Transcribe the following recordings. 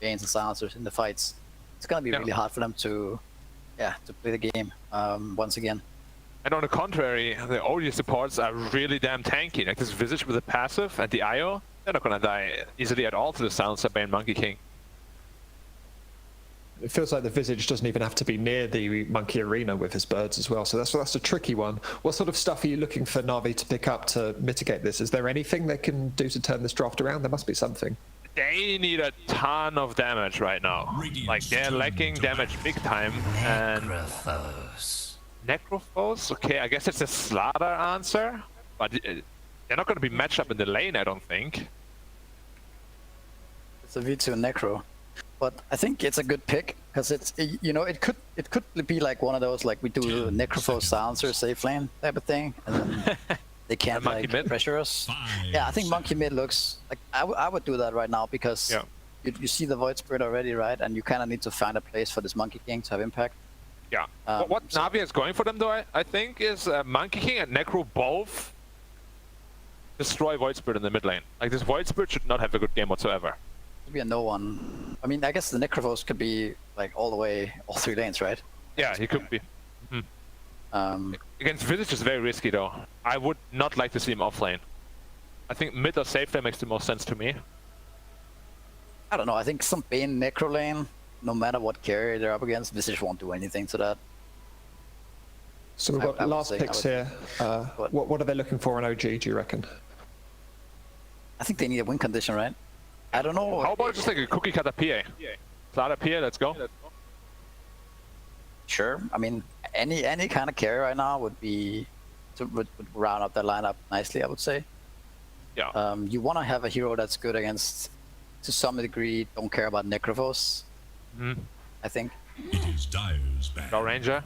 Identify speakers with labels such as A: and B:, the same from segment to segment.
A: Banes and Silencers in the fights, it's gonna be really hard for them to play the game once again.
B: And on the contrary, the OG supports are really damn tanky. Like this Visage with the passive and the IO, they're not gonna die easily at all to the Silencer Bane Monkey King.
C: It feels like the Visage doesn't even have to be near the Monkey Arena with his birds as well, so that's a tricky one. What sort of stuff are you looking for Na'Vi to pick up to mitigate this? Is there anything they can do to turn this draft around? There must be something.
B: They need a ton of damage right now. Like they're lacking damage big time. And Necrophos? Okay, I guess it's a Slaughter answer, but they're not going to be matched up in the lane, I don't think.
A: It's a V2 Necro. But I think it's a good pick because it's, you know, it could be like one of those, like we do Necrophos Silencer safe lane type of thing, and then they can't like pressure us. Yeah, I think Monkey Mid looks like I would do that right now because you see the Void Spirit already, right? And you kind of need to find a place for this Monkey King to have impact.
B: Yeah. What Na'Vi is going for them though, I think, is Monkey King and Necro both destroy Void Spirit in the mid lane. Like this Void Spirit should not have a good game whatsoever.
A: Be a no one. I mean, I guess the Necrophos could be like all the way, all 3 lanes, right?
B: Yeah, he could be. Against Visage is very risky though. I would not like to see him off lane. I think mid or safe lane makes the most sense to me.
A: I don't know. I think some Bane Necro lane, no matter what carrier they're up against, Visage won't do anything to that.
C: So we've got last picks here. What are they looking for in OG, do you reckon?
A: I think they need a win condition, right? I don't know.
B: How about just like a cookie cutter PA? Slaughter PA, let's go.
A: Sure. I mean, any kind of carry right now would round up that lineup nicely, I would say.
B: Yeah.
A: You want to have a hero that's good against, to some degree, don't care about Necrophos. I think.
D: It is Dire's band.
B: No Ranger.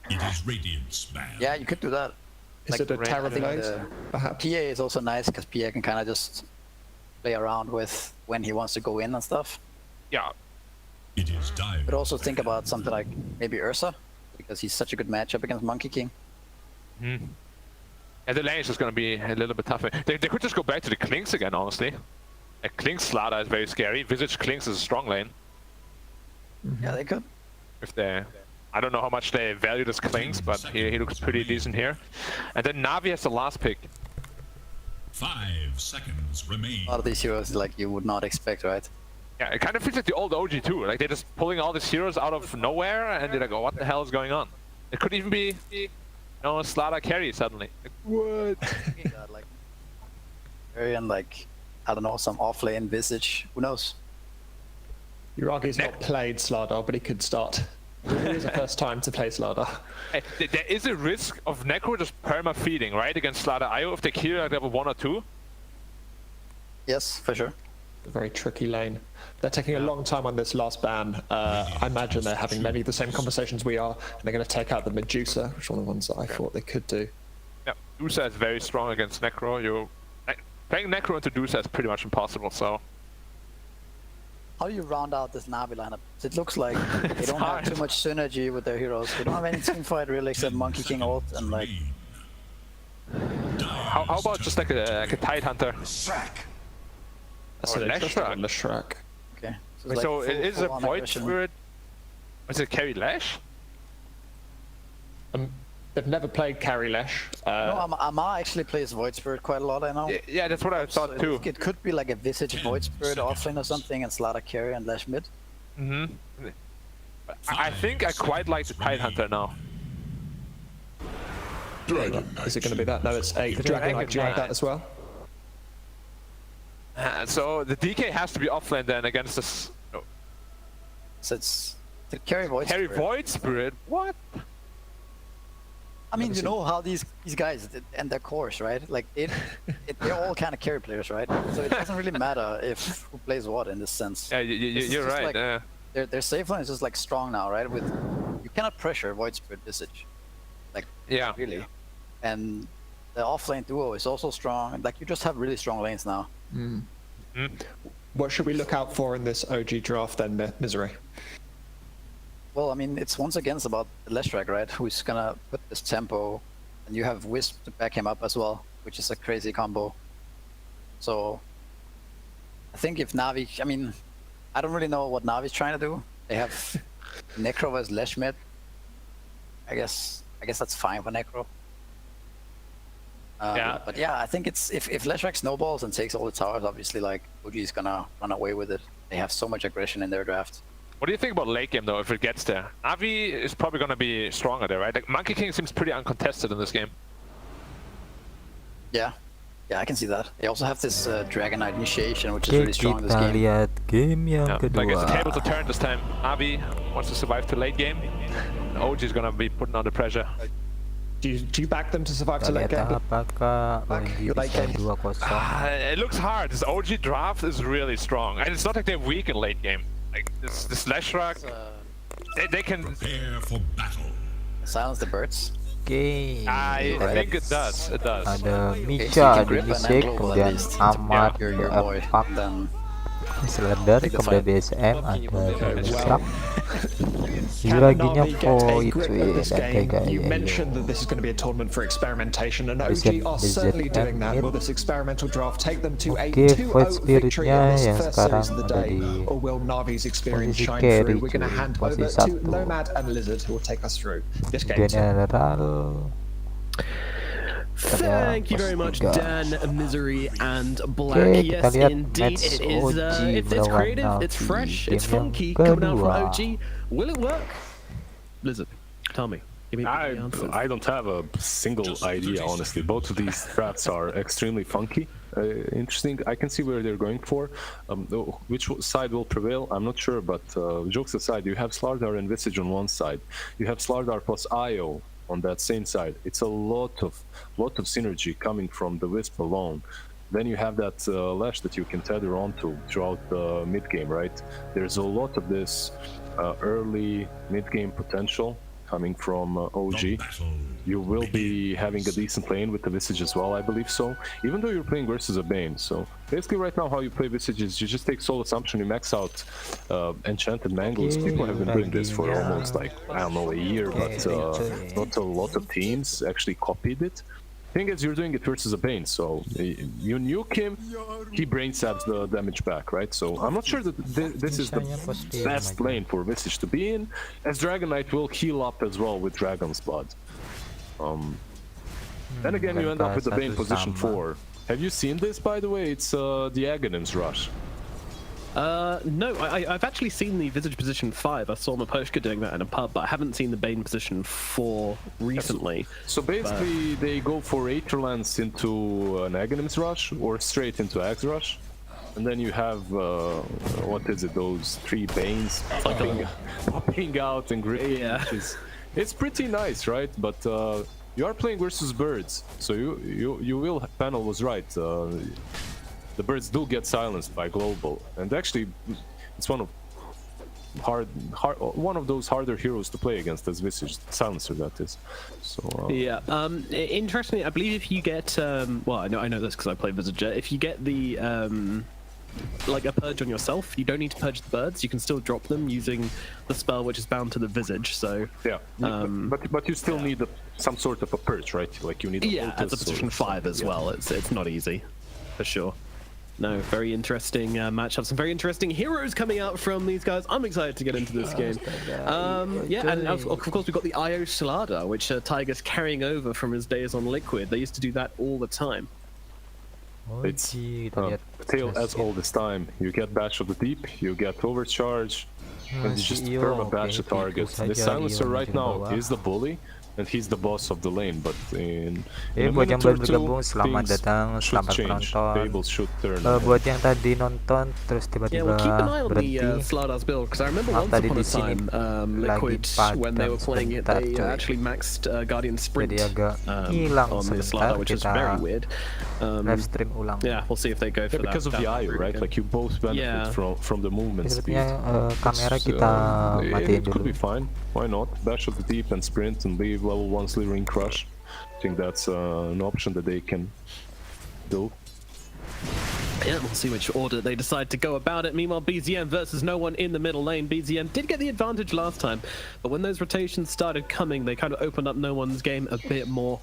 D: It is Radiant's band.
A: Yeah, you could do that.
C: Is it a Terror Blade, perhaps?
A: PA is also nice because PA can kind of just play around with when he wants to go in and stuff.
B: Yeah.
D: It is Dire.
A: But also think about something like maybe Ursa, because he's such a good matchup against Monkey King.
B: And the lane is just going to be a little bit tougher. They could just go back to the Clinks again, honestly. A Clinks Slaughter is very scary. Visage Clinks is a strong lane.
A: Yeah, they could.
B: If they, I don't know how much they value this Clinks, but he looks pretty decent here. And then Na'Vi has the last pick.
D: 5 seconds remain.
A: A lot of these heroes like you would not expect, right?
B: Yeah, it kind of feels like the old OG too. Like they're just pulling all these heroes out of nowhere, and they're like, "Oh, what the hell is going on?" It could even be, you know, Slaughter carry suddenly. Like, what?
A: Like, and like, I don't know, some off lane Visage. Who knows?
C: Uragi's not played Slardar, but he could start. It is the first time to play Slardar.
B: Hey, there is a risk of Necro just perma-feeding, right, against Slaughter IO if they kill like level 1 or 2?
A: Yes, for sure.
C: A very tricky lane. They're taking a long time on this last ban. I imagine they're having many of the same conversations we are, and they're going to take out the Medusa, which is one of the ones that I thought they could do.
B: Yeah, Medusa is very strong against Necro. Playing Necro into Medusa is pretty much impossible, so...
A: How do you round out this Na'Vi lineup? It looks like they don't have too much synergy with their heroes. They don't have any team fight really except Monkey King ult and like...
B: How about just like a Tide Hunter?
C: That's an interesting one, Leshrac.
A: Okay.
B: So
A: like
B: it is a Void Spirit. Is it carry Lash?
C: They've never played carry Lesh.
A: No, Amar actually plays Void Spirit quite a lot, I know.
B: Yeah, that's what I thought too.
A: It could be like a Visage Void Spirit offlane or something and Slaughter carry and Lash mid.
B: I think I quite like the Tide Hunter now.
C: Is it going to be that? No, it's 8. The Dragon Knight, do you like that as well?
B: So the DK has to be offlane then against this. Oh.
A: So it's the carry Void Spirit.
B: Carry Void Spirit? What?
A: I mean, you know how these guys and their cores, right? Like they're all kind of carry players, right? So it doesn't really matter if who plays what in this sense.
B: Yeah, you're right.
A: Like, their safe line is just like strong now, right? With you cannot pressure Void Spirit Visage, like really, and the offlane duo is also strong. Like you just have really strong lanes now.
C: What should we look out for in this OG draft then, Misery?
A: Well, I mean, it's once again about Leshrac, right? Who's gonna put this tempo, and you have Wisp to back him up as well, which is a crazy combo. So, I think if Na'Vi, I mean, I don't really know what Navi's trying to do. They have Necro as Lesh mid. I guess that's fine for Necro.
B: Yeah.
A: But yeah, I think it's if Leshrac snowballs and takes all the towers, obviously like OG is gonna run away with it. They have so much aggression in their draft.
B: What do you think about late game though, if it gets there? NAVI is probably gonna be stronger there, right? Like Monkey King seems pretty uncontested in this game.
A: Yeah, I can see that. They also have this Dragon Knight initiation, which is really strong in this game.
E: Lihat game yang kedua.
B: Like it's a table to turn this time. NAVI wants to survive to late game. And OG is gonna be putting under pressure.
C: Do you back them to survive to late game?
E: Apakah OG bisa 2-0?
B: It looks hard. This OG draft is really strong, and it's not like they're weak in late game. Like this Leshrac, they can
D: Prepare for battle.
A: Silence the birds.
E: Oke.
B: I think it does. It does.
E: Ada
A: Okay, so you
E: Micha,
A: can
E: ada
A: grip and
E: Nisek,
A: angle at
E: kemudian
A: least.
E: Ahmad,
A: You're your boy.
E: Pak,
A: Then
E: Slender,
A: Take the
E: kemudian
A: fight.
E: BSM, ada Jurap.
C: Can
E: Juraginya
C: Navi get a
E: Void,
C: grip at this
E: dan
C: game?
E: kayak
C: You mentioned that this is going to be a tournament for experimentation, and OG are certainly doing that. Will this experimental draft take them to a
E: Oke,
C: 2-0
E: Void
C: victory in
E: Spiritnya
C: this
E: yang
C: first
E: sekarang
C: series of the
E: ada
C: day,
E: di
C: or will Navi's experience
E: posisi
C: shine
E: carry,
C: through? We're going to
E: cuy.
C: hand over
E: Posisi
C: to
E: 1.
C: Nomad and Lizard, who will take us through this game.
E: General.
F: Thank you very much, Dan, Misery, and Black.
E: Oke,
F: Yes,
E: kita lihat
F: indeed,
E: match
F: it is.
E: OG
F: It's
E: melawan
F: creative, it's
E: NAVI.
F: fresh, it's
E: Game yang
F: funky, coming out from
E: kedua.
F: OG. Will it work? Lizard, tell me. Give me the answers.
G: I don't have a single idea, honestly. Both of these drafts are extremely funky, interesting. I can see where they're going for. Which side will prevail, I'm not sure, but jokes aside, you have Slardar and Visage on one side. You have Slardar plus Io on that same side. It's a lot of synergy coming from the Wisp alone. Then you have that Lash that you can tether onto throughout the mid game, right? There's a lot of this early mid game potential coming from OG. You will be having a decent lane with the Visage as well, I believe so. Even though you're playing versus a Bane, so basically right now how you play Visage is you just take Soul Assumption, you max out Enchanted Mangles. People have been doing this for almost like, I don't know, a year, but not a lot of teams actually copied it. Thing is, you're doing it versus a Bane, so you nuke him, he brain stabs the damage back, right? So I'm not sure that this is the best lane for Visage to be in, as Dragon Knight will heal up as well with Dragon's Blood. Then again, you end up with the Bane position 4. Have you seen this, by the way? It's the Aghanim's Rush.
F: No, I've actually seen the Visage position 5. I saw Maposhka doing that in a pub, but I haven't seen the Bane position 4 recently.
G: So basically, they go for Aetherlance into an Aghanim's Rush, or straight into Axe Rush. And then you have, what is it, those 3 Banes popping out and gripping.
F: Yeah.
G: It's pretty nice, right? But you are playing versus birds, so you will, panel was right. The birds do get silenced by global, and actually it's one of those harder heroes to play against as Visage, Silencer, that is. So
F: yeah. Interestingly, I believe if you get well, I know this because I play Visage. If you get the like a purge on yourself, you don't need to purge the birds. You can still drop them using the spell which is bound to the Visage. So
G: yeah, but you still need some sort of a purge, right? Like you need
F: as a position 5 as well. It's not easy, for sure. No, very interesting matchup. Some very interesting heroes coming out from these guys. I'm excited to get into this game. Yeah, and of course we've got the Io Slarda, which Tiger's carrying over from his days on Liquid. They used to do that all the time.
G: It's tale as old as time. You get Bash of the Deep, you get Overcharge, and you just perma-bash the target. This Silencer right now is the bully, and he's the boss of the lane, but in
E: buat yang baru bergabung, selamat datang, selamat menonton. Buat yang tadi nonton terus tiba-tiba berhenti, maaf tadi di sini lagi padam sebentar coy, jadi agak hilang sebentar, kita live stream ulang.
F: Yeah, we'll see if they go for
G: because of the IO, right? Like you both benefit from the movement speed.
E: Kamera kita matiin
G: It could be
E: dulu.
G: fine. Why not? Bash of the Deep and sprint and leave level 1 Slithering Crush. I think that's an option that they can do.
F: Yeah, we'll see which order they decide to go about it. Meanwhile, BZM versus no one in the middle lane. BZM did get the advantage last time, but when those rotations started coming, they kind of opened up no one's game a bit more.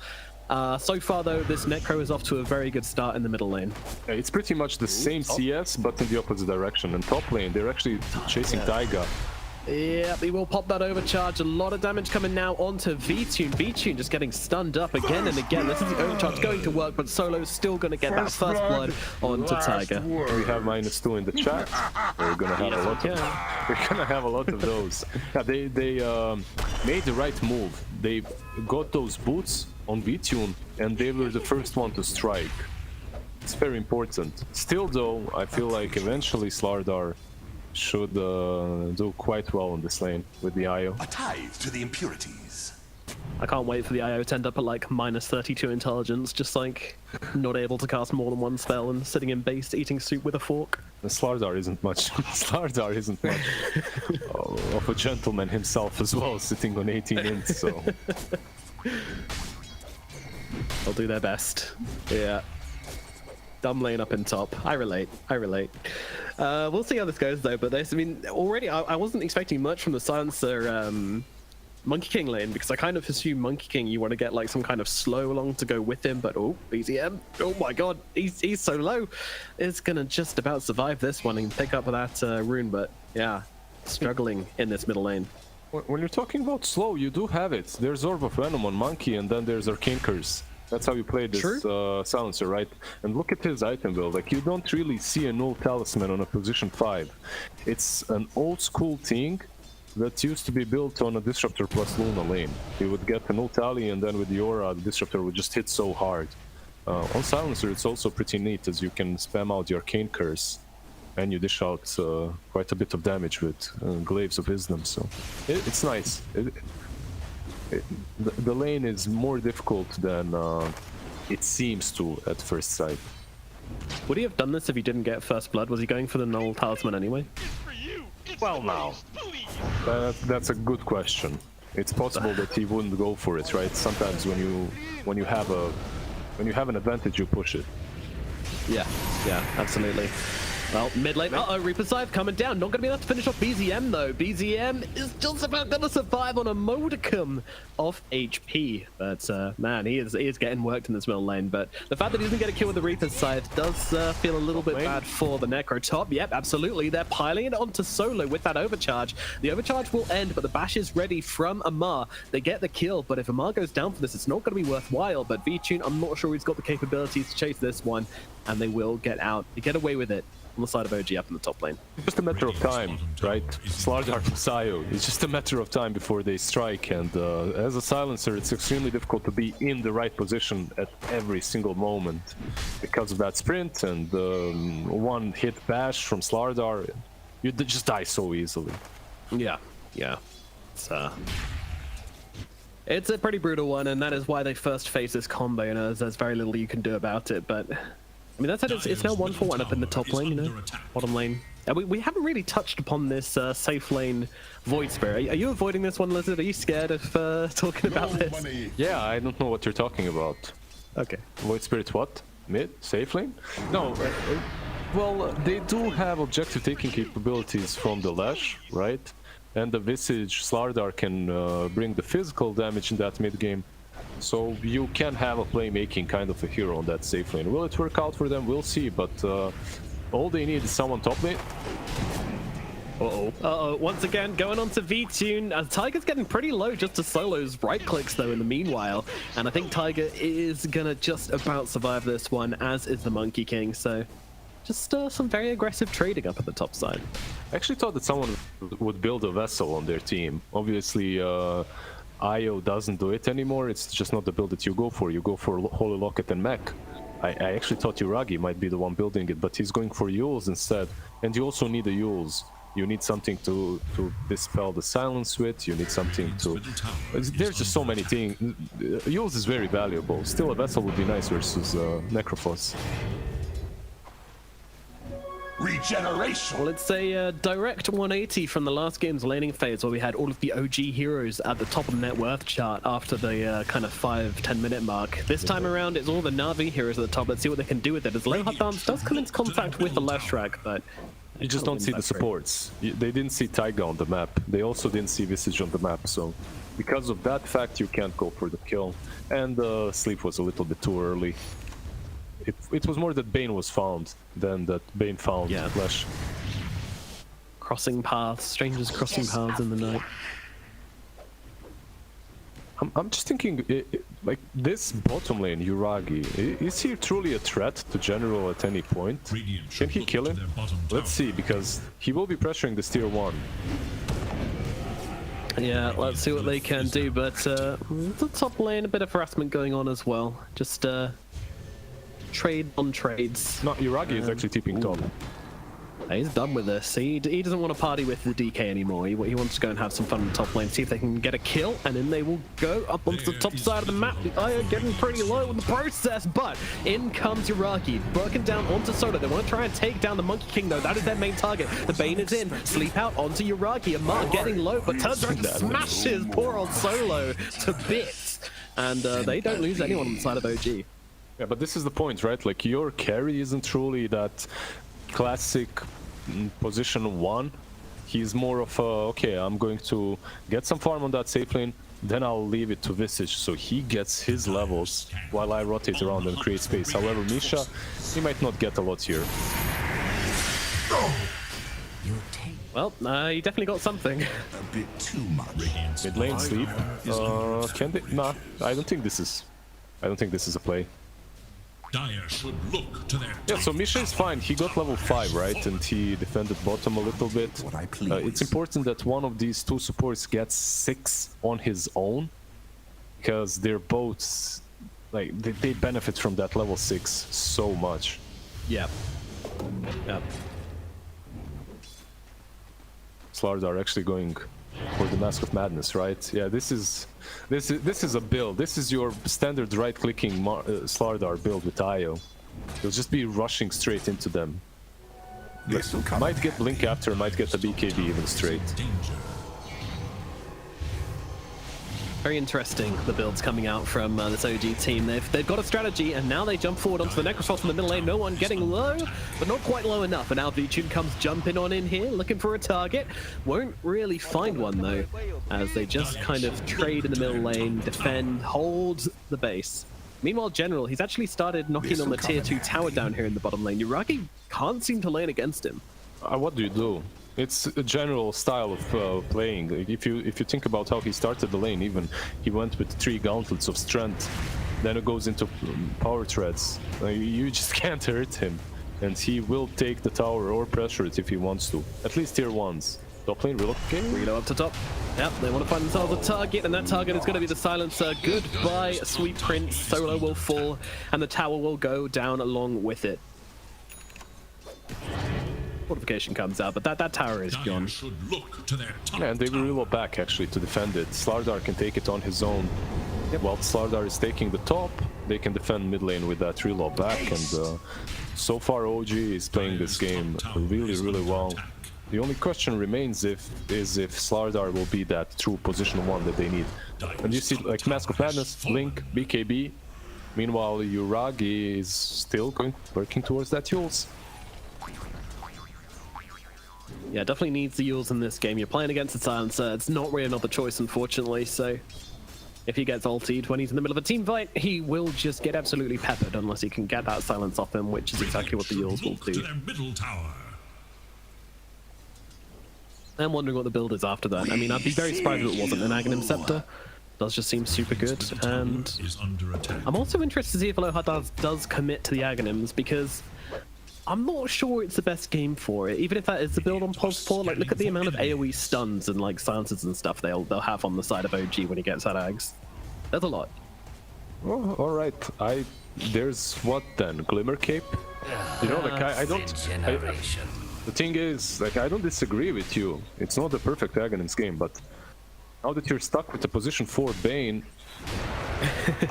F: So far, though, this Necro is off to a very good start in the middle lane.
G: Yeah, it's pretty much the same CS, but in the opposite direction. In top lane, they're actually chasing Taiga.
F: Yeah, he will pop that overcharge. A lot of damage coming now onto VTune. VTune just getting stunned up again and again. This is the overcharge going to work, but Solo's still going to get that first blood onto Taiga.
G: We have -2 in the chat. We're gonna have a lot. We're gonna have a lot of those. Yeah, they made the right move. They got those boots on VTune, and they were the first one to strike. It's very important. Still, though, I feel like eventually Slardar should do quite well in this lane with the IO.
H: A tithe to the impurities.
F: I can't wait for the IO to end up at like -32 intelligence, just like not able to cast more than one spell and sitting in base eating soup with a fork.
G: And Slardar isn't much. Slardar isn't much of a gentleman himself as well, sitting on 18 ints. So
F: they'll do their best. Yeah. Dumb lane up in top. I relate. We'll see how this goes though, but I mean, already I wasn't expecting much from the Silencer Monkey King lane, because I kind of assume Monkey King you want to get like some kind of slow along to go with him, but BZM, oh my god, he's so low. It's gonna just about survive this one and pick up that rune, but yeah, struggling in this middle lane.
G: When you're talking about slow, you do have it. There's Orb of Venom on Monkey, and then there's Arcane Curse. That's how you play this Silencer, right? And look at his item build. Like, you don't really see a null talisman on a position 5. It's an old school thing that used to be built on a Disruptor plus Luna lane. You would get a null tally, and then with the aura, the Disruptor would just hit so hard. On Silencer, it's also pretty neat, as you can spam out the Arcane Curse, and you dish out quite a bit of damage with Glaives of Wisdom, so it's nice. The lane is more difficult than it seems to at first sight.
F: Would he have done this if he didn't get first blood? Was he going for the null talisman anyway?
G: Well, now that's a good question. It's possible that he wouldn't go for it, right? Sometimes when you have an advantage, you push it.
F: Yeah, absolutely. Well, mid lane, Reaper's Scythe coming down. Not going to be enough to finish off BZM, though. BZM is just about going to survive on a modicum of HP. But, man, he is getting worked in this middle lane. But the fact that he doesn't get a kill with the Reaper's Scythe does feel a little bit bad for the Necro top. Yep, absolutely. They're piling it onto Solo with that overcharge. The overcharge will end, but the bash is ready from Amar. They get the kill, but if Amar goes down for this, it's not going to be worthwhile. But VTune, I'm not sure he's got the capabilities to chase this one, and they will get out. They get away with it on the side of OG up in the top lane.
G: It's just a matter of time, right? Slardar and Sayo, it's just a matter of time before they strike, and as a Silencer, it's extremely difficult to be in the right position at every single moment because of that sprint and one hit bash from Slardar. You just die so easily.
F: Yeah. It's a pretty brutal one, and that is why they first face this combo. You know, there's very little you can do about it, but I mean, that said, it's now 1-for-1 up in the top lane, you know, bottom lane. And we haven't really touched upon this safe lane Void Spirit. Are you avoiding this one, Lizard? Are you scared of talking about this?
G: Yeah, I don't know what you're talking about.
F: Okay.
G: Void Spirit what? Mid? Safe lane? No, well, they do have objective taking capabilities from the Lash, right? And the Visage Slardar can bring the physical damage in that mid game. So you can have a playmaking kind of a hero on that safe lane. Will it work out for them? We'll see, but all they need is someone top lane.
F: Once again, going on to VTune. Tiger's getting pretty low just to Solo's right clicks, though, in the meanwhile. And I think Tiger is going to just about survive this one, as is the Monkey King. So just some very aggressive trading up at the top side.
G: I actually thought that someone would build a vessel on their team. Obviously, IO doesn't do it anymore. It's just not the build that you go for. You go for Holy Locket and Mech. I actually thought Yuragi might be the one building it, but he's going for Yules instead. And you also need the Yules. You need something to dispel the silence with. You need something to... There's just so many things. Yules is very valuable. Still, a vessel would be nice versus Necrophos.
H: Regeneration.
F: Well, it's a direct 180 from the last game's laning phase, where we had all of the OG heroes at the top of the net worth chart after the kind of 5-10 minute mark. This time around, it's all the Navi heroes at the top. Let's see what they can do with it, as Lewat does come into contact with the Lashrak, but
G: you just don't see the supports. They didn't see Taiga on the map. They also didn't see Visage on the map, so because of that fact, you can't go for the kill. And sleep was a little bit too early. It was more that Bane was found than that Bane found Flesh.
F: Crossing paths, strangers crossing paths in the night.
G: I'm just thinking, like, this bottom lane, Yuragi, is he truly a threat to General at any point? Can he kill him? Let's see, because he will be pressuring this tier 1.
F: Yeah, let's see what they can do, but the top lane, a bit of harassment going on as well. Just trade on trades.
G: No, Yuragi is actually TPing top.
F: He's done with this. He doesn't want to party with the DK anymore. He wants to go and have some fun in the top lane, see if they can get a kill, and then they will go up onto the top side of the map. The Eye are getting pretty low in the process, but in comes Yuragi, broken down onto Solo. They want to try and take down the Monkey King, though. That is their main target. The Bane is in. Sleep out onto Yuragi. Amar getting low, but Tundra smashes poor old Solo to bits. And they don't lose anyone on the side of OG.
G: Yeah, but this is the point, right? Like, your carry isn't truly that classic position 1. He's more of a, okay, I'm going to get some farm on that safe lane, then I'll leave it to Visage, so he gets his levels while I rotate around and create space. However, Misha, he might not get a lot here.
F: Well, he definitely got something.
H: A bit too much.
G: Mid lane sleep. Can they? Nah, I don't think this is a play.
D: Dire should look to their
G: Yeah, so Misha is fine. He got level 5, right? And he defended bottom a little bit. It's important that one of these two supports gets 6 on his own, because they're both, like, they benefit from that level 6 so much.
F: Yep. Yep.
G: Slardar actually going for the Mask of Madness, right? Yeah, this is a build. This is your standard right-clicking Slardar build with IO. You'll just be rushing straight into them. Like, might get Blink after, might get a BKB even straight.
F: Very interesting, the builds coming out from this OG team. They've got a strategy, and now they jump forward onto the Necrophos in the middle lane. No one getting low, but not quite low enough. And now VTune comes jumping on in here, looking for a target. Won't really find one, though, as they just kind of trade in the middle lane, defend, hold the base. Meanwhile, General, he's actually started knocking on the tier 2 tower down here in the bottom lane. Yuragi can't seem to lane against him.
G: What do you do? It's a general style of playing. If you think about how he started the lane, even he went with 3 gauntlets of strength, then it goes into power treads. You just can't hurt him, and he will take the tower or pressure it if he wants to. At least tier 1s. Top lane relocating.
F: Relo up to top. Yep, they want to find themselves a target, and that target is going to be the Silencer. Goodbye, Sweet Prince. Solo will fall, and the tower will go down along with it. Fortification comes out, but that tower is gone.
G: Yeah, and they will reload back actually to defend it. Slardar can take it on his own. Yep. While Slardar is taking the top, they can defend mid lane with that reload back, and so far OG is playing this game really well. The only question remains is if Slardar will be that true position 1 that they need. And you see, like, Mask of Madness, Blink, BKB. Meanwhile, Yuragi is still working towards that Yules.
F: Yeah, definitely needs the Yules in this game. You're playing against the Silencer. It's not really another choice, unfortunately, so if he gets ultied when he's in the middle of a team fight, he will just get absolutely peppered unless he can get that silence off him, which is exactly what the Yules will do. I'm wondering what the build is after that. I mean, I'd be very surprised if it wasn't an Aghanim Scepter. Does just seem super good, and I'm also interested to see if Aloha does commit to the Aghanims, because I'm not sure it's the best game for it, even if that is the build on Pulse 4. Like, look at the amount of AoE stuns and, like, silences and stuff they'll have on the side of OG when he gets that Ags. That's a lot.
G: Oh, alright. There's what then? Glimmer Cape? You know, like, I don't... the thing is, like, I don't disagree with you. It's not the perfect Aghanim's game, but now that you're stuck with the position 4 Bane,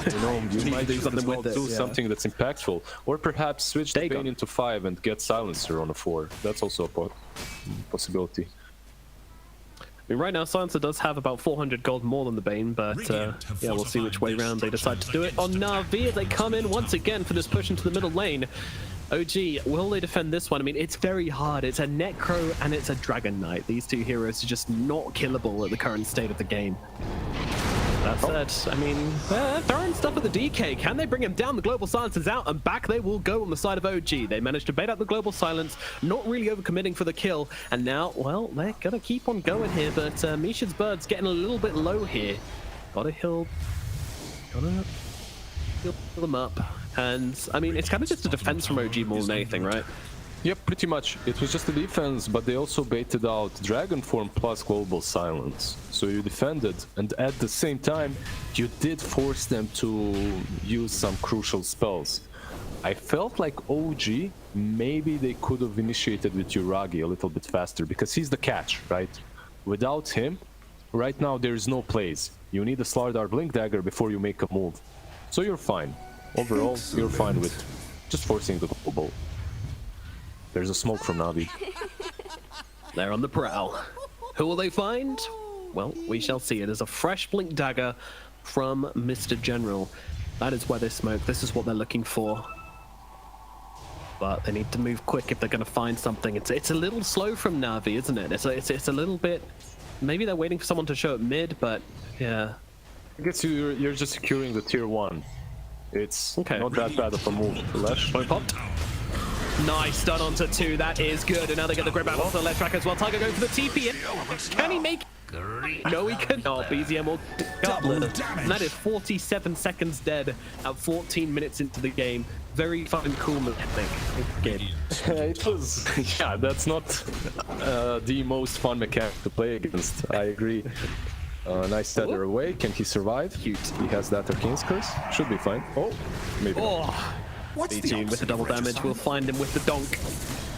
G: you know, you might do something that's impactful, or perhaps switch the Bane into 5 and get Silencer on a 4. That's also a possibility.
F: I mean, right now Silencer does have about 400 gold more than the Bane, but yeah, we'll see which way round they decide to do it. On NAVI, as they come in once again for this push into the middle lane. OG, will they defend this one? I mean, it's very hard. It's a Necro and it's a Dragon Knight. These two heroes are just not killable at the current state of the game. That said, I mean, throwing stuff at the DK. Can they bring him down? The Global Silence is out, and back they will go on the side of OG. They managed to bait out the Global Silence, not really overcommitting for the kill. And now, well, they're going to keep on going here, but Misha's Bird's getting a little bit low here. Gotta heal them up. And, I mean, it's kind of just a defense from OG more than anything, right?
G: Yep, pretty much. It was just a defense, but they also baited out Dragon Form plus Global Silence. So you defended, and at the same time, you did force them to use some crucial spells. I felt like OG, maybe they could have initiated with Yuragi a little bit faster, because he's the catch, right? Without him, right now there is no plays. You need a Slardar Blink Dagger before you make a move. So you're fine. Overall, you're fine with just forcing the global. There's a smoke from NAVI.
F: They're on the prowl. Who will they find? Well, we shall see. It is a fresh Blink Dagger from Mr. General. That is where they smoke. This is what they're looking for. But they need to move quick if they're going to find something. It's a little slow from NAVI, isn't it? It's a little bit... Maybe they're waiting for someone to show up mid, but yeah.
G: I guess you're just securing the tier 1. It's not that bad of a move. Flash.
F: Point popped. Nice stun onto 2, that is good. And now they get the grip out onto the left track as well. Tiger going for the TP. Can he make it? No, he cannot. BZM will goblet. And that is 47 seconds dead at 14 minutes into the game. Very fun and cool mechanic.
G: It was, yeah, that's not the most fun mechanic to play against. I agree. Nice tether away. Can he survive? Cute. He has that Arcane's Curse. Should be fine. Oh, maybe.
F: BG with the double damage. We'll find him with the donk.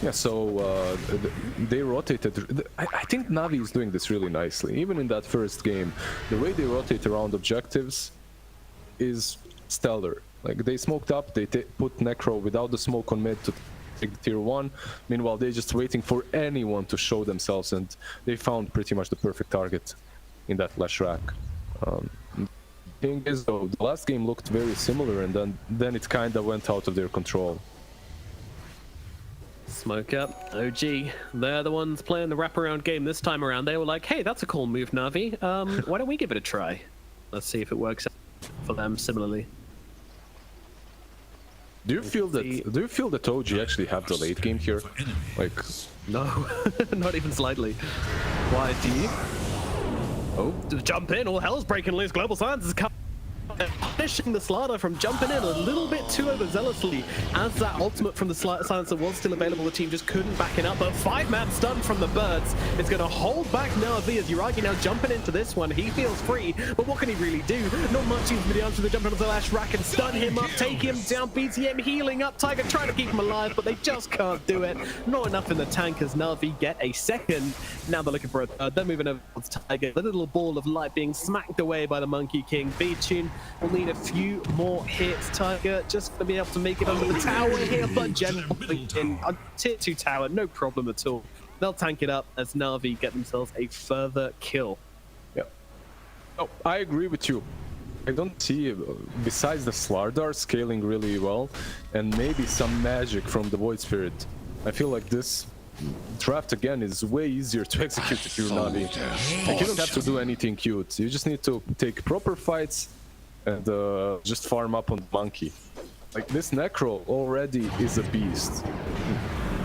G: Yeah, so they rotated. I think NAVI is doing this really nicely. Even in that first game, the way they rotate around objectives is stellar. Like, they smoked up, they put Necro without the smoke on mid to take tier 1. Meanwhile, they're just waiting for anyone to show themselves, and they found pretty much the perfect target in that flash rack. Thing is, though, the last game looked very similar, and then it kind of went out of their control.
F: Smoke up, OG. They're the ones playing the wraparound game this time around. They were like, hey, that's a cool move, NAVI. Why don't we give it a try? Let's see if it works out for them similarly.
G: Do you feel that OG actually have the late game here? Like,
F: no, not even slightly. Why do you? Oh, jump in, all hell's breaking loose. Global Silence is coming. Punishing the Slardar from jumping in a little bit too overzealously. As that ultimate from the Silencer was still available, the team just couldn't back it up. But 5-man stun from the Birds is going to hold back NAVI as Yuragi now jumping into this one. He feels free, but what can he really do? Not much. He's the answer to jump into the last rack and stun him up, take him down. BTM healing up. Tiger trying to keep him alive, but they just can't do it. Not enough in the tank as NAVI get a second. Now they're looking for a third. They're moving over towards Tiger. The little ball of light being smacked away by the Monkey King. B-Tune will need a few more hits. Tiger just going to be able to make it under the tower here, but General in on tier 2 tower, no problem at all. They'll tank it up as NAVI get themselves a further kill.
G: Yeah. Oh, I agree with you. I don't see, besides the Slardar scaling really well, and maybe some magic from the Void Spirit, I feel like this draft again is way easier to execute if you're NAVI. Like, you don't have to do anything cute. You just need to take proper fights and just farm up on the monkey. Like, this Necro already is a beast.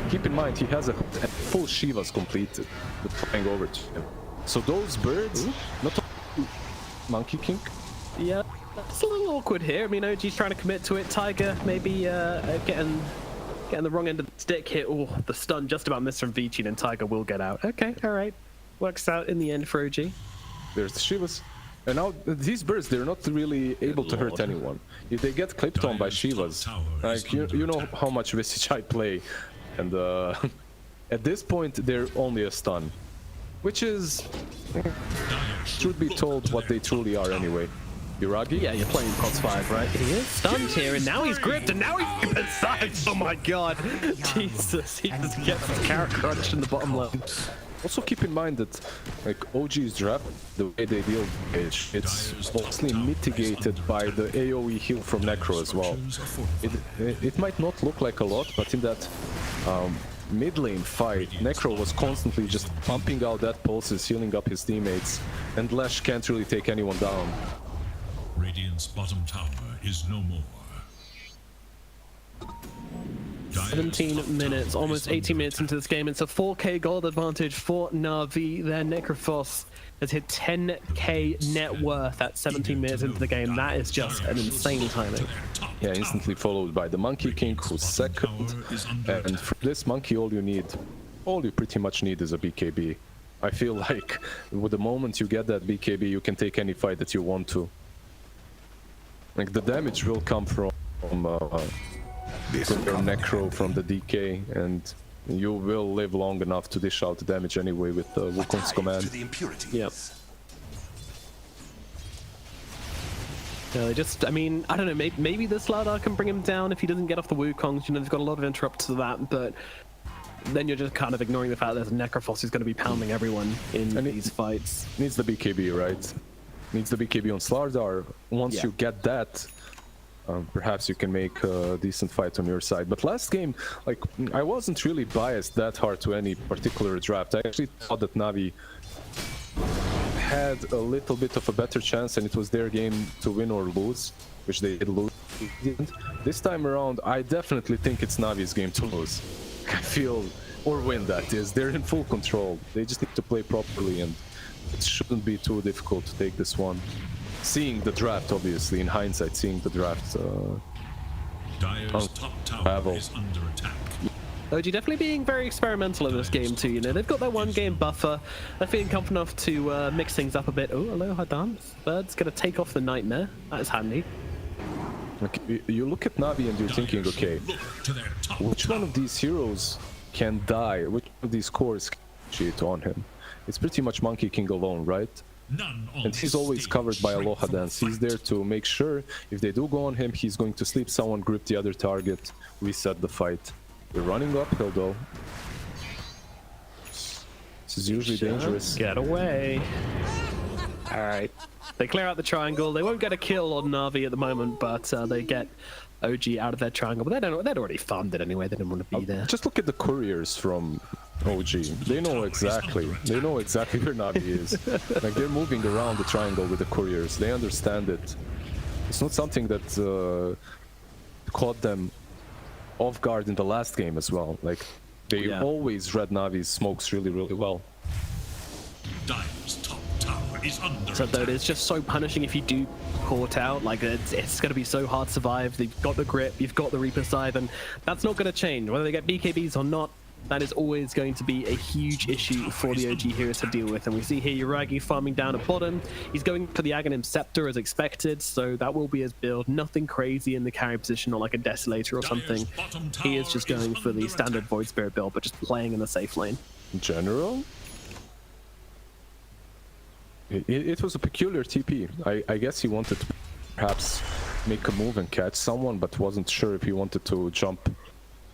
G: Keep in mind, he has a full Shiva's completed with flying over to him. So those birds, not Monkey King.
F: Yeah, it's a little awkward here. I mean, OG's trying to commit to it. Tiger maybe getting the wrong end of the stick here. Oh, the stun just about missed from V-Tune, and Tiger will get out. Okay, all right. Works out in the end for OG.
G: There's the Shivas. And now, these birds, they're not really able to hurt anyone. If they get clipped on by Shivas, like, you know how much Visage I play, and at this point, they're only a stun. Which is, should be told what they truly are anyway. Yuragi?
F: Yeah, you're playing Cost 5, right? He is stunned here, and now he's gripped, and now he's inside. Oh my god. Jesus, he just gets his carrot crunched in the bottom lane.
G: Also keep in mind that like OG's draft, the way they deal with it, it's mostly mitigated by the AoE heal from Necro as well. It might not look like a lot, but in that mid lane fight, Necro was constantly just pumping out that pulses, healing up his teammates, and Lash can't really take anyone down.
D: Radiant's bottom tower is no more.
F: 17 minutes, almost 18 minutes into this game. It's a 4k gold advantage for Na'Vi. Their Necrophos has hit 10k net worth at 17 minutes into the game. That is just an insane timing.
G: Yeah, instantly followed by the Monkey King, who's second. And for this Monkey, all you pretty much need is a BKB. I feel like with the moment you get that BKB, you can take any fight that you want to. Like the damage will come from your Necro, from the DK, and you will live long enough to dish out the damage anyway with Wukong's command.
F: Yep. Yeah, they just, I mean, I don't know, maybe the Slardar can bring him down if he doesn't get off the Wukongs. You know, they've got a lot of interrupts to that, but then you're just kind of ignoring the fact that Necrophos is going to be pounding everyone in these fights.
G: Needs the BKB, right? Needs the BKB on Slardar. Once you get that, perhaps you can make a decent fight on your side. But last game, like, I wasn't really biased that hard to any particular draft. I actually thought that Navi had a little bit of a better chance, and it was their game to win or lose, which they did lose. This time around, I definitely think it's Navi's game to lose. I feel, or win, that is. They're in full control. They just need to play properly, and it shouldn't be too difficult to take this one. Seeing the draft, obviously, in hindsight, seeing the draft.
D: Dire's top tower is under attack.
F: OG definitely being very experimental in this game too. You know, they've got their one game buffer. They're feeling confident enough to mix things up a bit. Oh, hello, Hadan. Bird's gonna take off the Nightmare. That is handy.
G: Like, you look at Navi and you're thinking, okay, which one of these heroes can die? Which one of these cores can cheat on him? It's pretty much Monkey King alone, right? And he's always covered by Aloha Dance. He's there to make sure if they do go on him, he's going to sleep someone, grip the other target, reset the fight. They're running uphill though. This is usually dangerous.
F: Get away. Alright. They clear out the triangle. They won't get a kill on Na'Vi at the moment, but they get OG out of their triangle. But they'd already farmed it anyway. They didn't want to be there.
G: Just look at the couriers from OG. They know exactly. They know exactly where Navi is. Like, they're moving around the triangle with the couriers. They understand it. It's not something that caught them off guard in the last game as well. Like, they always read Navi's smokes really, really well.
D: Dire's top tower is under
F: so though it's just so punishing if you do caught out. Like, it's going to be so hard to survive. They've got the grip, you've got the Reaper Scythe, and that's not going to change. Whether they get BKBs or not, that is always going to be a huge issue for the OG heroes to deal with. And we see here Yuragi farming down at bottom. He's going for the Aghanim Scepter as expected, so that will be his build. Nothing crazy in the carry position, not like a Desolator or something. He is just going for the standard Void Spirit build, but just playing in the safe lane.
G: In general, it was a peculiar TP. I guess he wanted to perhaps make a move and catch someone, but wasn't sure if he wanted to jump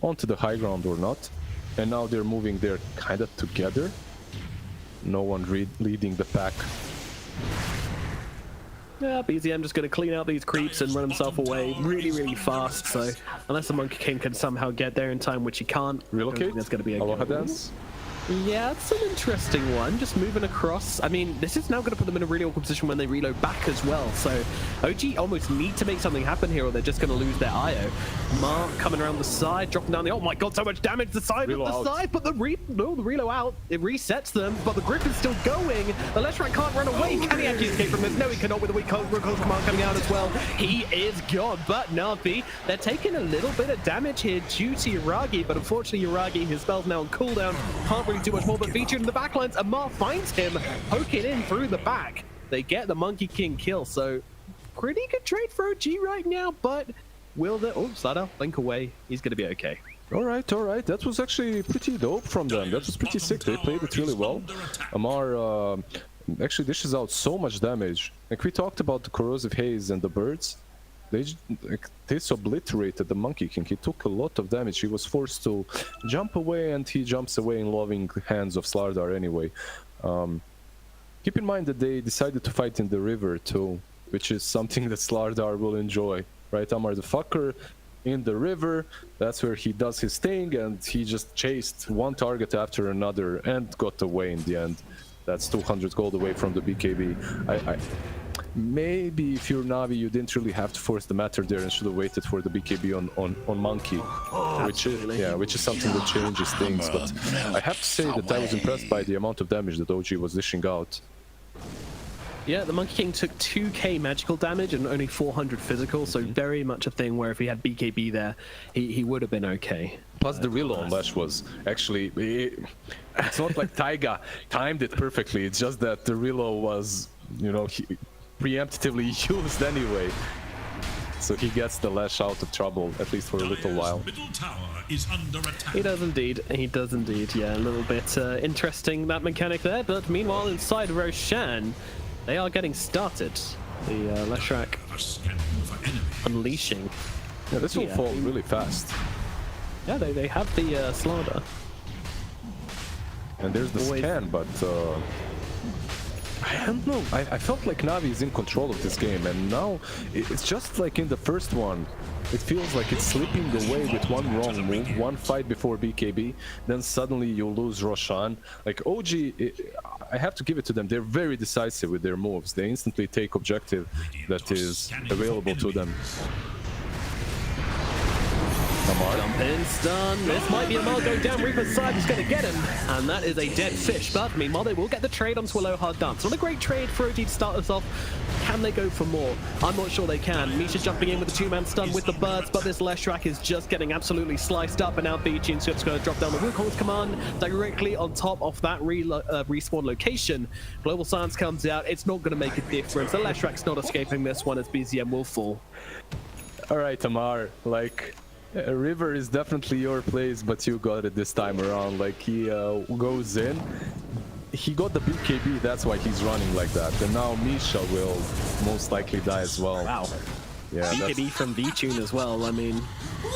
G: onto the high ground or not. And now they're moving there kind of together. No one leading the pack.
F: Yeah, BZM just going to clean out these creeps and run himself away really, really fast. So unless the Monkey King can somehow get there in time, which he can't,
G: relocate.
F: That's going to be a
G: Aloha Dance.
F: Yeah, it's an interesting one. Just moving across. I mean, this is now going to put them in a really awkward position when they reload back as well. So OG almost need to make something happen here, or they're just going to lose their IO. Mark coming around the side, dropping down the. Oh my God, so much damage! The side, but the reload out. It resets them, but the grip is still going. The Leshrac can't run away. Can he actually escape from this? No, he cannot. With the weak command coming out as well, he is gone. But Na'Vi, they're taking a little bit of damage here due to Yuragi, but unfortunately Yuragi, his spell's now on cooldown. Can't really do much more, but featured in the backlines, Amar finds him, poking in through the back. They get the Monkey King kill, so pretty good trade for OG right now, but will the... Oh, Sada, blink away. He's going to be okay.
G: All right. That was actually pretty dope from them. That was pretty sick. They played it really well. Amar actually dishes out so much damage. Like, we talked about the Corrosive Haze and the birds. they this obliterated the Monkey King. He took a lot of damage. He was forced to jump away, and he jumps away in loving hands of Slardar anyway. Keep in mind that they decided to fight in the river too, which is something that Slardar will enjoy, right? Amar the fucker in the river, that's where he does his thing, and he just chased one target after another and got away in the end. That's 200 gold away from the BKB. Maybe if you're Navi, you didn't really have to force the matter there and should have waited for the BKB on Monkey, which is something that changes things. But I have to say that I was impressed by the amount of damage that OG was dishing out.
F: Yeah, the Monkey King took 2k magical damage and only 400 physical, so very much a thing where if he had BKB there, he would have been okay.
G: Plus the reload on Lash was actually, it's not like Taiga timed it perfectly, it's just that the reload was, you know, preemptively used anyway. So he gets the Lash out of trouble, at least for a little while.
F: He does indeed, yeah, a little bit interesting, that mechanic there, but meanwhile inside Roshan, they are getting started. The Leshrac unleashing.
G: Yeah, this will fall really fast.
F: Yeah, they have the Slaughter.
G: And there's the scan, but I don't know. I felt like Navi is in control of this game, and now it's just like in the first one. It feels like it's slipping away with one wrong move, one fight before BKB, then suddenly you lose Roshan. Like OG, I have to give it to them. They're very decisive with their moves. They instantly take objective that is available to them.
F: Jump in, stun. This might be a Mal go down. Reaper's side is going to get him, and that is a dead fish. But meanwhile, they will get the trade on Swallow Hard Dance. Not a great trade for OG to start us off. Can they go for more? I'm not sure they can. Misha jumping in with the two-man stun with the birds, but this Leshrac is just getting absolutely sliced up, and now BG and Swift's going to drop down the Wukong's command directly on top of that respawn location. Global Silence comes out. It's not going to make a difference. The Leshrac's not escaping this one as BZM will fall.
G: All right, Tamar, like... River is definitely your place, but you got it this time around. Like, he goes in, he got the BKB, that's why he's running like that. And now Misha will most likely die as well.
F: Wow.
G: Yeah,
F: BKB from V-Tune as well. I mean,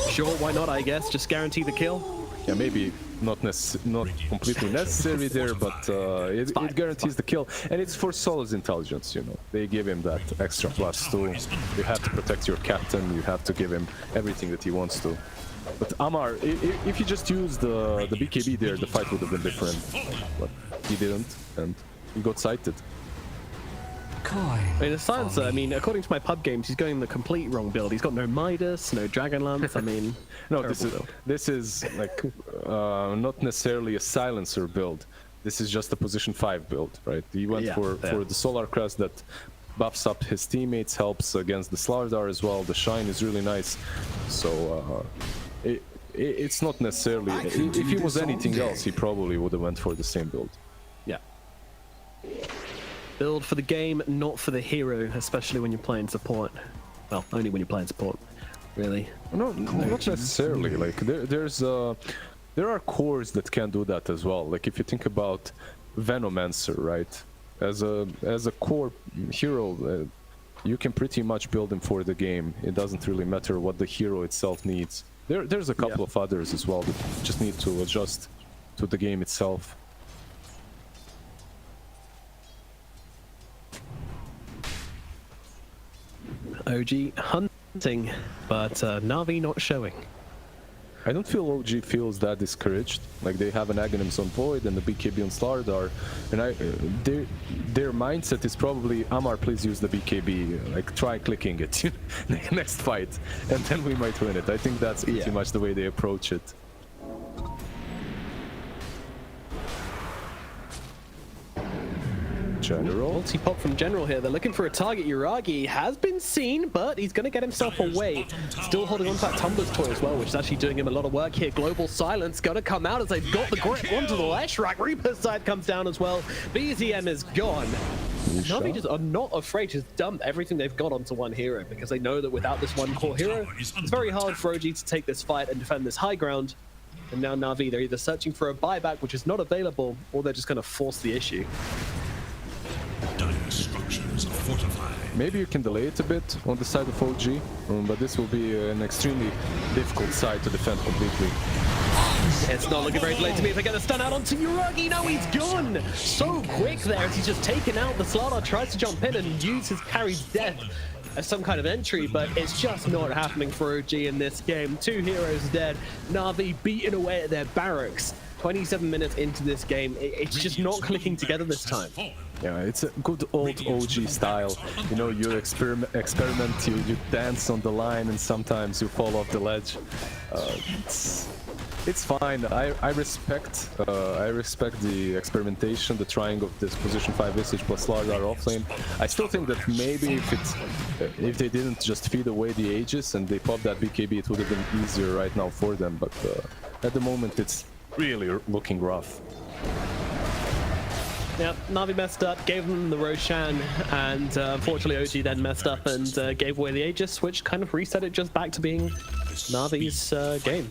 F: sure, why not, I guess? Just guarantee the kill.
G: Yeah, maybe not completely necessary there, but it guarantees the kill. And it's for Solo's intelligence, you know. They give him that extra +2. You have to protect your captain, you have to give him everything that he wants to. But Amar, if you just used the BKB there, the fight would have been different. But he didn't, and he got sighted.
F: I mean, the Silencer, I mean, according to my pub games, he's going the complete wrong build. He's got no Midas, no Dragon Lance, I mean...
G: No, this is like not necessarily a Silencer build. This is just a position 5 build, right? He went for the Solar Crest that buffs up his teammates, helps against the Slardar as well. The Shine is really nice. So it's not necessarily... If he was anything else, he probably would have went for the same build.
F: Yeah. Build for the game, not for the hero, especially when you're playing support. Well, only when you're playing support, really.
G: No, not necessarily. Like there are cores that can do that as well. Like if you think about Venomancer, right? As a core hero, you can pretty much build him for the game. It doesn't really matter what the hero itself needs. There's a couple of others as well that just need to adjust to the game itself.
F: OG hunting, but Navi not showing.
G: I don't feel OG feels that discouraged. Like they have an Aghanims on Void and the BKB on Slardar, and their mindset is probably Amar, please use the BKB. Like try clicking it next fight, and then we might win it. I think that's pretty much the way they approach it. General.
F: Multi-pop from General here. They're looking for a target. Yuragi has been seen, but he's going to get himself away. Still holding on to that Tumblr's toy as well, which is actually doing him a lot of work here. Global Silence going to come out as they've got the grip onto the Leshrac. Reaper's side comes down as well. BZM is gone. Navi just are not afraid to dump everything they've got onto one hero because they know that without this one core hero, it's very hard for OG to take this fight and defend this high ground. And now Navi, they're either searching for a buyback, which is not available, or they're just going to force the issue.
D: structures are fortified.
G: Maybe you can delay it a bit on the side of OG, but this will be an extremely difficult side to defend completely.
F: It's not looking very delayed to me if I get a stun out onto Uragi. No, he's gone so quick there as he's just taken out. The Slardar tries to jump in and use his carry's death as some kind of entry, but it's just not happening for OG in this game. 2 heroes dead. Na'Vi beating away at their barracks. 27 minutes into this game, it's just not clicking together this time.
G: Yeah, it's a good old OG style. You know, you experiment, you dance on the line, and sometimes you fall off the ledge. It's fine. I respect the experimentation, the trying of this position 5 Visage plus Slardar offlane. I still think that maybe if they didn't just feed away the Aegis and they popped that BKB, it would have been easier right now for them. But at the moment, it's really looking rough.
F: Yeah, Na'Vi messed up, gave them the Roshan, and unfortunately OG then messed up and gave away the Aegis, which kind of reset it just back to being Na'Vi's game.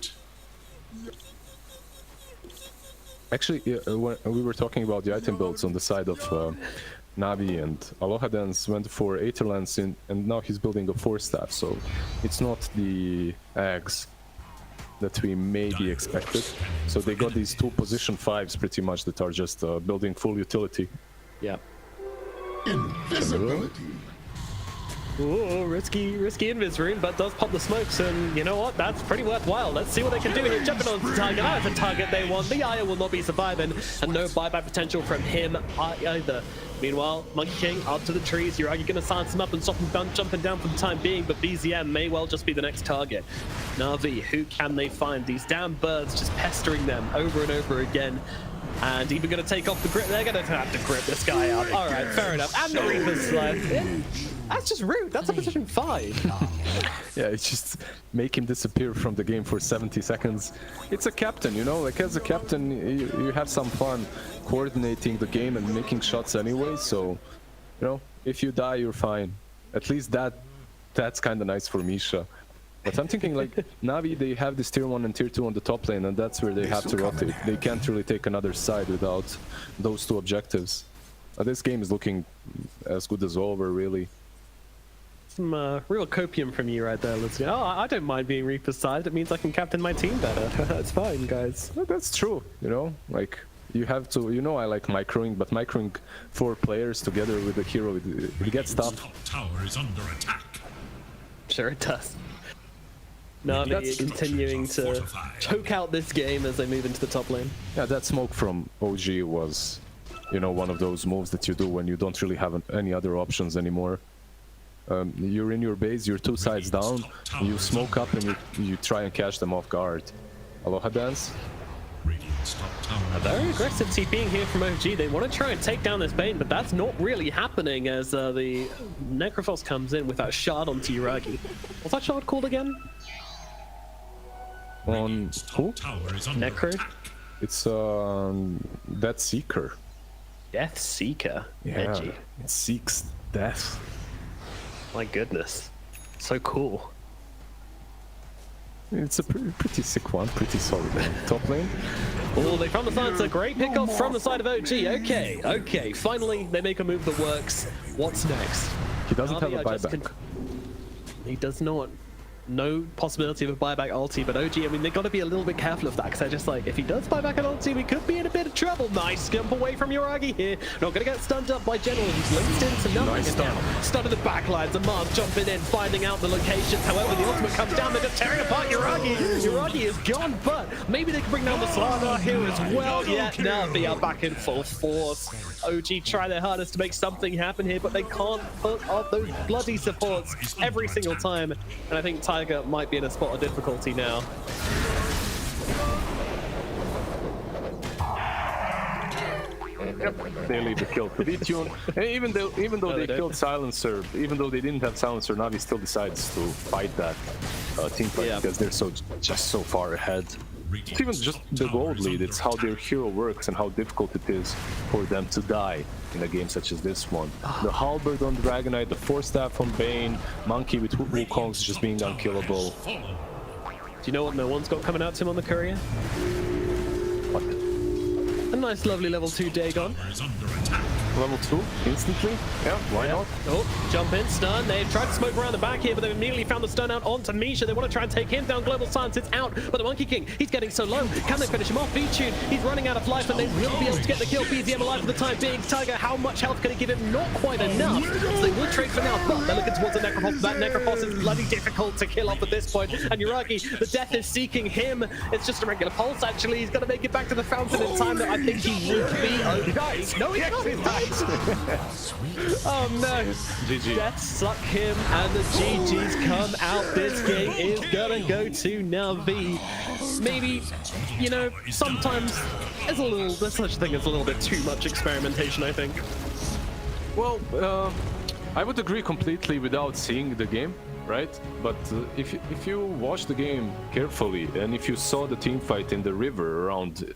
G: Actually, when we were talking about the item builds on the side of Na'Vi, and Aloha Dance went for Aetherlands, and now he's building a 4-staff, so it's not the eggs that we maybe expected. So they got these 2 position 5s pretty much that are just building full utility.
F: Yeah.
H: Invisibility.
F: Ooh, risky invis rune, but does pop the smokes, and you know what? That's pretty worthwhile. Let's see what they can do here. Jumping on the target. That's the target they want. The Aya will not be surviving, and no buyback potential from him either. Meanwhile, Monkey King up to the trees. Uragi gonna silence him up and stop him jumping down for the time being, but BZM may well just be the next target. Na'Vi, who can they find? These damn birds just pestering them over and over again. And even gonna take off the grip. They're gonna have to grip this guy up. All right, fair enough. And the Reaper's Slide. Yeah, that's just rude. That's a position 5.
G: Yeah, it's just make him disappear from the game for 70 seconds. It's a captain, you know, like as a captain, you have some fun coordinating the game and making shots anyway, so, you know, if you die, you're fine. At least that's kind of nice for Misha. But I'm thinking, like, Na'Vi, they have this tier 1 and tier 2 on the top lane, and that's where they have to rotate. They can't really take another side without those 2 objectives. This game is looking as good as over, really.
F: Some real copium from you right there, listening. Oh, I don't mind being Reaper's side. It means I can captain my team better. That's fine, guys.
G: Well, that's true, you know? Like, you have to, you know, I like microing, but microing 4 players together with a hero, it gets tough.
D: Tower is under attack.
F: Sure it does. Na'Vi continuing to choke out this game as they move into the top lane.
G: Yeah, that smoke from OG was, you know, one of those moves that you do when you don't really have any other options anymore. You're in your base, you're 2 sides down, you smoke up and you try and catch them off guard. Aloha Dance.
F: A very aggressive TPing here from OG. They want to try and take down this Bane, but that's not really happening as the Necrophos comes in with that shard onto Uragi. What's that shard called again?
G: On who?
F: Necro?
G: It's Death Seeker.
F: Death Seeker?
G: Yeah,
F: Edgy.
G: it seeks death.
F: My goodness. So cool.
G: It's a pretty sick one, pretty solid top lane.
F: Oh, they found the silencer. Great pickup from the side of OG. Okay. Finally, they make a move that works. What's next?
G: He doesn't have a buyback.
F: He does not. No possibility of a buyback ulti, but OG, I mean, they got to be a little bit careful of that, because they're just like, if he does buy back an ulti, we could be in a bit of trouble. Nice jump away from Uragi here. Not going to get stunned up by General, who's linked into nothing.
G: Nice stun.
F: Stun of the backlines, and Mars jumping in, finding out the locations. However, the ultimate comes down, they're just tearing apart Uragi. Uragi is gone, but maybe they can bring down the Slardar here as well. Yeah, Na'Vi are back in full force. OG try their hardest to make something happen here, but they can't put up those bloody supports every single time. And I think Tiger might be in a spot of difficulty now.
G: Yep, they leave the kill to Detune. And even though they killed Silencer, even though they didn't have Silencer, Navi still decides to fight that team fight because they're just so far ahead. It's even just the gold lead, it's how their hero works and how difficult it is for them to die in a game such as this one. The Halberd on Dragonite, the 4-staff on Bane, Monkey with Wukong's just being unkillable.
F: Do you know what no one's got coming out to him on the courier?
G: What?
F: A nice lovely level 2 Dagon.
G: level 2 instantly. Yeah, why not?
F: Oh, jump in, stun. They've tried to smoke around the back here, but they've immediately found the stun out onto Misha. They want to try and take him down. Global Silence, it's out. But the Monkey King, he's getting so low. Can they finish him off? V-Tune, he's running out of life, and they will be able to get the kill. BZM alive for the time being. Tiger, how much health can he give him? Not quite enough. So they will trade for now, but they're looking towards the Necrophos. That Necrophos is bloody difficult to kill off at this point. And Yuragi, the death is seeking him. It's just a regular pulse, actually. He's going to make it back to the fountain in time that I think he would be okay. No, he dies. Oh no.
G: GG.
F: Death suck him, and the GG's come out. This game is gonna go to NAVI. Maybe, you know, sometimes there's such a thing as a little bit too much experimentation, I think.
G: Well, I would agree completely without seeing the game, right? But if you watch the game carefully, and if you saw the team fight in the river around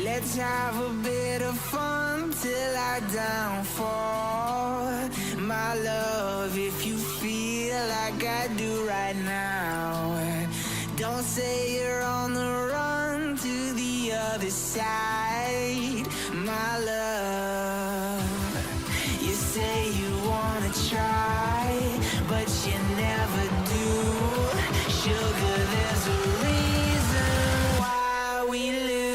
I: Let's have a bit of fun till our downfall. My love, if you feel like I do right now, don't say you're on the run to the other side. My love, you say you wanna try, but you never do. Sugar, there's a reason why we lose.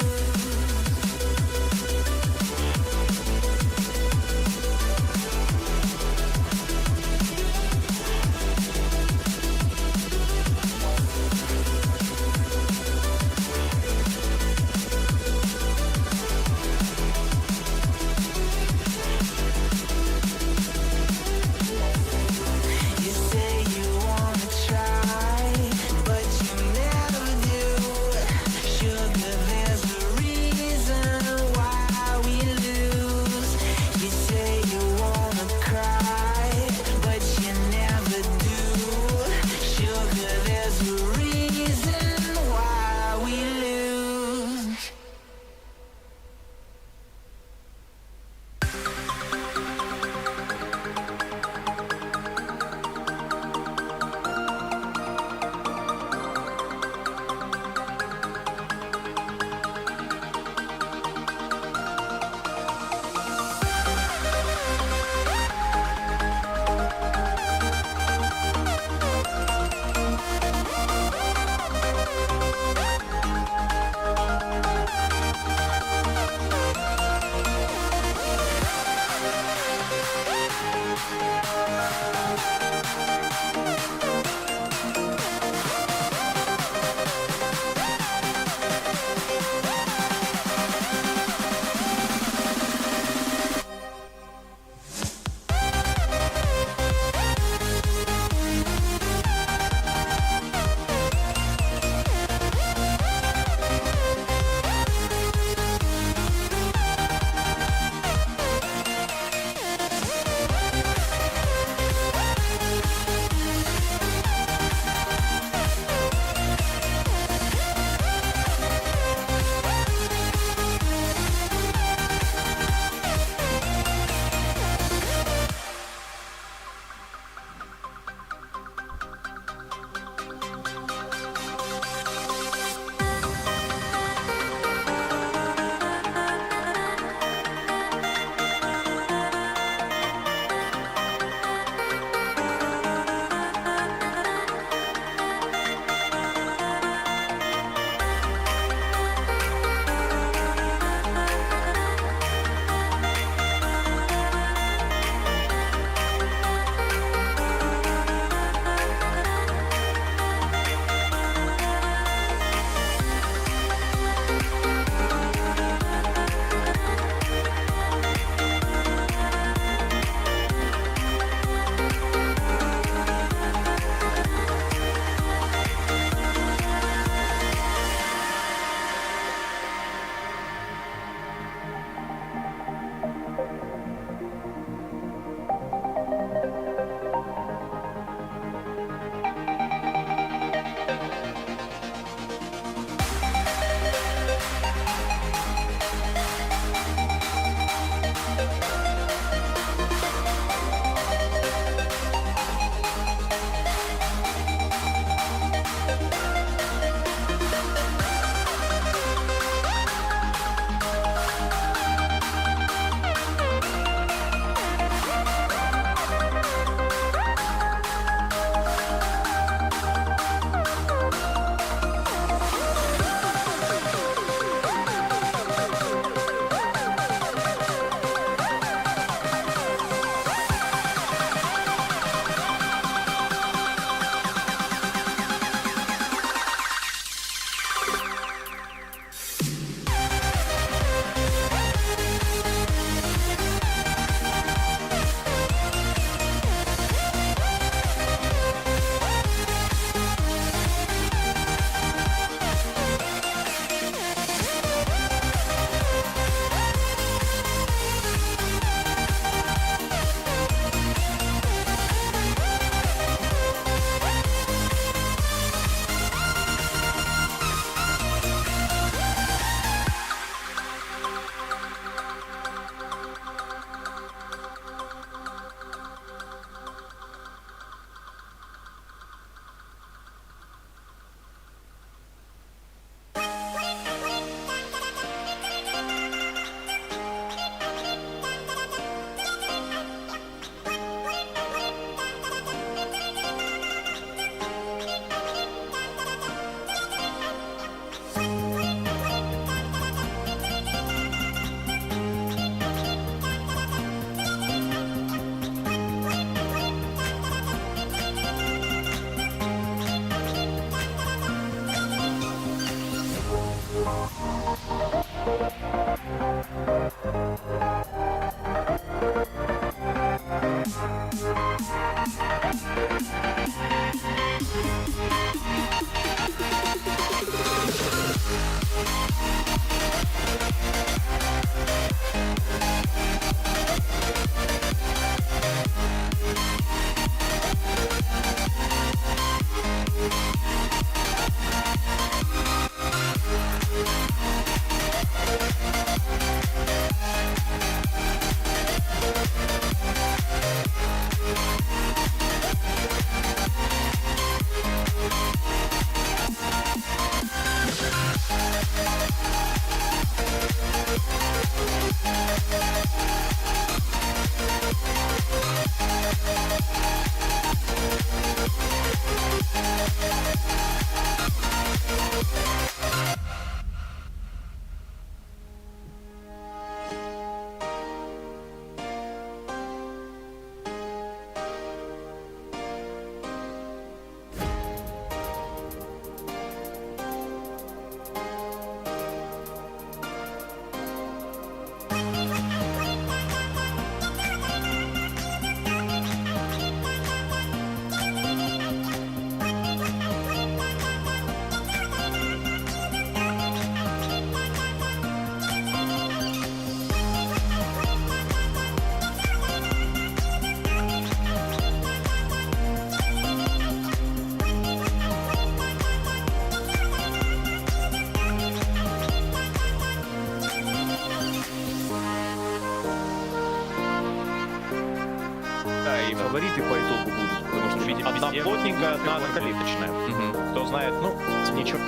J: и фавориты по итогу будут, потому что, видимо, одна плотненькая, одна калиточная. Кто знает, ну, ничего.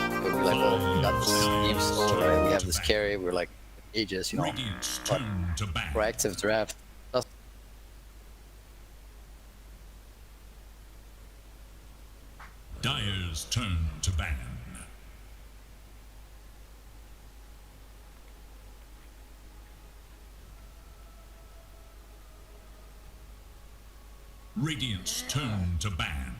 A: Like, oh, we got this game so we have this carry, we're like ages, you know, but proactive draft.
D: Dire's turn to ban. Radiant's turn to ban.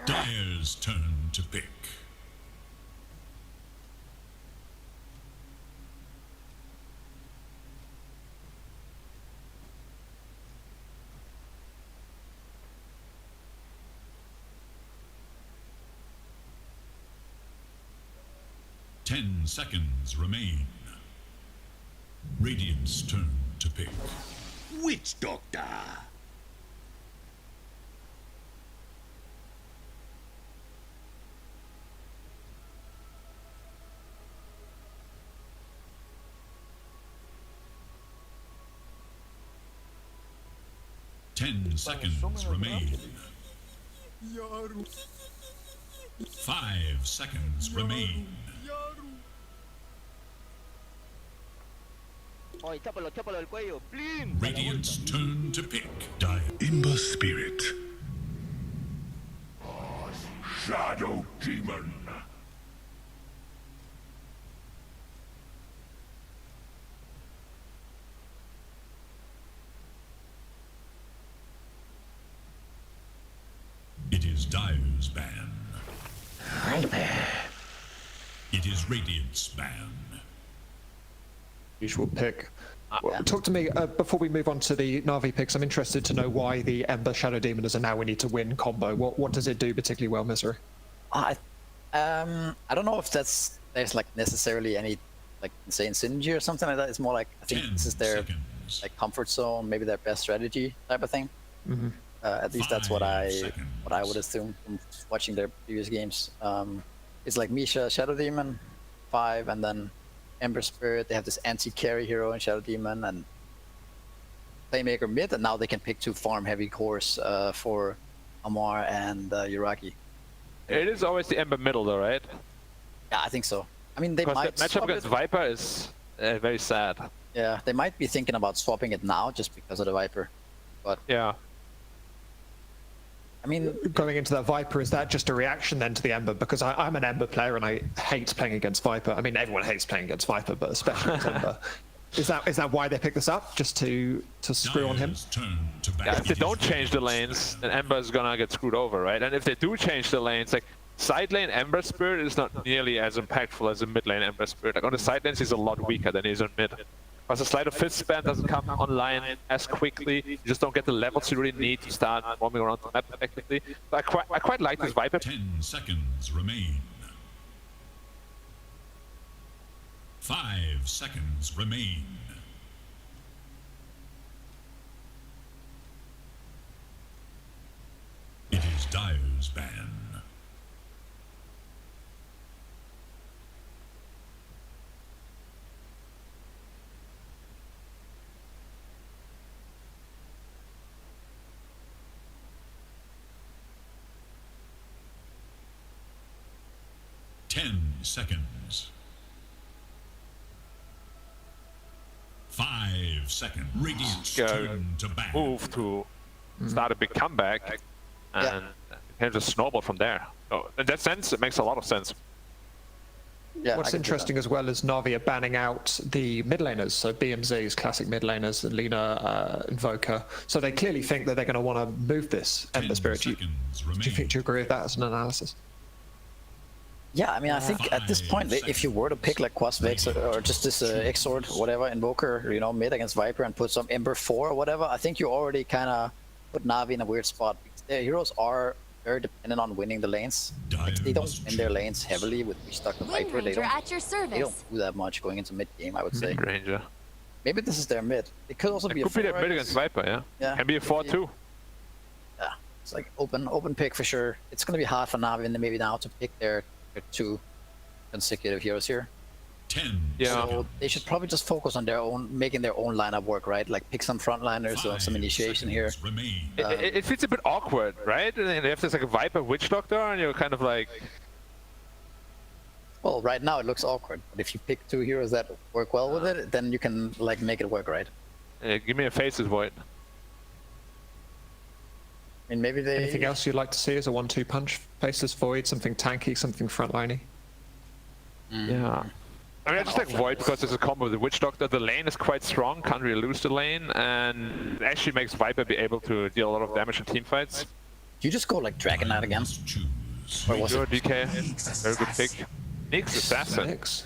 D: Dire's turn to pick. Ten seconds remain. Radiant's turn to pick.
H: Witch Doctor.
D: Ten seconds remain. 5 seconds remain. Radiant's turn to pick. Imber Spirit.
H: Shadow Demon.
D: It is Dire's ban. It is Radiant's ban.
C: Usual pick. Talk to me, before we move on to the Na'Vi picks, I'm interested to know why the Ember Shadow Demon is a now we need to win combo. What does it do particularly well, Misery?
A: I don't know if there's like necessarily any like insane synergy or something like that. It's more like I think this is their like comfort zone, maybe their best strategy type of thing. At least that's what I would assume from watching their previous games. It's like Misha, Shadow Demon, 5, and then Ember Spirit. They have this anti-carry hero in Shadow Demon and Playmaker mid, and now they can pick 2 farm-heavy cores for Amar and Yuragi.
B: It is always the Ember middle, though, right?
A: Yeah, I think so. I mean, they might
B: the matchup against Viper is very sad.
A: Yeah, they might be thinking about swapping it now just because of the Viper, but
B: yeah.
A: I mean,
C: going into that Viper, is that just a reaction then to the Ember? Because I'm an Ember player and I hate playing against Viper. I mean, everyone hates playing against Viper, but especially against Ember. Is that why they picked this up? Just to screw on him?
B: Yeah, if they don't change the lanes, then Ember's gonna get screwed over, right? And if they do change the lanes, like side lane Ember Spirit is not nearly as impactful as a mid lane Ember Spirit. Like on the side lanes, he's a lot weaker than he is on mid. Because the Sleight of Fist spam doesn't come online as quickly. You just don't get the levels you really need to start roaming around the map effectively. So I quite like this Viper.
D: 10 seconds remain. 5 seconds remain. It is Dire's ban. Seconds. 5 seconds. Radiant's turn to ban.
B: Move to start a big comeback, and can just snowball from there. So in that sense, it makes a lot of sense.
C: Yeah, what's interesting as well is Na'Vi are banning out the mid laners, so BMZ's classic mid laners, and Lina, Invoker. So they clearly think that they're going to want to move this Ember Spirit. Do you agree with that as an analysis?
A: Yeah, I mean, I think at this point, if you were to pick like Quasvex or just this Exort, whatever, Invoker, you know, mid against Viper and put some Ember 4 or whatever, I think you already kind of put Na'Vi in a weird spot. Because their heroes are very dependent on winning the lanes. Like, they don't win their lanes heavily with Restock the Viper. They don't do that much going into mid game, I would say.
B: Ranger.
A: Maybe this is their mid. It could also be
B: a 4. It could be their mid against Viper, yeah.
A: Yeah.
B: Can be a 4 too.
A: Yeah, it's like open pick for sure. It's gonna be hard for Navi and maybe now to pick their 2 consecutive heroes here.
D: 10.
B: Yeah.
A: So they should probably just focus on making their own lineup work, right? Like pick some frontliners or some initiation here.
B: It feels a bit awkward, right? And then you have this like a Viper Witch Doctor, and you're kind of like.
A: Well, right now it looks awkward, but if you pick 2 heroes that work well with it, then you can like make it work, right?
B: Give me a Faceless Void.
A: I mean, maybe they.
C: Anything else you'd like to see as a 1-2 punch? Faceless Void, something tanky, something frontliney.
B: Yeah. I mean, I just like Void because it's a combo with the Witch Doctor. The lane is quite strong, can't really lose the lane, and it actually makes Viper be able to deal a lot of damage in team fights.
A: Do you just go like Dragon Knight again? Or was it
B: DK? Very good pick. Nyx Assassin.
C: Nyx.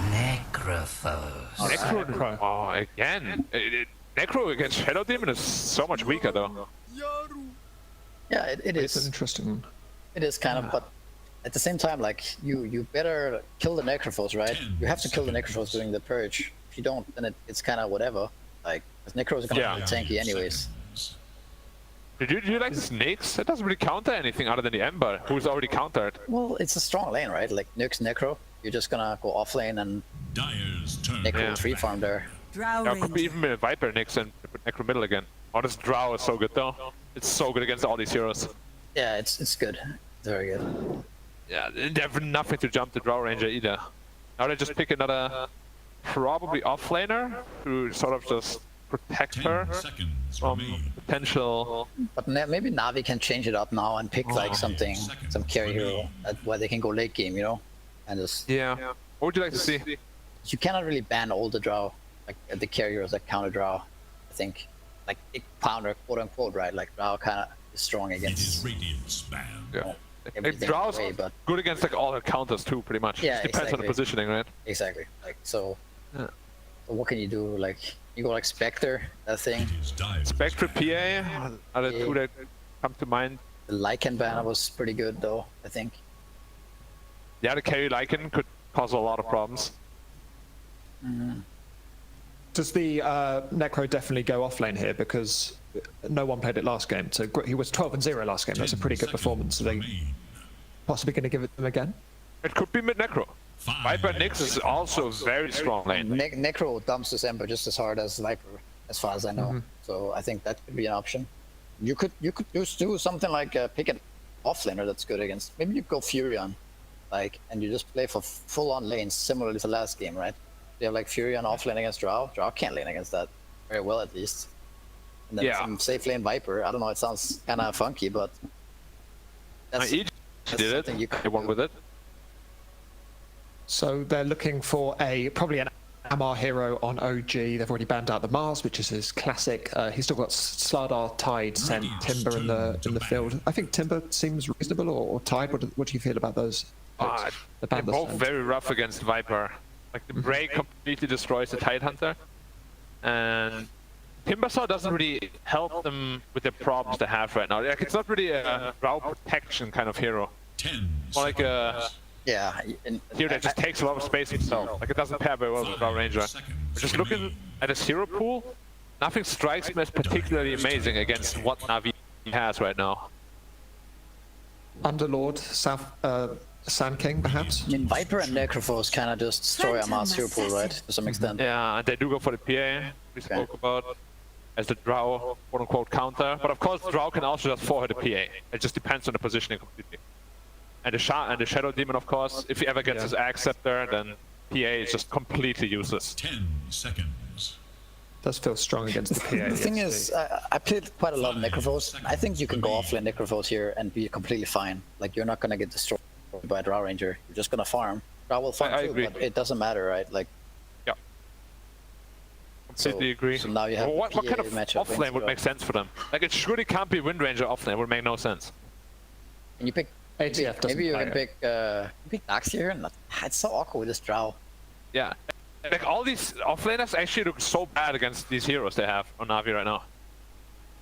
I: Necrophos.
B: Necro. Oh, again. Necro against Shadow Demon is so much weaker though.
A: Yeah, it is.
C: It's an interesting one.
A: It is kind of, but at the same time, like you better kill the Necrophos, right? You have to kill the Necrophos during the purge. If you don't, then it's kind of whatever. Like, Necros are gonna be tanky anyways.
B: Do you like the Snakes? It doesn't really counter anything other than the Ember, who's already countered.
A: Well, it's a strong lane, right? Like Nyx Necro, you're just gonna go off lane and Necro free farm there.
B: Yeah, could be even a Viper Nyx and put Necro middle again. Oh, this Drow is so good though. It's so good against all these heroes.
A: Yeah, it's good. It's very good.
B: Yeah, they have nothing to jump the Drow Ranger either. Now they just pick another, probably off laner to sort of just protect her from potential.
A: But maybe Navi can change it up now and pick like some carry hero where they can go late game, you know, and just.
B: Yeah. What would you like to see?
A: You cannot really ban all the Drow, like the carry heroes that counter Drow. I think, like counter quote unquote, right? Like Drow kind of is strong against.
B: Yeah. Drow's good against like all her counters too, pretty much.
A: Yeah,
B: It depends on the positioning, right?
A: Exactly. Like so. So what can you do? Like you go like Spectre, that thing.
B: Spectre PA are the 2 that come to mind.
A: The Lycan banner was pretty good though, I think.
B: Yeah, the carry Lycan could cause a lot of problems.
C: Does the Necro definitely go off lane here because no one played it last game? So he was 12-0 last game. That's a pretty good performance. Are they possibly going to give it to him again?
B: It could be mid Necro. Viper Nyx is also a very strong lane.
A: Necro dumps this Ember just as hard as Viper, as far as I know. So I think that could be an option. You could just do something like pick an off laner that's good against. Maybe you go Furion, like, and you just play for full on lanes similarly to last game, right? You have like Furion off lane against Drow. Drow can't lane against that very well at least. And then some safe lane Viper. I don't know. It sounds kind of funky, but that's
B: did it.
A: You could
B: won with it.
C: So they're looking for probably an Amar hero on OG. They've already banned out the Mars, which is his classic. He's still got Slardar, Tide, sent Timber in the field. I think Timber seems reasonable, or Tide. What do you feel about those?
B: They're both very rough against Viper. Like the break completely destroys the Tide Hunter, and Timbersaw doesn't really help them with the problems they have right now. Like it's not really a Drow protection kind of hero. More like a hero that just takes a lot of space himself. Like it doesn't pair very well with Drow Ranger. But just looking at his hero pool, nothing strikes me as particularly amazing against what Navi has right now.
C: Underlord, Sand King, perhaps?
A: I mean, Viper and Necrophos kind of just destroy Amar's hero pool, right? To some extent.
B: Yeah, and they do go for the PA we spoke about as the Drow quote-unquote counter. But of course, Drow can also just forward the PA. It just depends on the positioning completely. And the Shadow Demon, of course, if he ever gets his Axe Scepter, then PA is just completely useless.
D: 10 seconds.
C: Does feel strong against the PA.
A: The thing is, I played quite a lot of Necrophos. I think you can go offlane Necrophos here and be completely fine. Like, you're not going to get destroyed by Drow Ranger. You're just going to farm. Drow will farm too, but it doesn't matter, right? Like,
B: yeah. Completely agree.
A: So now you have
B: what kind of offlane would make sense for them? Like, it surely can't be Wind Ranger offlane. It would make no sense.
A: And you pick... Maybe you can pick Dax here, and it's so awkward with this Drow.
B: Yeah. Like, all these offlaners actually look so bad against these heroes they have on Navi right now.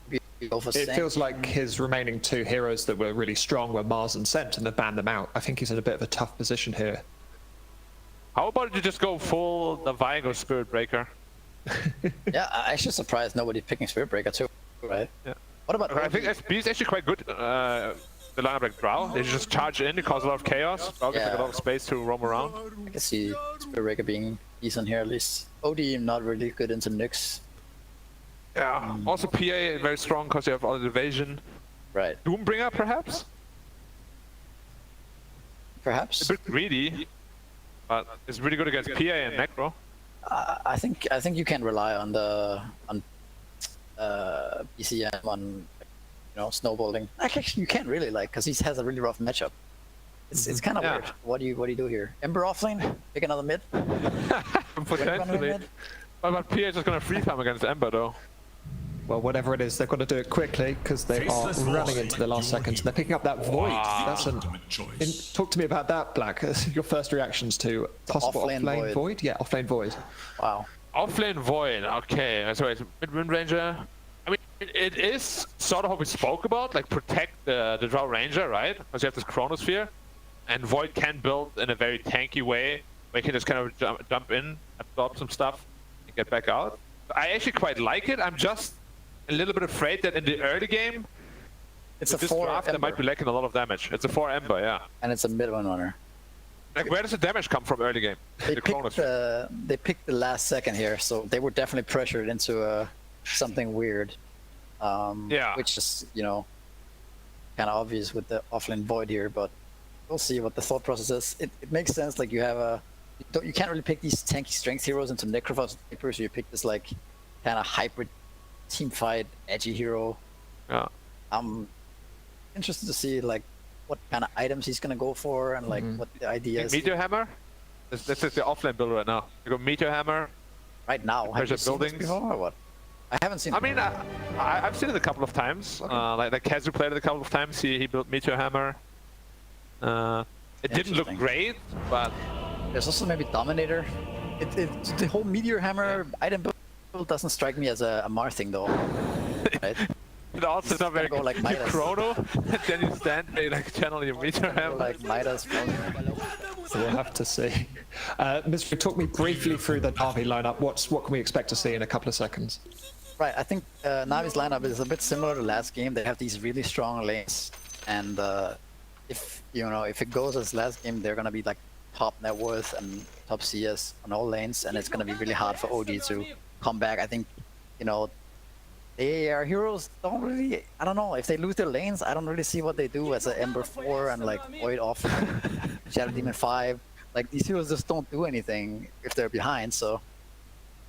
C: It feels like his remaining 2 heroes that were really strong were Mars and Scent, and they banned them out. I think he's in a bit of a tough position here.
B: How about you just go full the Vigo Spirit Breaker?
A: Yeah, I'm actually surprised nobody's picking Spirit Breaker too, right?
B: Yeah.
A: What about
B: I think SB is actually quite good. The lineup like Drow, they just charge in, it causes a lot of chaos. Drow gets like a lot of space to roam around.
A: I can see Spirit Breaker being decent here at least. OD not really good into Nyx.
B: Yeah, also PA very strong because you have all the evasion.
A: Right.
B: Doombringer perhaps?
A: Perhaps.
B: A bit greedy, but it's really good against PA and Necro.
A: I think you can rely on the BCM on snowballing. Actually, you can't really like because he has a really rough matchup. It's kind of weird. What do you do here? Ember offlane? Pick another mid?
B: Potentially. But PA is just gonna free farm against Ember though.
C: Well, whatever it is, they've got to do it quickly because they are running into the last seconds. They're picking up that void. That's talk to me about that, Black. Your first reactions to possible offlane void? Yeah, offlane void.
A: Wow.
B: Offlane void. Okay. So it's mid ranger. I mean, it is sort of what we spoke about, like protect the Drow Ranger, right? Because you have this Chronosphere, and void can build in a very tanky way. Where you can just kind of jump in, absorb some stuff, and get back out. I actually quite like it. I'm just a little bit afraid that in the early game,
A: it's a 4
B: draft, that might be lacking a lot of damage. It's a 4 Ember, yeah.
A: And it's a mid-one runner.
B: Like, where does the damage come from early game?
A: They picked the last second here, so they were definitely pressured into something weird.
B: Yeah.
A: Which is, kind of obvious with the offlane void here, but we'll see what the thought process is. It makes sense, like you have you can't really pick these tanky strength heroes into Necrophos paper, so you pick this like kind of hybrid team fight edgy hero.
B: Yeah.
A: I'm interested to see like what kind of items he's gonna go for and like what the idea is.
B: Meteor Hammer? This is the offlane build right now. You got Meteor Hammer.
A: Right now. Have you seen this before or what? I haven't seen it.
B: I mean, I've seen it a couple of times. Okay. Like Kazu played it a couple of times. He built Meteor Hammer. It didn't look great, but
A: there's also maybe Dominator. The whole Meteor Hammer item build doesn't strike me as a Mar thing though. Right?
B: It also not very
A: go like Midas.
B: Chrono, and then you stand there like channel your Meteor Hammer.
A: Like Midas.
C: So we'll have to see. Mr. Talk me briefly through the NAVI lineup. What can we expect to see in a couple of seconds?
A: Right, I think NAVI's lineup is a bit similar to last game. They have these really strong lanes, and if it goes as last game, they're gonna be like top net worth and top CS on all lanes, and it's gonna be really hard for OG to come back. I think, their heroes don't really. I don't know if they lose their lanes. I don't really see what they do as an Ember 4 and like Void off, Shadow Demon 5. Like these heroes just don't do anything if they're behind. So,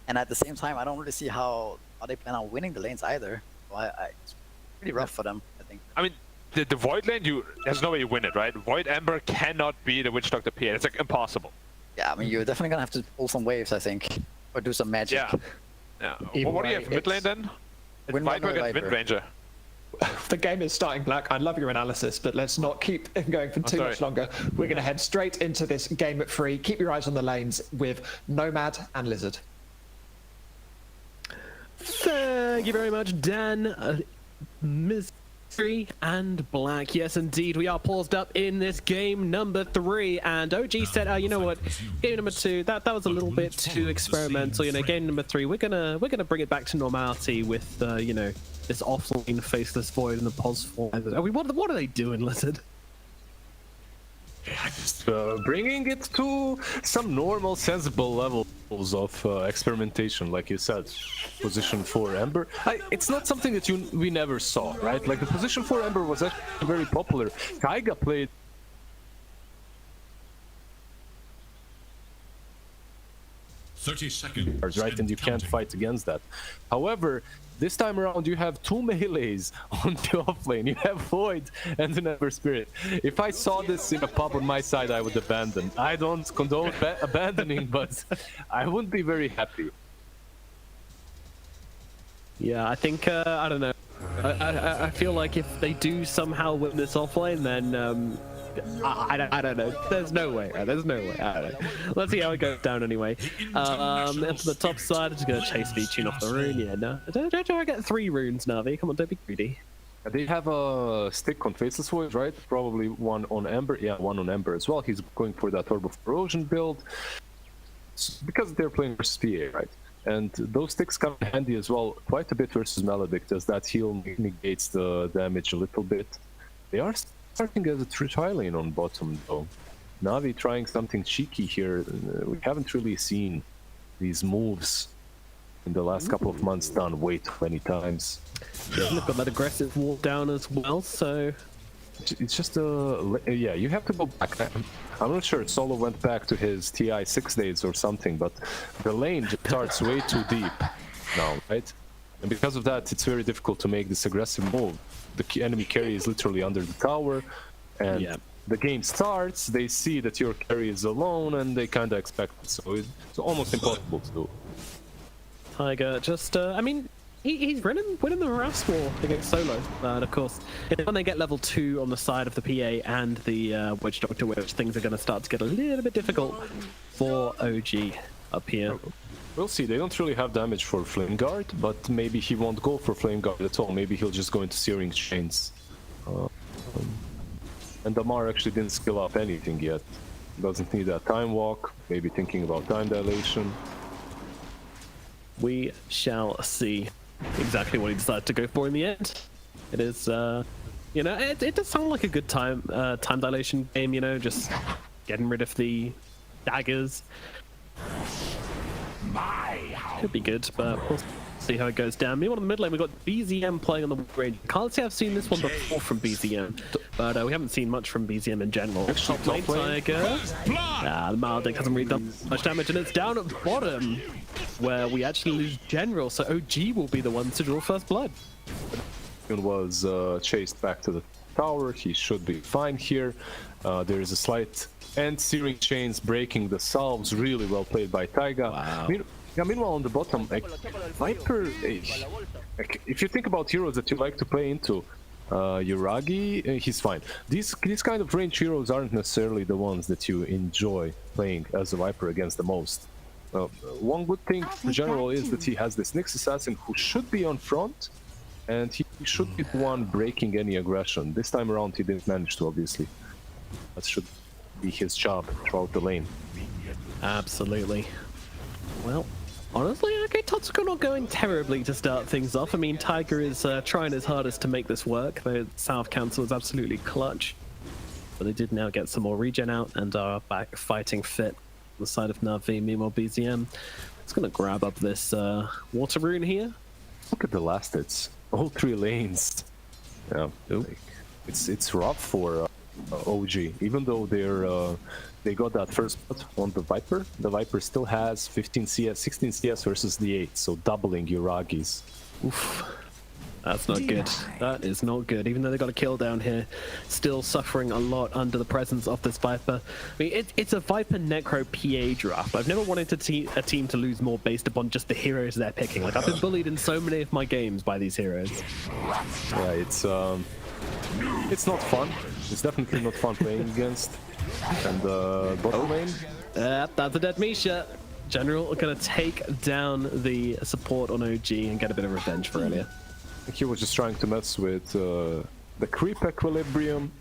A: and at the same time, I don't really see how they plan on winning the lanes either. So it's pretty rough for them, I think.
B: I mean, the Void lane, there's no way you win it, right? Void Ember cannot be the Witch Doctor PA. It's like impossible.
A: Yeah, I mean, you're definitely gonna have to pull some waves, I think, or do some magic.
B: Yeah. Well, what do you have mid lane then? Viper against Wind Ranger.
C: The game is starting, Black. I love your analysis, but let's not keep going for too much longer. We're going to head straight into this game at 3. Keep your eyes on the lanes with Nomad and Lizard.
F: Thank you very much, Dan. Mystery and Black. Yes, indeed, we are paused up in this game number 3, and OG said, you know what, game number 2, that was a little bit too experimental. Game number 3, we're gonna bring it back to normality with this offlane faceless void and the pos form. I mean, what are they doing, Lizard?
G: Bringing it to some normal, sensible levels of experimentation, like you said. Position 4 Ember. It's not something that we never saw, right? Like the position 4 Ember was actually very popular. Taiga played
D: 30 seconds,
G: right? And you can't fight against that. However, this time around, you have 2 melees on the offlane. You have Void and an Ember Spirit. If I saw this in a pub on my side, I would abandon. I don't condone abandoning, but I wouldn't be very happy.
F: Yeah, I think, I don't know. I feel like if they do somehow win this offlane, then I don't know. There's no way. There's no way. I don't know. Let's see how it goes down anyway. Into the top side, I'm just gonna chase V-Tune off the rune. Yeah, no. Don't I get 3 runes, Navi? Come on, don't be greedy.
G: They have a stick on Faceless Void, right? Probably one on Ember. Yeah, one on Ember as well. He's going for that Orb of Corrosion build because they're playing versus PA, right? And those sticks come in handy as well quite a bit versus Maledict, as that heal negates the damage a little bit. They are starting as a tri lane on bottom though. Navi trying something cheeky here. We haven't really seen these moves in the last couple of months done way too many times.
F: Yeah, they've got that aggressive walk down as well, so...
G: It's just yeah, you have to go back. I'm not sure Solo went back to his TI 6 days or something, but the lane just starts way too deep now, right? And because of that, it's very difficult to make this aggressive move. The enemy carry is literally under the tower, and the game starts, they see that your carry is alone, and they kind of expect it, so it's almost impossible to do.
F: Tiger just, I mean, he's winning the harass war against Solo, and of course, when they get level 2 on the side of the PA and the Witch Doctor Witch, things are going to start to get a little bit difficult for OG up here.
G: We'll see. They don't really have damage for Flame Guard, but maybe he won't go for Flame Guard at all. Maybe he'll just go into Searing Chains. And Damar actually didn't skill up anything yet. Doesn't need that Time Walk, maybe thinking about Time Dilation.
F: We shall see exactly what he decides to go for in the end. It is, you know, it does sound like a good time dilation game, you know, just getting rid of the daggers. Could be good, but we'll see how it goes down. Meanwhile, in the mid lane, we've got BZM playing on the range. Can't say I've seen this one before from BZM, but we haven't seen much from BZM in general. Top lane, Tiger. The Maledict hasn't really done much damage, and it's down at bottom, where we actually lose General, so OG will be the ones to draw first blood.
G: Was chased back to the tower. He should be fine here. There is a slight and Searing Chains breaking the salves. Really well played by Taiga.
F: Wow.
G: Meanwhile, on the bottom, Viper, if you think about heroes that you like to play into, Yuragi, he's fine. These kind of range heroes aren't necessarily the ones that you enjoy playing as a Viper against the most. One good thing in general is that he has this Nyx Assassin who should be on front, and he should be the one breaking any aggression. This time around he didn't manage to, obviously. That should be his job throughout the lane.
F: Absolutely. Well, honestly, okay, Totsuko not going terribly to start things off. I mean, Tiger is trying his hardest to make this work. The South Council is absolutely clutch. But they did now get some more regen out and are back fighting fit on the side of Navi. Meanwhile, BZM is going to grab up this water rune here.
G: Look at the last hits. All 3 lanes. Yeah, like, it's rough for OG. Even though they got that first spot on the Viper still has 15 CS, 16 CS versus the 8, so doubling Yuragi's.
F: Oof. That's not good. That is not good. Even though they got a kill down here, still suffering a lot under the presence of this Viper. I mean, it's a Viper Necro PA draft. I've never wanted a team to lose more based upon just the heroes they're picking. Like, I've been bullied in so many of my games by these heroes.
G: Yeah, it's not fun. It's definitely not fun playing against. And bottom lane.
F: That's a dead Misha. General are gonna take down the support on OG and get a bit of revenge for earlier.
G: He was just trying to mess with the creep equilibrium.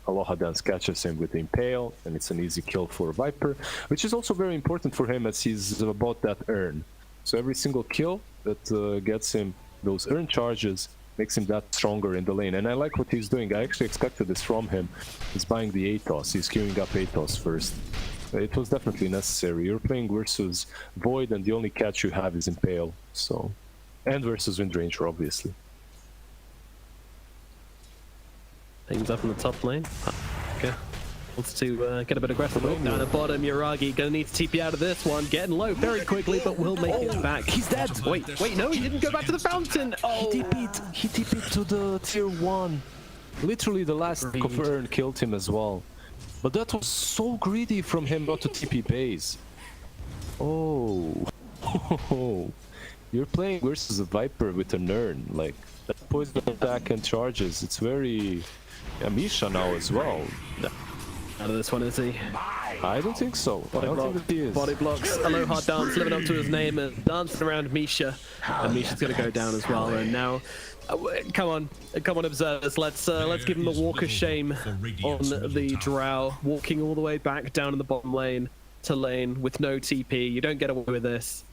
G: Aloha Dance catches him with the Impale, and it's an easy kill for Viper, which is also very important for him as he's bought that urn. So every single kill that gets him those urn charges makes him that stronger in the lane. And I like what he's doing. I actually expected this from him. He's buying the Atos. He's queuing up Atos first. It was definitely necessary. You're playing versus Void, and the only catch you have is Impale. So, and versus Windranger, obviously.
F: Things up in the top lane. Okay. Wants to get a bit aggressive. Down at bottom, Yuragi gonna need to TP out of this one. Getting low very quickly, but will make it back.
G: He's dead!
F: Wait, no, he didn't go back to the fountain! Oh!
G: He TP'd to the tier 1. Literally the last of Urn killed him as well. But that was so greedy from him not to TP base. Oh. You're playing versus a Viper with an Urn. Like, that poison attack and charges. It's very... Yeah, Misha now as well.
F: Out of this one, is he?
G: I don't think so.
F: Body blocks. Aloha Dance living up to his name and dancing around Misha. And Misha's gonna go down as well. And now, come on, observers. Let's give him the walk of shame on the Drow, walking all the way back down in the bottom lane to lane with no TP. You don't get away with this.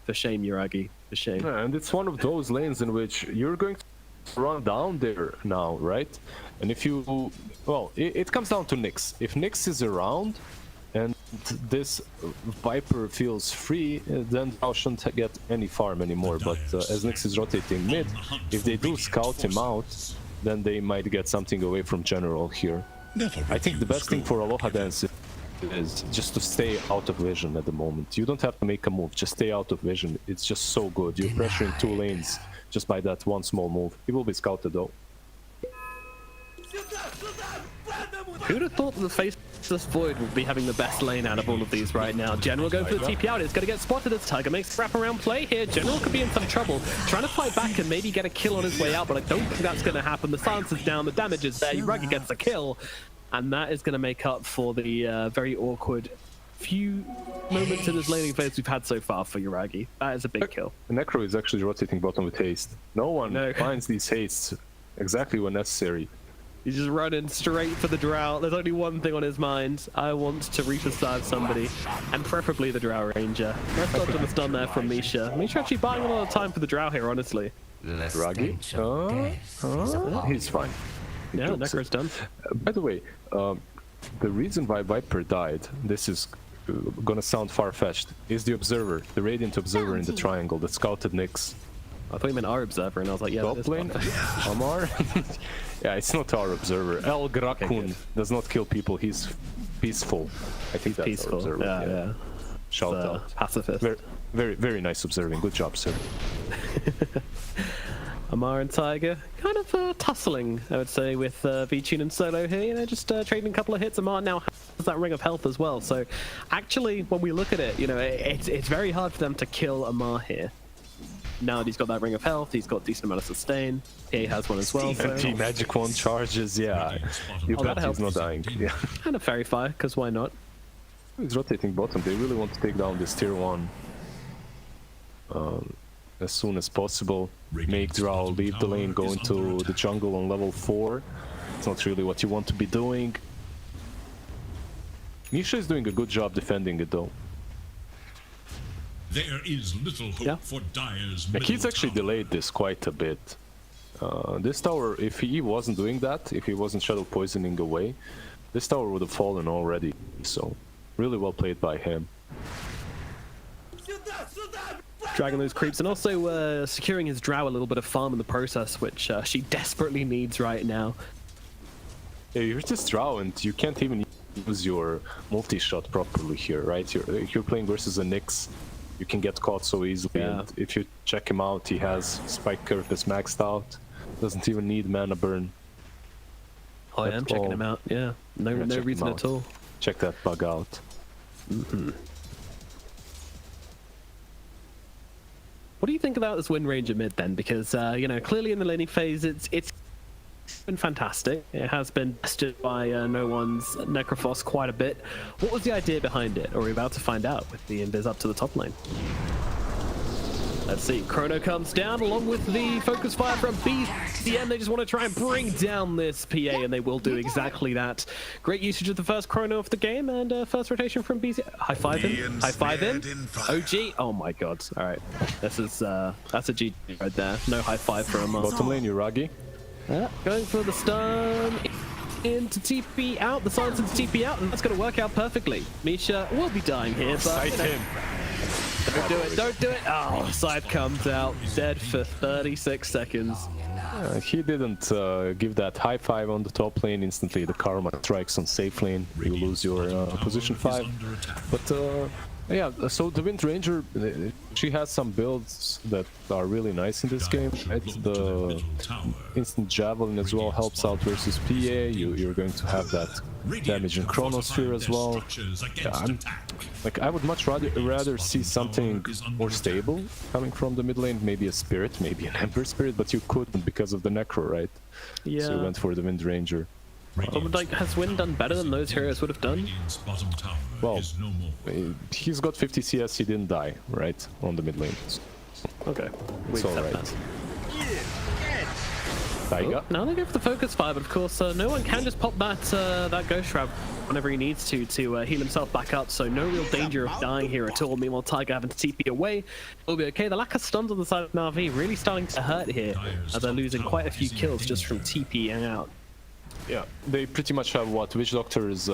F: For shame, Yuragi. For shame.
G: Yeah, and it's one of those lanes in which you're going to run down there now, right? And if you... Well, it comes down to Nyx. If Nyx is around and this Viper feels free, then Drow shouldn't get any farm anymore. But as Nyx is rotating mid, if they do scout him out, then they might get something away from General here. I think the best thing for Aloha Dance is just to stay out of vision at the moment. You don't have to make a move, just stay out of vision. It's just so good. You're pressuring 2 lanes just by that one small move. He will be scouted though.
F: Who'd have thought that the Faceless Void would be having the best lane out of all of these right now? General going for the TP out. It's going to get spotted as Tiger makes a wraparound play here. General could be in some trouble. Trying to fight back and maybe get a kill on his way out, but I don't think that's going to happen. The silence is down, the damage is there. Yuragi gets the kill. And that is going to make up for the very awkward few moments in this laning phase we've had so far for Yuragi. That is a big kill.
G: Necro is actually rotating bottom with haste. No one finds these hastes exactly when necessary.
F: He's just running straight for the Drow. There's only one thing on his mind. I want to reach aside somebody, and preferably the Drow Ranger. Nice dodge on the stun there from Misha. Misha actually buying a lot of time for the Drow here, honestly.
G: Yuragi? He's fine.
F: Yeah, Necro's done.
G: By the way, the reason why Viper died, this is gonna sound far-fetched, is the Observer, the Radiant Observer in the triangle that scouted Nyx.
F: I thought you meant our Observer, and I was like, yeah,
G: top lane? Amar? Yeah, it's not our Observer. El Grakun does not kill people, he's peaceful. I think that's
F: peaceful.
G: Our Observer.
F: Yeah.
G: Shout out.
F: Pacifist.
G: Very nice observing. Good job, sir.
F: Amar and Tiger kind of tussling, I would say, with V-Tune and Solo here. You know, just trading a couple of hits. Amar now has that ring of health as well. So actually, when we look at it, you know, it's very hard for them to kill Amar here. Now that he's got that ring of health, he's got a decent amount of sustain. He has one as well. So...
G: Magic wand charges, yeah. You bet he's not dying. Yeah.
F: And a Fairy Fire, because why not?
G: He's rotating bottom. They really want to take down this tier 1 as soon as possible. Make Drow leave the lane, go into the jungle on level 4. It's not really what you want to be doing. Misha is doing a good job defending it though.
D: There is little hope for Dire's middle
G: he's actually
D: tower.
G: delayed this quite a bit. This tower, if he wasn't doing that, if he wasn't shadow poisoning away, this tower would have fallen already. So, really well played by him.
F: Dragging those creeps and also securing his Drow a little bit of farm in the process, which she desperately needs right now.
G: Yeah, you're just Drow and you can't even use your multi-shot properly here, right? You're playing versus a Nyx. You can get caught so easily, and if you check him out, he has Spike Curve that's maxed out. Doesn't even need mana burn.
F: Oh, I am checking him out, yeah. No reason at all.
G: Check that bug out.
F: What do you think about this Wind Ranger mid then? Because, you know, clearly in the laning phase, it's been fantastic. It has been bested by No One's Necrophos quite a bit. What was the idea behind it? Or are we about to find out with the invis up to the top lane? Let's see. Chrono comes down along with the focus fire from BCN. They just want to try and bring down this PA, and they will do exactly that. Great usage of the first Chrono of the game, and first rotation from BCN. High five him. High five him. OG. Oh my god. All right. This is that's a G right there. No high five for a month.
G: Bottom lane, Yuragi.
F: Going for the stun into TP out, the silence into TP out, and that's going to work out perfectly. Misha will be dying here, but
G: Sight him.
F: Don't do it, don't do it. Oh, side comes out, dead for 36 seconds.
G: He didn't give that high five on the top lane. Instantly the karma strikes on safe lane. You lose your position 5. But yeah, so the Wind Ranger, she has some builds that are really nice in this game. Right? The instant javelin as well helps out versus PA. You're going to have that damage in Chronosphere as well. Yeah, I would much rather see something more stable coming from the mid lane. Maybe a Spirit, maybe an Ember Spirit, but you couldn't because of the Necro, right?
F: Yeah.
G: So you went for the Wind Ranger.
F: But like, has Wind done better than those heroes would have done?
G: Well, he's got 50 CS, he didn't die, right? On the mid lane.
F: Okay.
G: It's alright.
F: Oh, now they go for the focus fire, but of course, no one can just pop that that Ghost Shroud whenever he needs to heal himself back up, so no real danger of dying here at all. Meanwhile, Tiger having to TP away will be okay. The lack of stuns on the side of NAVI really starting to hurt here, as they're losing quite a few kills just from TPing out.
G: Yeah, they pretty much have what Witch Doctor is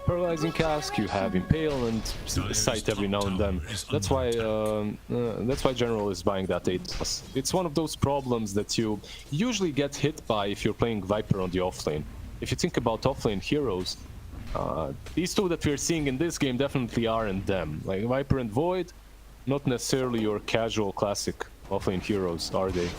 G: paralyzing cask, you have Impale and Sight every now and then. That's why General is buying that 8+. It's one of those problems that you usually get hit by if you're playing Viper on the offlane. If you think about offlane heroes, these two that we're seeing in this game definitely aren't them. Like Viper and Void, not necessarily your casual classic offlane heroes, are they?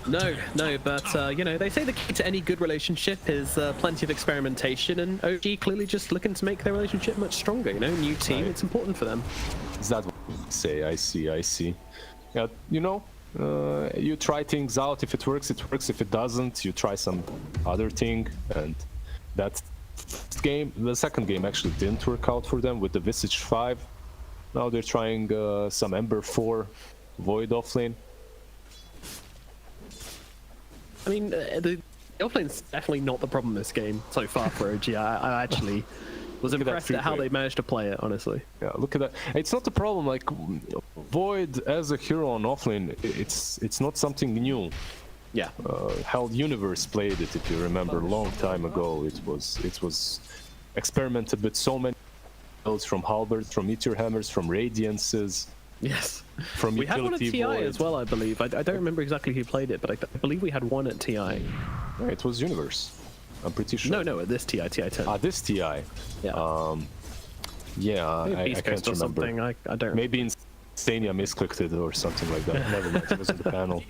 F: No, but you know, they say the key to any good relationship is plenty of experimentation, and OG clearly just looking to make their relationship much stronger. You know, new team, right. It's important for them.
G: Is that what you say? I see. Yeah, you know, you try things out. If it works, it works. If it doesn't, you try some other thing. And that game, the second game actually didn't work out for them with the Visage 5. Now they're trying some Ember 4 Void offlane.
F: I mean, the offlane's definitely not the problem in this game so far for OG. I actually was impressed at how they managed to play it, honestly.
G: Yeah, look at that. It's not a problem. Like Void as a hero on offlane, it's not something new.
F: Yeah.
G: Hell, Universe played it, if you remember, a long time ago. It was experimented with so many builds, from halberds, from meteor hammers, from radiances.
F: Yes.
G: From
F: we had one at TI
G: Void
F: as well, I believe. I don't remember exactly who played it, but I believe we had one at TI.
G: Yeah, it was Universe. I'm pretty sure.
F: No, at this TI 10.
G: Ah, this TI.
F: Yeah.
G: Yeah, I can't remember.
F: I don't remember.
G: Maybe Instania misclicked it or something like that. Never mind, it was on the panel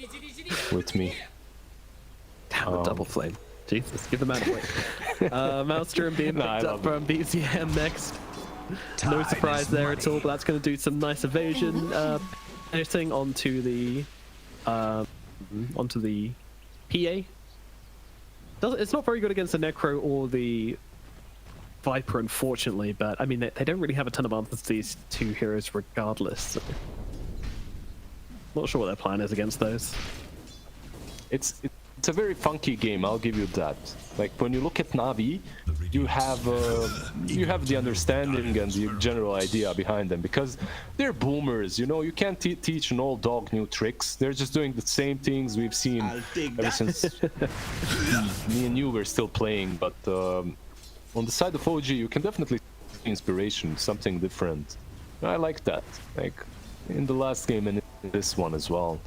G: with me.
F: Damn, the double flame. Jesus, give the man away. Maelstrom being picked up from BCM next. No surprise there at all, but that's going to do some nice evasion. Anything onto the PA. It's not very good against the Necro or the Viper, unfortunately, but I mean they don't really have a ton of answers to these two heroes regardless. So. Not sure what their plan is against those.
G: It's a very funky game, I'll give you that. Like when you look at NAVI, you have the understanding and the general idea behind them, because they're boomers, you know. You can't teach an old dog new tricks. They're just doing the same things we've seen ever since me and you were still playing. But on the side of OG, you can definitely see inspiration, something different. I like that. Like in the last game and in this one as well.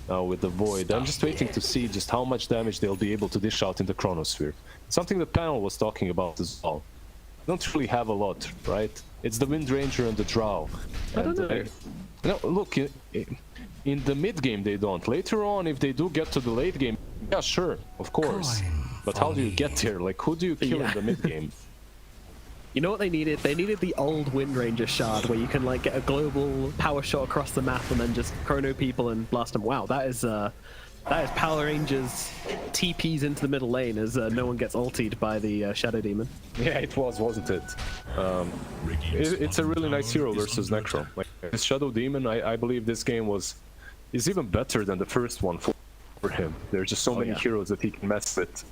G: Now with the Void, I'm just waiting to see just how much damage they'll be able to dish out in the Chronosphere. Something the panel was talking about as well. They don't really have a lot, right? It's the Wind Ranger and the Drow.
F: I don't know.
G: No, look, in the mid game they don't. Later on, if they do get to the late game, yeah, sure, of course. But how do you get there? Like, who do you kill in the mid game?
F: You know what they needed? They needed the old Wind Ranger shard where you can like get a global power shot across the map and then just chrono people and blast them. Wow, that is Power Rangers TPs into the middle lane as no one gets ultied by the Shadow Demon.
G: Yeah, it was, wasn't it? It's a really nice hero versus Necro. Like this Shadow Demon, I believe this game is even better than the first one for him. There's just so many heroes that he can mess with.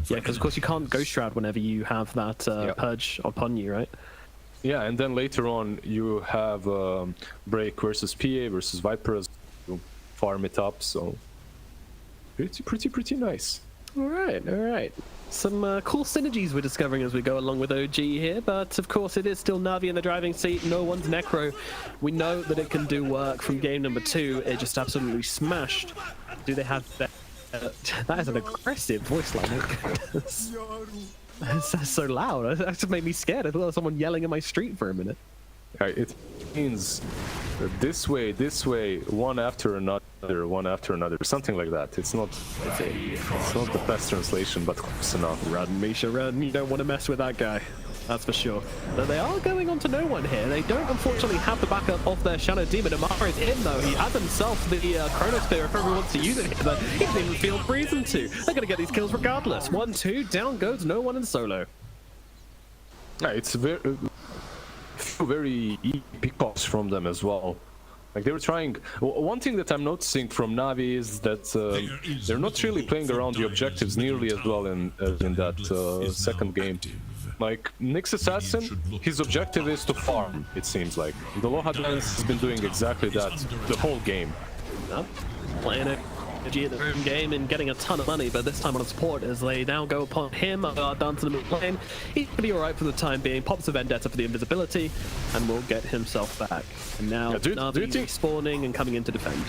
F: Yeah, because of course you can't Ghost Shroud whenever you have that purge upon you, right?
G: Yeah, and then later on you have Break versus PA versus Viper to farm it up, so pretty nice.
F: All right. Some cool synergies we're discovering as we go along with OG here, but of course it is still NAVI in the driving seat. No one's Necro. We know that it can do work from game number 2. It just absolutely smashed. Do they have that? That is an aggressive voice line. That's so loud. That just made me scared. I thought there was someone yelling in my street for a minute.
G: It means this way, one after another, something like that. It's not the best translation, but close enough.
F: Run, Misha, run. You don't want to mess with that guy. That's for sure. But they are going on to no one here. They don't unfortunately have the backup of their Shadow Demon. Amara is in though. He has himself the Chronosphere if everyone wants to use it here, but he doesn't even feel reason to. They're going to get these kills regardless. 1-2, down goes no one in solo.
G: Yeah, it's very easy pickups from them as well. Like they were trying. One thing that I'm noticing from Navi is that they're not really playing around the objectives nearly as well as in that second game. Like Nyx Assassin, his objective is to farm. It seems like the Loha Dance has been doing exactly that the whole game.
F: Playing it in the room game and getting a ton of money, but this time on support as they now go upon him. Dance in the mid lane. He's gonna be alright for the time being. Pops a Vendetta for the invisibility and will get himself back. And now Navi respawning and coming in to defend.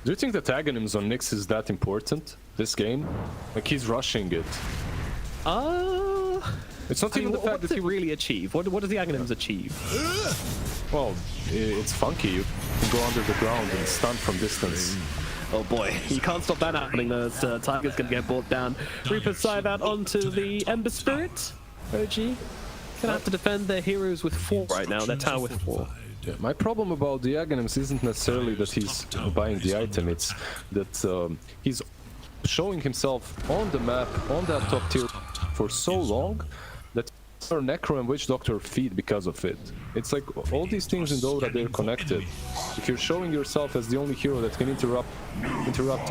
G: Do you think that Aghanims on Nyx is that important this game? Like he's rushing it. It's not even the fact that
F: he really achieve. What does the Aghanims achieve?
G: Well, it's funky. You can go under the ground and stun from distance.
F: Oh boy, you can't stop that happening though. Tiger's gonna get brought down. Reaper's side out onto the Ember Spirit. OG gonna have to defend their heroes with 4 right now. Their tower with 4.
G: Yeah, my problem about the Aghanims isn't necessarily that he's buying the item. It's that he's showing himself on the map on that top tier for so long that our Necro and Witch Doctor feed because of it. It's like all these things in Dota, they're connected. If you're showing yourself as the only hero that can interrupt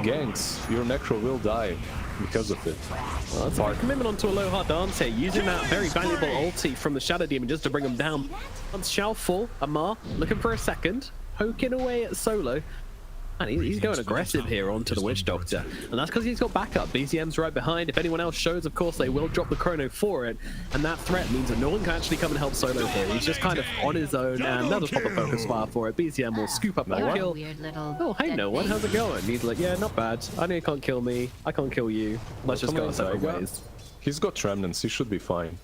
G: ganks, your Necro will die because of it.
F: Well, that's a commitment onto a low hard dance here, using that very valuable ulti from the Shadow Demon just to bring him down. Once shall fall, Amar looking for a second, poking away at Solo. And he's going aggressive here onto the Witch Doctor, and that's because he's got backup. BZM's right behind. If anyone else shows, of course, they will drop the chrono for it, and that threat means that no one can actually come and help Solo here. He's just kind of on his own, and they'll just pop a focus fire for it. BZM will scoop up that kill. Oh, hey, no one, how's it going? He's like, yeah, not bad. I know you can't kill me. I can't kill you. Let's just go our separate ways.
G: He's got remnants. He should be fine,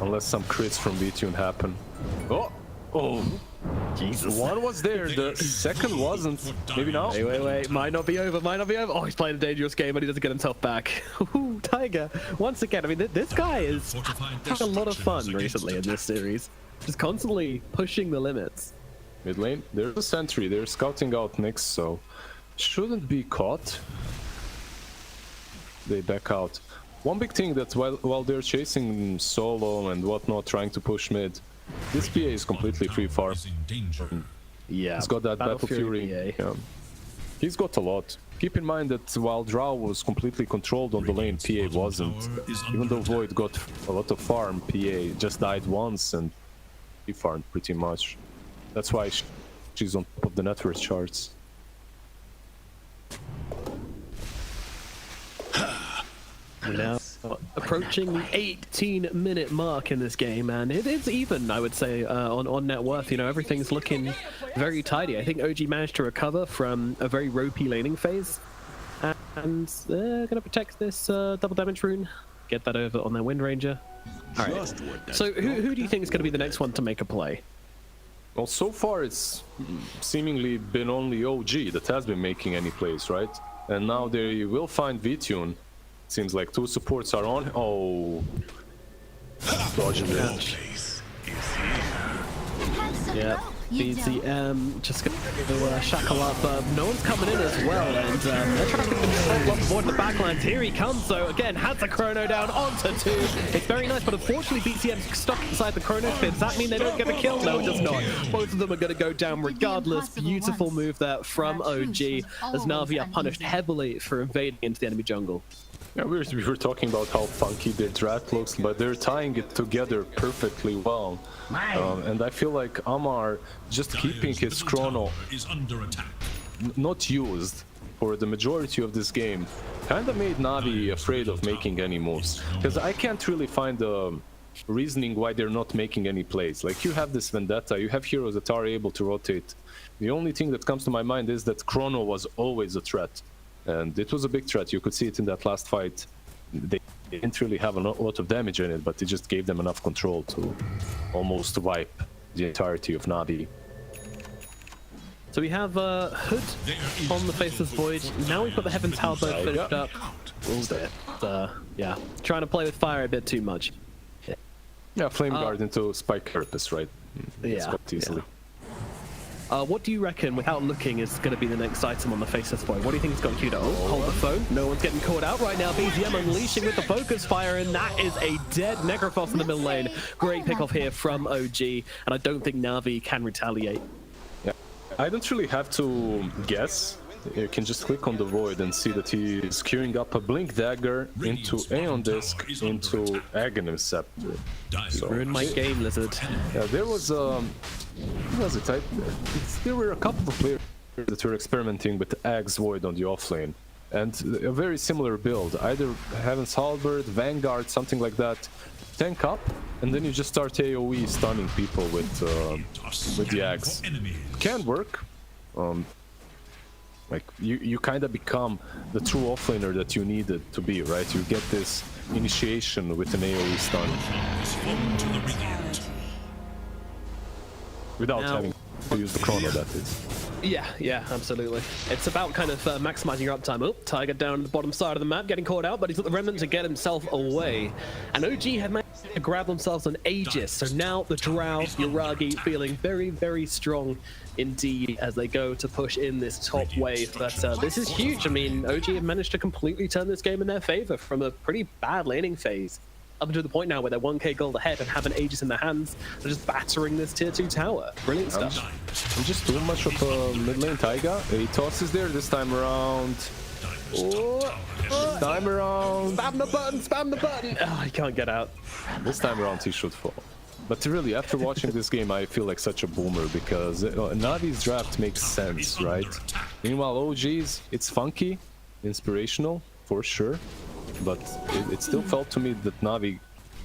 G: unless some crits from V-Tune happen. Oh. Jesus. One was there, the second wasn't. Maybe now?
F: Wait. Might not be over. Oh, he's playing a dangerous game and he doesn't get himself back. Ooh, Tiger. Once again, I mean, this guy is having a lot of fun recently in this series. Just constantly pushing the limits.
G: Mid lane, there's a sentry. They're scouting out Nyx, so shouldn't be caught. They back out. One big thing that while they're chasing solo and whatnot, trying to push mid, this PA is completely free farm.
F: Yeah,
G: he's got that Battle Fury. Yeah. He's got a lot. Keep in mind that while Drow was completely controlled on the lane, PA wasn't. Even though Void got a lot of farm, PA just died once and he farmed pretty much. That's why she's on top of the net worth charts.
F: Now approaching the 18-minute mark in this game, and it is even, I would say, on net worth. You know, everything's looking very tidy. I think OG managed to recover from a very ropey laning phase, and they're going to protect this double damage rune, get that over on their Wind Ranger. All right. So who do you think is going to be the next one to make a play?
G: Well, so far it's seemingly been only OG that has been making any plays, right? And now they will find V-Tune. Seems like 2 supports are on. Oh, dodging it.
F: Yeah, BZM just gonna shackle up. No one's coming in as well, and they're trying to control up board the backlines. Here he comes, though. Again, has the chrono down onto 2. It's very nice, but unfortunately, BZM's stuck inside the chrono spin. Does that mean they don't get the kill? No, it does not. Both of them are going to go down regardless. Beautiful move there from OG, as Navi are punished heavily for invading into the enemy jungle.
G: Yeah, we were talking about how funky their drat looks, but they're tying it together perfectly well. And I feel like Amar just keeping his chrono not used for the majority of this game kind of made Navi afraid of making any moves. Because I can't really find the reasoning why they're not making any plays. Like, you have this Vendetta, you have heroes that are able to rotate. The only thing that comes to my mind is that chrono was always a threat. And it was a big threat. You could see it in that last fight. They didn't really have a lot of damage in it, but it just gave them enough control to almost wipe the entirety of Navi.
F: So we have Hood on the Faceless Void. Now we've got the Heaven's Halberd finished up. Yeah, trying to play with fire a bit too much.
G: Yeah, Flame Guard into Spike Carapace, right?
F: Yeah. Quite easily. What do you reckon, without looking, is going to be the next item on the Faceless Void? What do you think is going to queued up? Hold the phone. No one's getting caught out right now. BZM unleashing with the focus fire, and that is a dead Necrophos in the middle lane. Great pick off here from OG, and I don't think Navi can retaliate.
G: Yeah, I don't really have to guess. You can just click on the void and see that he is queuing up a blink dagger into Aeon Disc into Aghanim Scepter.
F: So, ruined my game, Lizard.
G: Yeah, there was who was it? There were a couple of players that were experimenting with Agh's Void on the offlane, and a very similar build. Either Heaven's Halberd, Vanguard, something like that. Tank up, and then you just start AoE stunning people with the Aghs. Can work. Like you kind of become the true offlaner that you needed to be, right? You get this initiation with an AoE stun without having to use the chrono, that is.
F: Yeah, absolutely. It's about kind of maximizing your uptime. Oh, Tiger down at the bottom side of the map, getting caught out, but he's got the remnant to get himself away. And OG have managed to grab themselves an Aegis, so now the Drow, Yuragi, feeling very, very strong indeed as they go to push in this top wave. But this is huge. I mean, OG have managed to completely turn this game in their favor from a pretty bad laning phase up until the point now where they're 1k gold ahead and have an Aegis in their hands. They're just battering this tier 2 tower. Brilliant stuff.
G: I'm just too much of a mid lane Taiga. He tosses there this time around. Time around.
F: Spam the button. Oh, he can't get out.
G: This time around he should fall. But really, after watching this game, I feel like such a boomer because Navi's draft makes sense, right? Meanwhile, OG's, it's funky, inspirational, for sure. But it still felt to me that Navi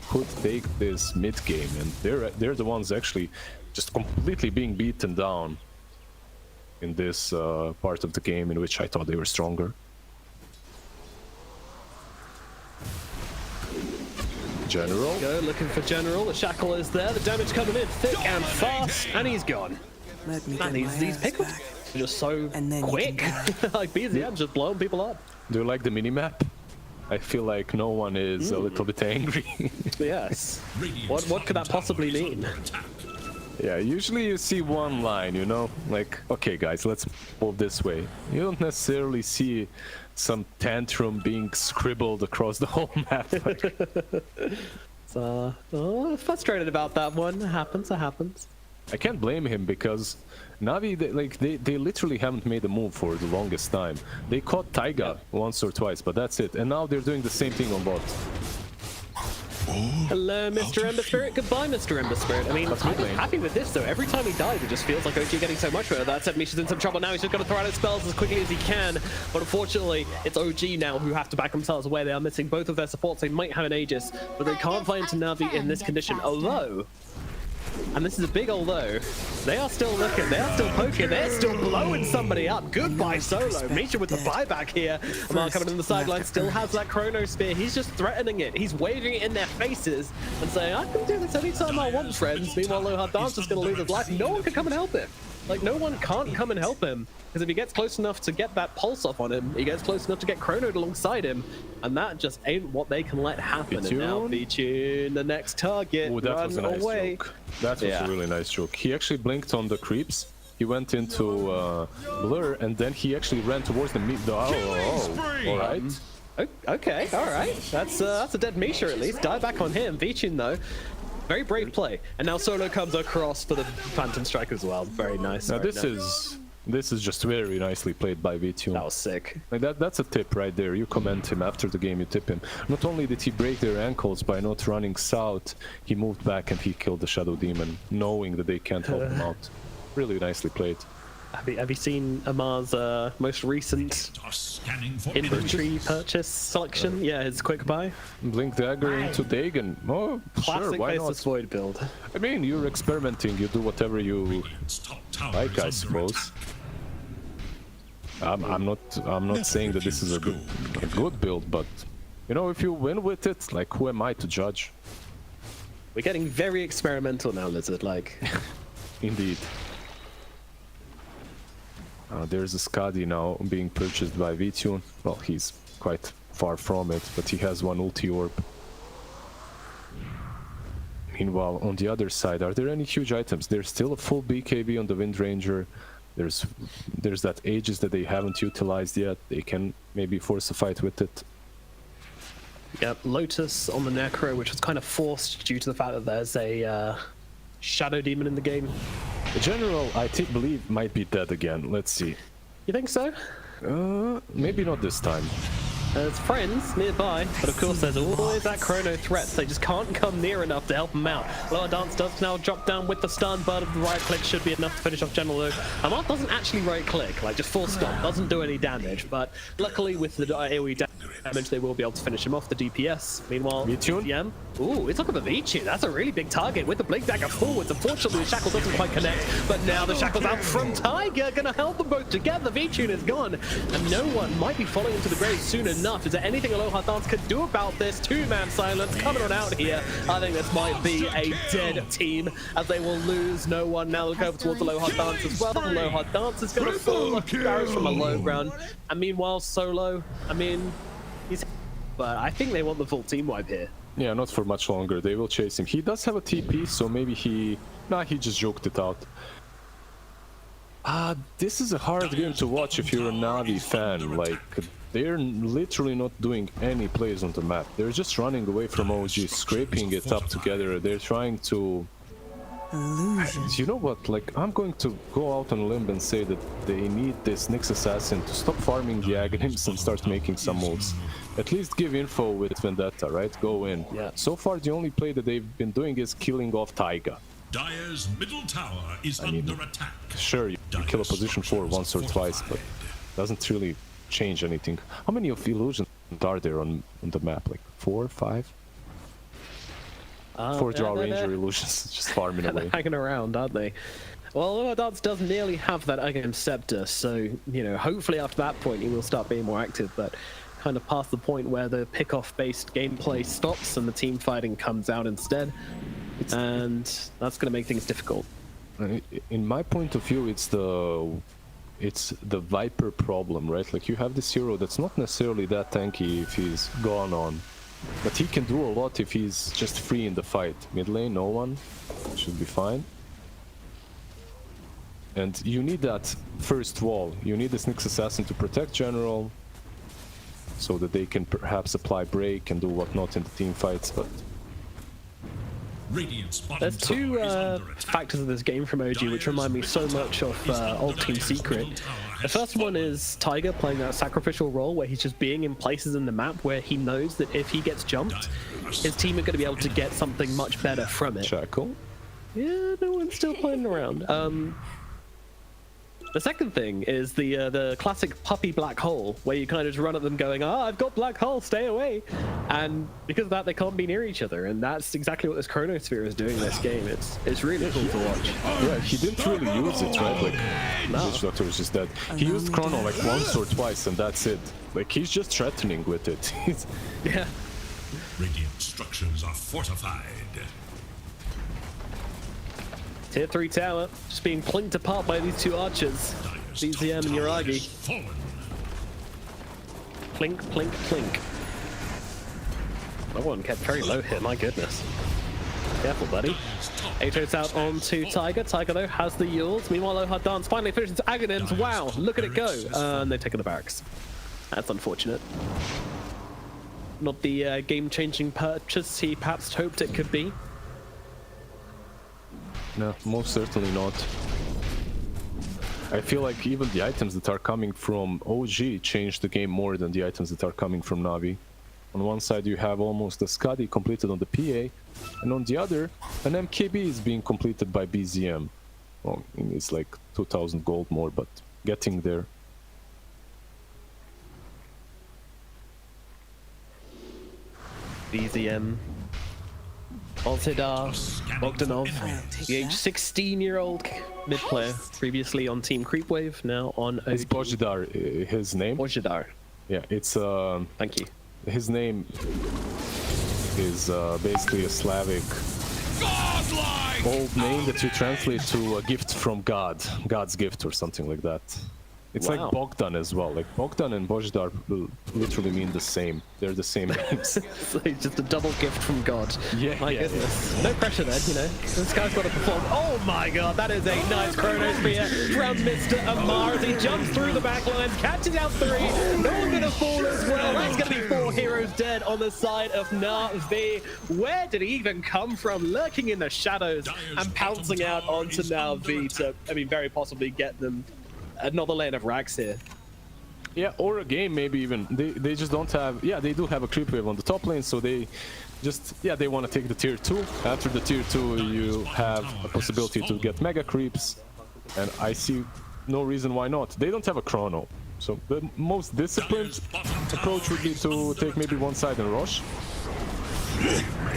G: could take this mid game, and they're the ones actually just completely being beaten down in this part of the game in which I thought they were stronger. General.
F: Go looking for General. The shackle is there. The damage coming in thick and fast, and he's gone. And these pickles are just so quick. Like BZM just blowing people up.
G: Do you like the minimap? I feel like no one is a little bit angry.
F: Yes. What could that possibly mean?
G: Yeah, usually you see one line, you know, like, okay guys, let's move this way. You don't necessarily see some tantrum being scribbled across the whole map.
F: So, frustrated about that one. It happens.
G: I can't blame him because Navi, they literally haven't made a move for the longest time. They caught Taiga once or twice, but that's it. And now they're doing the same thing on bot.
F: Hello, Mr. Ember Spirit. Goodbye, Mr. Ember Spirit. I mean, I'm happy with this, though. Every time he dies, it just feels like OG getting so much better. That said, Misha's in some trouble now. He's just got to throw out his spells as quickly as he can. But unfortunately, it's OG now who have to back themselves away. They are missing both of their supports. They might have an Aegis, but they can't find into Navi in this condition. Although, and this is a big although, they are still looking, they are still poking, they're still blowing somebody up. Goodbye, Solo. Misha with the buyback here. Amal coming in the sideline, still has that Chrono Spear. He's just threatening it. He's waving it in their faces and saying, I can do this anytime I want, friends. Meanwhile, Lohar Dan's just going to lose his life. No one can come and help him. Like, no one can't come and help him. Because if he gets close enough to get that pulse off on him, he gets close enough to get chronoed alongside him, and that just ain't what they can let happen. And now V-Tune, the next target,
G: that was a nice joke. That was a really nice joke. He actually blinked on the creeps. He went into blur, and then he actually ran towards the mid. All right.
F: Okay, all right. That's a dead Misha at least. Die back on him. V-Tune though. Very brave play, and now Solo comes across for the Phantom Strike as well. Very nice.
G: Now this is just very nicely played by V-Tune.
F: That was sick.
G: Like that's a tip right there. You comment him after the game, you tip him. Not only did he break their ankles by not running south, he moved back and he killed the Shadow Demon, knowing that they can't help him out. Really nicely played.
F: Have you seen Amar's most recent infantry purchase selection? Yeah, his quick buy.
G: Blink Dagger into Dagon. Oh,
F: classic
G: sure, why not?
F: Void build.
G: I mean, you're experimenting. You do whatever you like, I suppose. I'm not saying that this is a good build, but you know, if you win with it, like, who am I to judge?
F: We're getting very experimental now, Lizard. Like,
G: indeed. There's a Skadi now being purchased by V-Tune. Well, he's quite far from it, but he has one ulti orb. Meanwhile, on the other side, are there any huge items? There's still a full BKB on the Wind Ranger. There's that Aegis that they haven't utilized yet. They can maybe force a fight with it.
F: Yeah, Lotus on the Necro, which was kind of forced due to the fact that there's a Shadow Demon in the game.
G: General, I believe, might be dead again. Let's see.
F: You think so?
G: Maybe not this time.
F: There's friends nearby, but of course there's always that chrono threat, so they just can't come near enough to help him out. Lower Dance does now drop down with the stun, but the right click should be enough to finish off General though. Amarth doesn't actually right click, like just full stop, doesn't do any damage, but luckily with the AoE damage they will be able to finish him off, the DPS. Meanwhile, BZM, ooh, it's looking for V-Tune, that's a really big target with the Blink Dagger forwards. Unfortunately the Shackle doesn't quite connect, but now the Shackle's out from Tiger, gonna help them both together. V-Tune is gone, and no one might be falling into the grave soon enough. Is there anything Aloha Dance could do about this? Two-man silence coming on out here. I think this might be a dead team as they will lose no one. Now look over towards Aloha Dance as well. Aloha Dance is going to fall like arrows from a low ground. And meanwhile, Solo, I mean, but I think they want the full team wipe here.
G: Yeah, not for much longer. They will chase him. He does have a TP, so maybe he just joked it out. This is a hard game to watch if you're a Navi fan. Like, they're literally not doing any plays on the map. They're just running away from OG, scraping it up together. They're trying to... You know what, like, I'm going to go out on a limb and say that they need this Nyx Assassin to stop farming the Aghanims and start making some moves. At least give info with Vendetta, right? Go in. Yeah. So far, the only play that they've been doing is killing off Taiga.
D: Dire's middle tower is under attack.
G: Sure, you kill a position 4 once or twice, but doesn't really change anything. How many of illusions are there on the map? Like 4, 5? 4 draw ranger illusions just farming away.
F: Hanging around, aren't they? Well, Lower Dance does nearly have that Aghanim Scepter, so, you know, hopefully after that point he will start being more active, but kind of past the point where the pick-off based gameplay stops and the team fighting comes out instead, and that's going to make things difficult.
G: In my point of view, it's the Viper problem, right? Like, you have this hero that's not necessarily that tanky if he's gone on, but he can do a lot if he's just free in the fight. Mid lane, no one. Should be fine. And you need that first wall. You need this Nyx Assassin to protect General, so that they can perhaps apply break and do whatnot in the team fights, but...
F: There's two factors of this game from OG which remind me so much of Old Team Secret. The first one is Tiger playing that sacrificial role where he's just being in places in the map where he knows that if he gets jumped, his team are going to be able to get something much better from it.
G: Shackle?
F: Yeah, no one's still playing around. The second thing is the classic puppy black hole, where you kind of just run at them going, I've got black hole, stay away. And because of that, they can't be near each other. And that's exactly what this Chronosphere is doing in this game. It's really cool to watch.
G: Yeah, he didn't really use it, right? Like, Witch Doctor was just dead. He used Chrono like once or twice, and that's it. Like, he's just threatening with it.
F: Yeah.
D: Radiant structures are fortified.
F: Tier 3 tower, just being plinked apart by these two archers, BZM and Yuragi. Plink, plink, plink. That one kept very low here, my goodness. Careful, buddy. Ato's out onto Tiger. Tiger, though, has the Yules. Meanwhile, Aloha Dance finally finishes Aghanims. Wow, look at it go. And they've taken the barracks. That's unfortunate. Not the game-changing purchase he perhaps hoped it could be.
G: No, most certainly not. I feel like even the items that are coming from OG changed the game more than the items that are coming from Navi. On one side you have almost a Skadi completed on the PA, and on the other, an MKB is being completed by BZM. Well, it's like 2000 gold more, but getting there.
F: BZM. Oltidar Bogdanov, the age 16-year-old mid player, previously on Team Creepwave, now on OG.
G: Is Bojdar his name?
F: Bojdar.
G: Yeah, it's
F: thank you.
G: His name is basically a Slavic old name that you translate to a gift from God, God's gift or something like that. It's like Bogdan as well. Like Bogdan and Bojdar literally mean the same. They're the same names.
F: It's like just a double gift from God.
G: Yeah,
F: my goodness. No pressure then, you know. This guy's got to perform. Oh my God, that is a nice chronosphere from Mr. Amar as he jumps through the back lines, catches out 3. No one gonna fall as well. That's gonna be 4 heroes dead on the side of NAVI. Where did he even come from? Lurking in the shadows and pouncing out onto NAVI to, I mean, very possibly get them another lane of racks here.
G: Yeah, or a game maybe even. They just don't have, yeah, they do have a creep wave on the top lane, so they just, yeah, they want to take the tier 2. After the tier 2 you have a possibility to get mega creeps, and I see no reason why not. They don't have a chrono, so the most disciplined approach would be to take maybe one side and rush.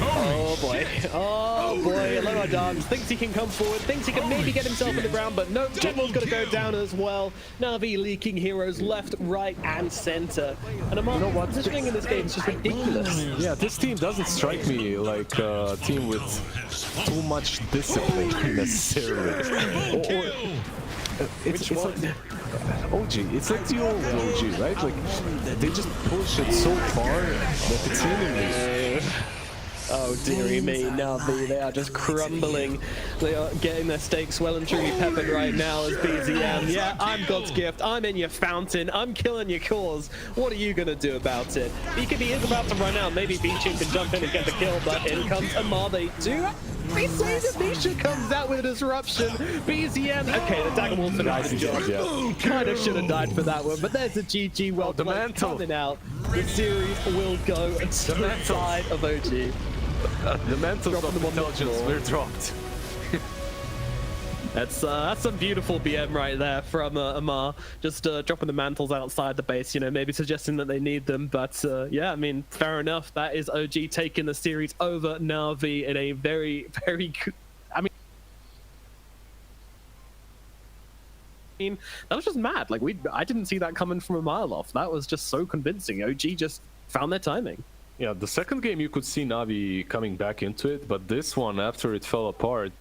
F: Oh boy, Lewat Dance thinks he can come forward, thinks he can maybe get himself in the ground, but no, Jadwal's gonna go down as well. NAVI leaking heroes left, right, and center. And Amar, you know what? Positioning in this game is just ridiculous.
G: Yeah, this team doesn't strike me like a team with too much discipline necessarily. It's like OG. It's like the old OG, right? Like they just push it so far that it's seemingly.
F: Oh dearie me, NAVI, they are just crumbling. They are getting their stakes well and truly peppered right now as BZM. Yeah, I'm God's gift, I'm in your fountain, I'm killing your cause. What are you gonna do about it? He is about to run out, maybe Bichu can jump in and get the kill, but in comes Amar. They do. They say that Misha comes out with a disruption. BZM, okay, the Dagger Wolf nice job. Yeah. Kind of should have died for that one, but there's a GG well played coming out. The series will go to the side of OG.
G: The mantles of intelligence were dropped.
F: That's some beautiful BM right there from Amar, just dropping the mantles outside the base, you know, maybe suggesting that they need them, but yeah, I mean, fair enough. That is OG taking the series over NAVI in a very, very good, I mean, that was just mad. Like, I didn't see that coming from a mile off. That was just so convincing. OG just found their timing.
G: Yeah, the second game you could see NAVI coming back into it, but this one, after it fell apart,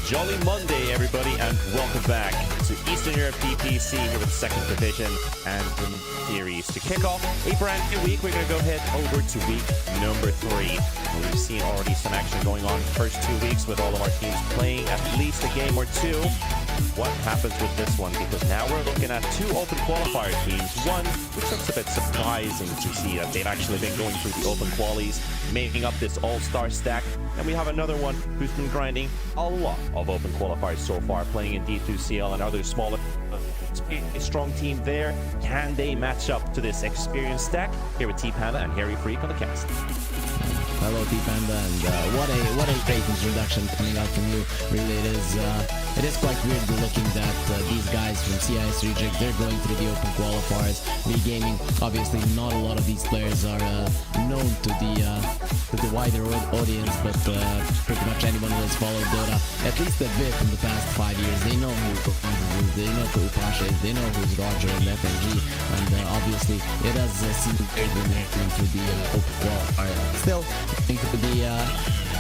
K: Jolly Monday, everybody, and welcome back to Eastern Europe DPC here with the second division and the series. To kick off a brand new week, we're going to go head over to week number 3. We've seen already some action going on the first 2 weeks with all of our teams playing at least a game or 2. What happens with this one? Because now we're looking at 2 open qualifier teams. One, which looks a bit surprising to see that they've actually been going through the open qualies, making up this all-star stack. And we have another one who's been grinding a lot of open qualifiers so far, playing in D2CL and other smaller. A strong team there. Can they match up to this experienced stack? Here with T-Panda and Harry Freak on the cast.
L: Hello, T-Panda, and what a great introduction coming out from you. Really, it is quite weird looking that these guys from CIS Reject, they're going through the open qualifiers. V-Gaming, obviously not a lot of these players are known to the wider audience, but pretty much anyone who has followed Dota at least a bit in the past 5 years, they know who is, they know who Pasha is, they know who's Roger and FNG, and obviously it has seemed weird when they're going through the open qualifier. Still,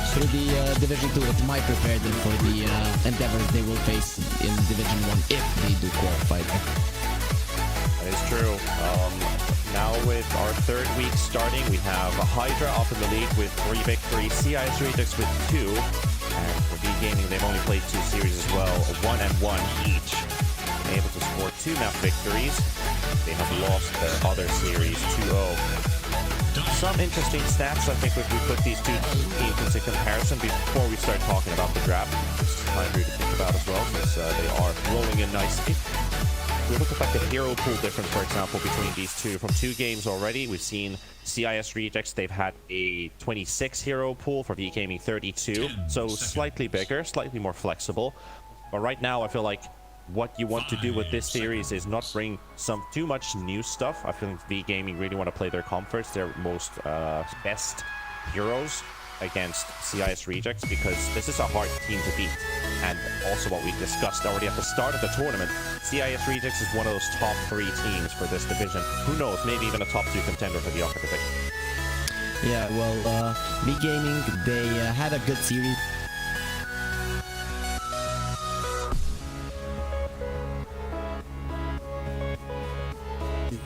L: through the Division 2, it might prepare them for the endeavors they will face in Division 1 if they do qualify.
K: That is true. Now with our 3rd week starting, we have Hydra up in the lead with 3 victories, CIS Rejects with 2, and for V-Gaming they've only played 2 series as well, 1 and 1 each. Been able to score 2 map victories. They have lost their other series 2-0. Some interesting stats, I think, if we put these 2 teams into comparison before we start talking about the draft. It's time for you to think about as well, since they are rolling in nicely. We look at like the hero pool difference, for example, between these two. From 2 games already, we've seen CIS Rejects, they've had a 26 hero pool, for V-Gaming 32. So slightly bigger, slightly more flexible. But right now, I feel like what you want to do with this series is not bring too much new stuff. I feel like V-Gaming really want to play their comforts, their most best heroes against CIS Rejects, because this is a hard team to beat. And also what we discussed already at the start of the tournament, CIS Rejects is one of those top 3 teams for this division. Who knows, maybe even a top 2 contender for the upper division.
L: Yeah, well, V-Gaming, they had a good series.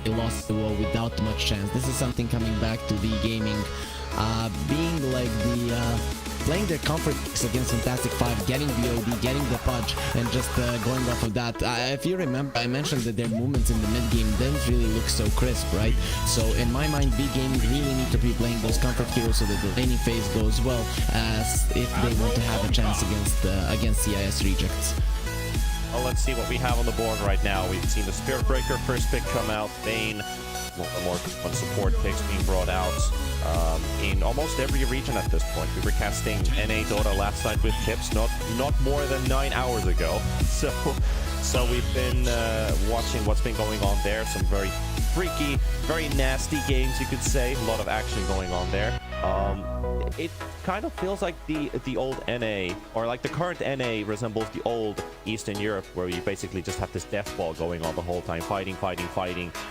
L: They lost the wall without much chance. This is something coming back to V-Gaming, being like playing their comfort against Fantastic 5, getting the OD, getting the punch, and just going off of that. If you remember, I mentioned that their movements in the mid-game didn't really look so crisp, right? So in my mind, V-Gaming really need to be playing those comfort heroes so that the laning phase goes well, as if they want to have a chance against CIS Rejects.
K: Well, let's see what we have on the board right now. We've seen the Spirit Breaker first pick come out, Bane, more fun support picks being brought out in almost every region at this point. We were casting NA Dota last night with Kips, not more than 9 hours ago. So we've been watching what's been going on there. Some very freaky, very nasty games, you could say. A lot of action going on there. It kind of feels like the old NA, or like the current NA resembles the old Eastern Europe, where you basically just have this death ball going on the whole time, fighting,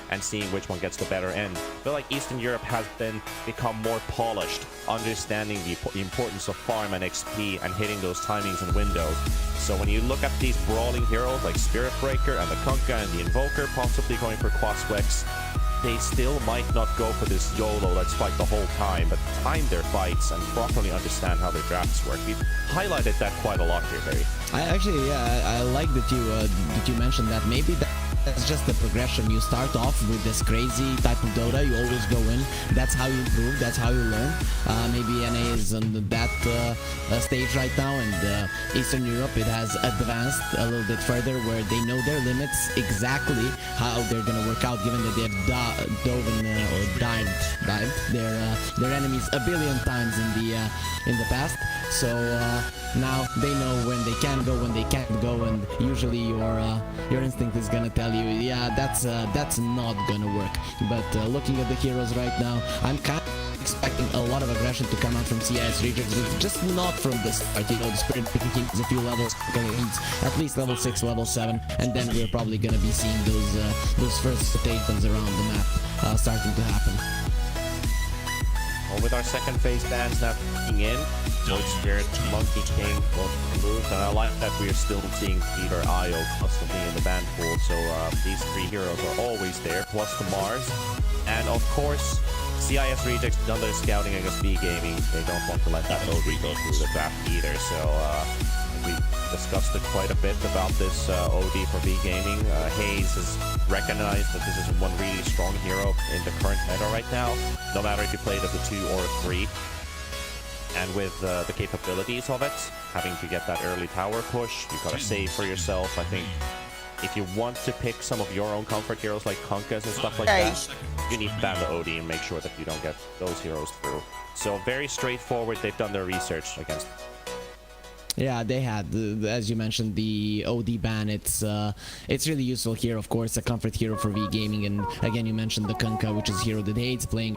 K: and seeing which one gets the better end. I feel like Eastern Europe has become more polished, understanding the importance of farm and XP and hitting those timings and windows. So when you look at these brawling heroes like Spirit Breaker and the Kunkka and the Invoker, possibly going for Quaswex, they still might not go for this YOLO, let's fight the whole time, but time their fights and properly understand how their drafts work. We've highlighted that quite a lot here, Barry.
L: I like that you mentioned that. Maybe that's just the progression. You start off with this crazy type of Dota, you always go in, that's how you improve, that's how you learn. Maybe NA is on that stage right now, and Eastern Europe, it has advanced a little bit further, where they know their limits, exactly how they're gonna work out, given that they have dived their enemies a billion times in the past. So now they know when they can go, when they can't go, and usually your instinct is gonna tell you, yeah, that's not gonna work. But looking at the heroes right now, I'm kind of expecting a lot of aggression to come out from CIS Rejects, just not from the start. You know, the Spirit picking is a few levels, at least level 6, level 7, and then we're probably gonna be seeing those first rotations around the map starting to happen.
K: Well, with our second phase bans now kicking in, Void Spirit, Monkey King, both removed, and I like that we are still seeing Peter Io constantly in the ban pool, so these three heroes are always there, plus the Mars. And of course, CIS Rejects done their scouting against V Gaming. They don't want to let that OD go through the draft either, so we discussed it quite a bit about this OD for V Gaming. Hayes has recognized that this is one really strong hero in the current meta right now, no matter if you play it as a 2 or a 3. And with the capabilities of it, having to get that early tower push, you've got to save for yourself. I think if you want to pick some of your own comfort heroes like Kunkas and stuff like that, you need to ban the OD and make sure that you don't get those heroes through. So very straightforward, they've done their research against.
L: Yeah, they had, as you mentioned, the OD ban. It's really useful here, of course, a comfort hero for V Gaming. And again, you mentioned the Kunka, which is a hero that hates playing.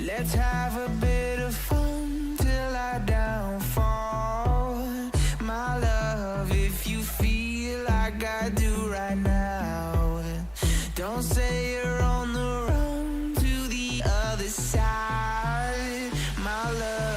I: Let's have a bit of fun till I downfall. My love, if you feel like I do right now, don't say you're on the run to the other side, my love.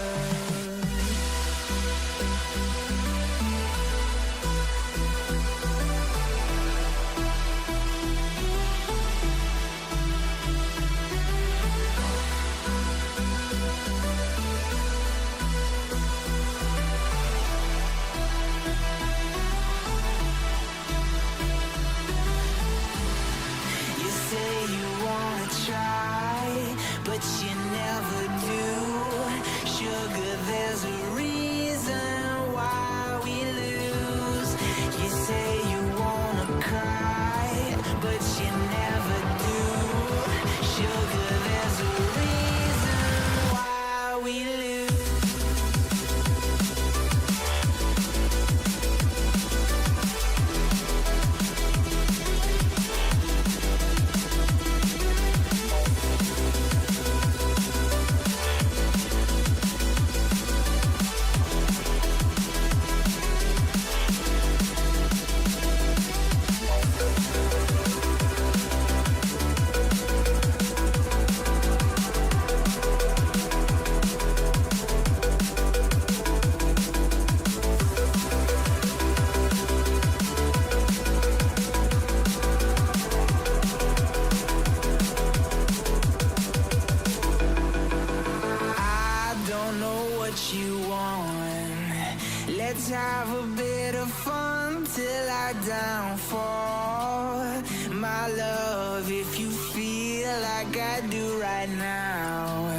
I: let's have a bit of fun till I downfall. My love, if you feel like I do right now,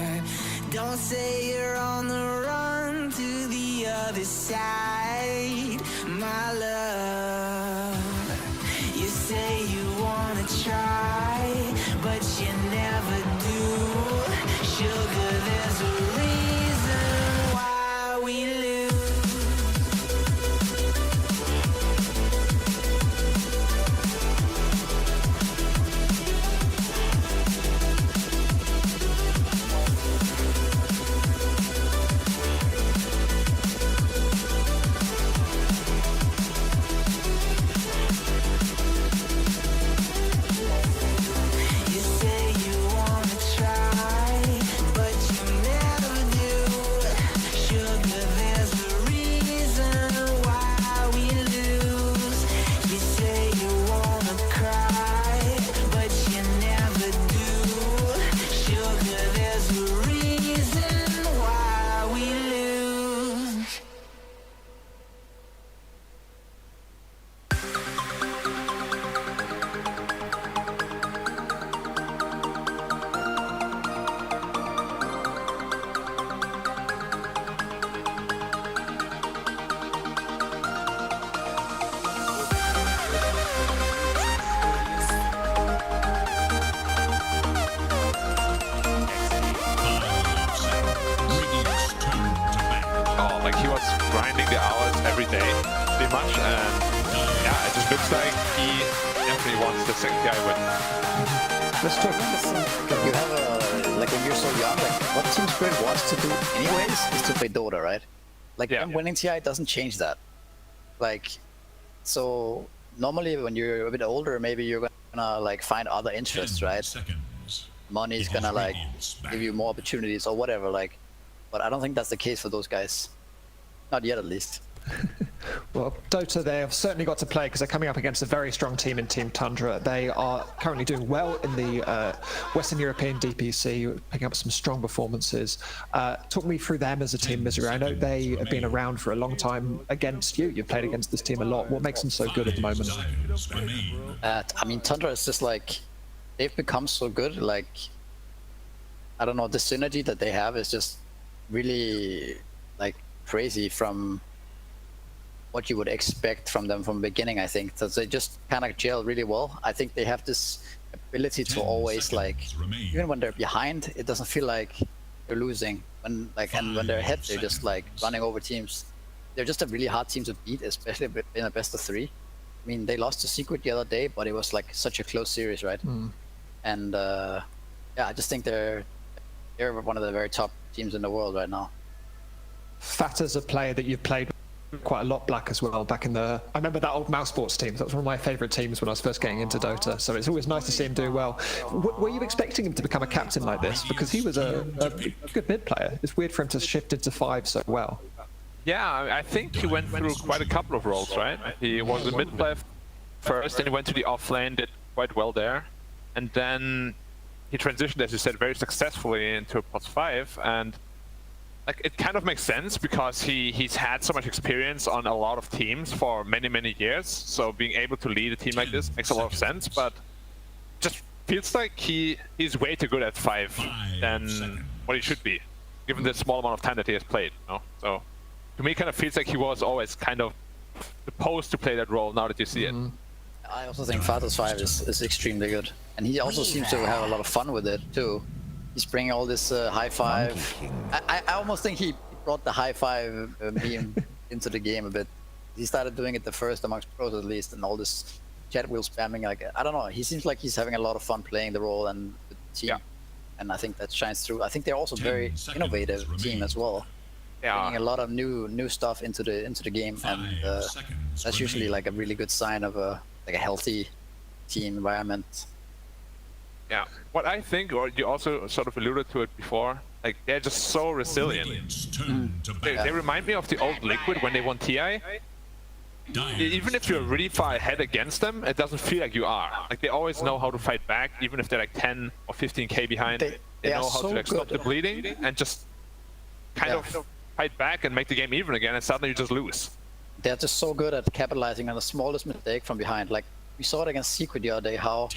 I: don't say you're on the run to the other side. My love, you say you wanna try, but you never do. Sugar, there's a reason why we lose. You say you wanna try, but you never do. Sugar, there's a reason why we lose. You say you wanna cry, but you never do. Sugar, there's a reason why we lose.
B: Oh, like he was grinding the hours every day, pretty much, and yeah, it just looks like he definitely wants the second guy win.
C: Let's talk.
A: You have a, like when you're so young, like what Team Spirit wants to do anyways is to play Dota, right? Like them winning TI doesn't change that. Like, so normally when you're a bit older, maybe you're gonna like find other interests, right? Money's gonna like give you more opportunities or whatever, like, but I don't think that's the case for those guys. Not yet, at least.
C: Well, Dota, they've certainly got to play because they're coming up against a very strong team in Team Tundra. They are currently doing well in the Western European DPC, picking up some strong performances. Talk me through them as a team, Misery. I know they have been around for a long time against you. You've played against this team a lot. What makes them so good at the moment?
A: I mean, Tundra is just like, they've become so good. Like, I don't know, the synergy that they have is just really like crazy from what you would expect from them from the beginning, I think. So they just kind of gel really well. I think they have this ability to always like, even when they're behind, it doesn't feel like they're losing. When like, and when they're ahead, they're just like running over teams. They're just a really hard team to beat, especially in a best of 3. I mean, they lost to Secret the other day, but it was like such a close series, right? And yeah, I just think they're one of the very top teams in the world right now.
C: Fat as a player that you've played quite a lot, Black, as well, back in the... I remember that old Mouse Sports team. That was one of my favourite teams when I was first getting into Dota, so it's always nice to see him doing well. Were you expecting him to become a captain like this? Because he was a good mid player. It's weird for him to shift into 5 so well.
B: Yeah, I think he went through quite a couple of roles, right? He was a mid player first, and he went to the off lane, did quite well there. And then he transitioned, as you said, very successfully into a +5, and like it kind of makes sense because he's had so much experience on a lot of teams for many years. So being able to lead a team like this makes a lot of sense, but just feels like he's way too good at 5 than what he should be, given the small amount of time that he has played. You know? So to me, it kind of feels like he was always kind of supposed to play that role. Now that you see it.
A: I also think Fathers 5 is extremely good, and he also seems to have a lot of fun with it too. He's bringing all this high five. I almost think he brought the high five meme into the game a bit. He started doing it the first amongst pros at least, and all this chat wheel spamming. Like, I don't know. He seems like he's having a lot of fun playing the role and the team, and I think that shines through. I think they're also very innovative team as well. Bringing a lot of new stuff into the game, and that's usually like a really good sign of a healthy team environment.
B: Yeah, what I think, or you also sort of alluded to it before, like they're just so resilient. They remind me of the old Liquid when they won TI. Even if you're really far ahead against them, it doesn't feel like you are. Like they always know how to fight back, even if they're like 10 or 15k behind. They know how to like stop the bleeding and just kind of fight back and make the game even again, and suddenly you just lose.
A: they're just so good at capitalizing on the smallest mistake from behind. Like we saw it against Secret the other day, how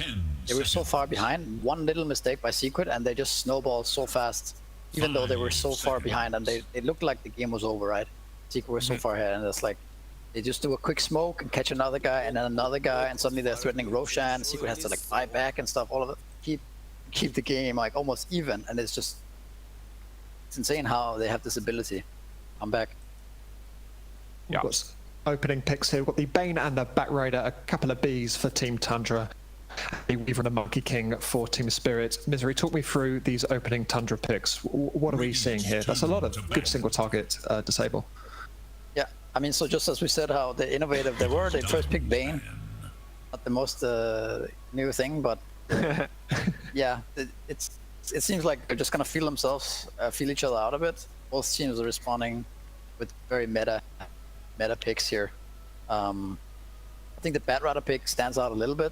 A: they were so far behind, one little mistake by Secret, and they just snowballed so fast, even though they were so far behind, and they looked like the game was over, right? Secret was so far ahead, and it's like they just do a quick smoke and catch another guy and then another guy, and suddenly they're threatening Roshan. Secret has to like buy back and stuff. All of it, keep the game like almost even, and it's insane how they have this ability. I'm back.
C: Yeah. We've got opening picks here. We've got the Bane and the Batrider, a couple of Bs for Team Tundra, a Weaver and a Monkey King for Team Spirit. Misery, talk me through these opening Tundra picks. What are we seeing here? That's a lot of good single target disable.
A: Yeah, I mean, so just as we said, how the innovative they were, they first picked Bane. Not the most new thing, but yeah, it seems like they're just gonna feel themselves, feel each other out a bit. Both teams are responding with very meta picks here. I think the Batrider pick stands out a little bit.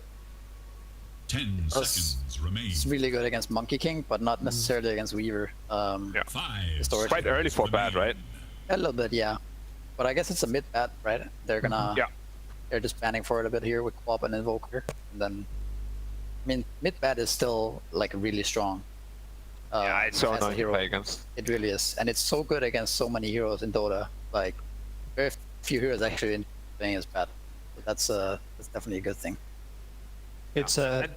D: 10 seconds remain.
A: It's really good against Monkey King, but not necessarily against Weaver.
B: Yeah. It's quite early for Bat, right?
A: A little bit, yeah. But I guess it's a mid Bat, right? They're gonna, they're just banning for it a bit here with Quap and Invoker, and then, I mean, mid Bat is still like really strong.
B: Yeah, it's so annoying to play against.
A: It really is, and it's so good against so many heroes in Dota. Like, very few heroes actually playing as Bat. So that's definitely a good thing.
C: It's a.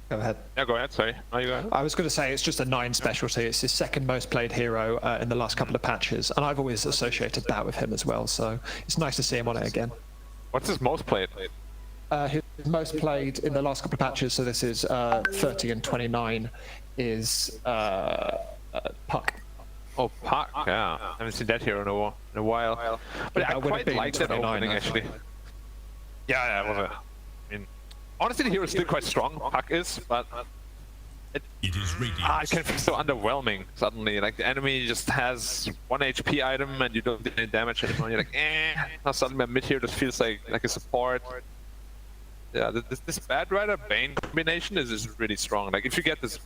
C: Go ahead.
B: Yeah, go ahead. Sorry. No, you go ahead.
C: I was going to say it's just a 9 specialty. It's his second most played hero in the last couple of patches, and I've always associated that with him as well. So it's nice to see him on it again.
B: What's his most played?
C: His most played in the last couple of patches. So this is 30 and 29. Is Puck.
B: Oh, Puck. Yeah, I haven't seen that hero in a while. But I quite liked that opening actually. Yeah, was it? I mean, honestly, the hero is still quite strong. Puck is, but it can feel so underwhelming suddenly. Like the enemy just has 1 HP item and you don't do any damage anymore. You're like, Now suddenly my mid here just feels like a support. Yeah, this Batrider Bane combination is really strong. Like if you get this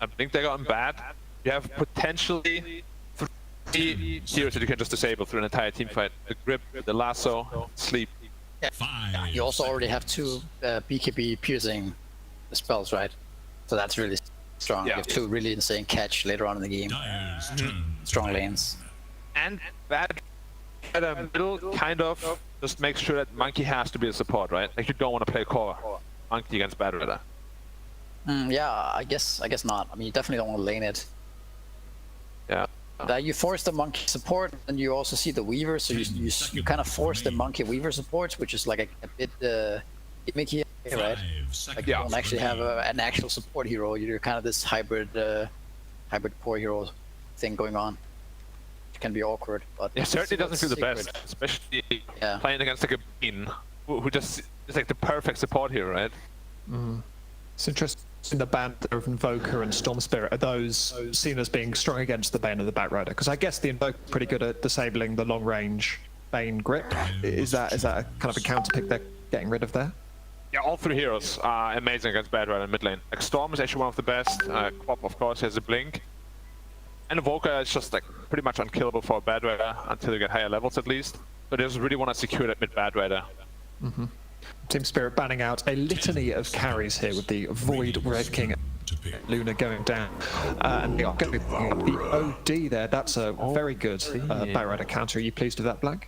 B: a Blink Dagger on Bat, you have potentially 3 heroes that you can just disable through an entire team fight. The Grip, the Lasso, Sleep.
A: Yeah. You also already have 2 BKB piercing spells, right? So that's really strong. You have 2 really insane catch later on in the game. Strong lanes.
B: And Bat at a middle kind of just makes sure that Monkey has to be a support, right? Like you don't want to play core Monkey against Batrider.
A: Yeah, I guess not. I mean, you definitely don't want to lane it.
B: Yeah.
A: You force the Monkey support, and you also see the Weaver, so you kind of force the Monkey Weaver supports, which is like a bit gimmicky, right? Like you don't actually have an actual support hero. You're kind of this hybrid core hero thing going on. It can be awkward, but
B: it certainly doesn't feel the best, especially playing against like a Bean, who just is like the perfect support hero, right?
C: It's interesting. In the band of Invoker and Storm Spirit, are those seen as being strong against the Bane and the Batrider? Because I guess the Invoker is pretty good at disabling the long range Bane grip. Is that a kind of a counter pick they're getting rid of there?
B: Yeah, all 3 heroes are amazing against Batrider in mid lane. Like Storm is actually one of the best. Quap, of course, has a Blink. And Invoker is just like pretty much unkillable for a Batrider until you get higher levels at least. So they just really want to secure that mid Batrider.
C: Team Spirit banning out a litany of carries here with the Void, Red King, Luna going down. And they are going to be picking up the OD there. That's a very good Batrider counter. Are you pleased with that, Black?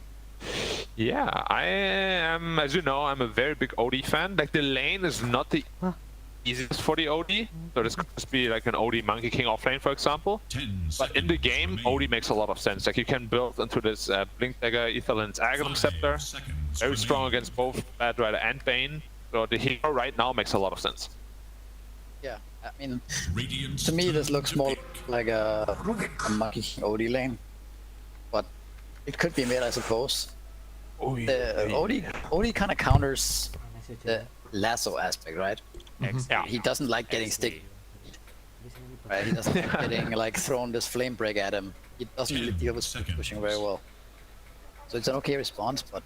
B: Yeah, I am, as you know, I'm a very big OD fan. Like the lane is not the easiest for the OD. So this could just be like an OD Monkey King offlane, for example. But in the game, OD makes a lot of sense. Like you can build into this Blink Dagger, Etherland's Aghanim Scepter. Very strong against both Batrider and Bane. So the hero right now makes a lot of sense.
A: Yeah, I mean, to me this looks more like a Monkey King OD lane. But it could be mid, I suppose. The OD kind of counters the lasso aspect, right?
B: Yeah.
A: He doesn't like getting stick. Right? He doesn't like getting like thrown this flame break at him. He doesn't really deal with pushing very well. So it's an okay response, but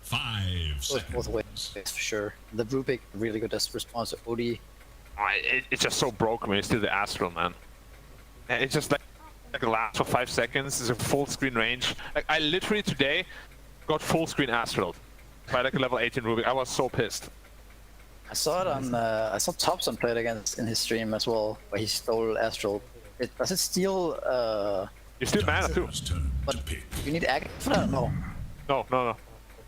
D: 5
A: goes both ways for sure. The Rubik really good response to OD.
B: It's just so broken when you steal the Astral, man. It's just like lasts for 5 seconds. It's a full screen range. Like I literally today got full screen Astral. By like a level 18 Rubik. I was so pissed.
A: I saw it on. I saw Thompson play it against in his stream as well, where he stole Astral. Does it steal?
B: You steal mana too.
A: But you need Aghanim for that? No.
B: No.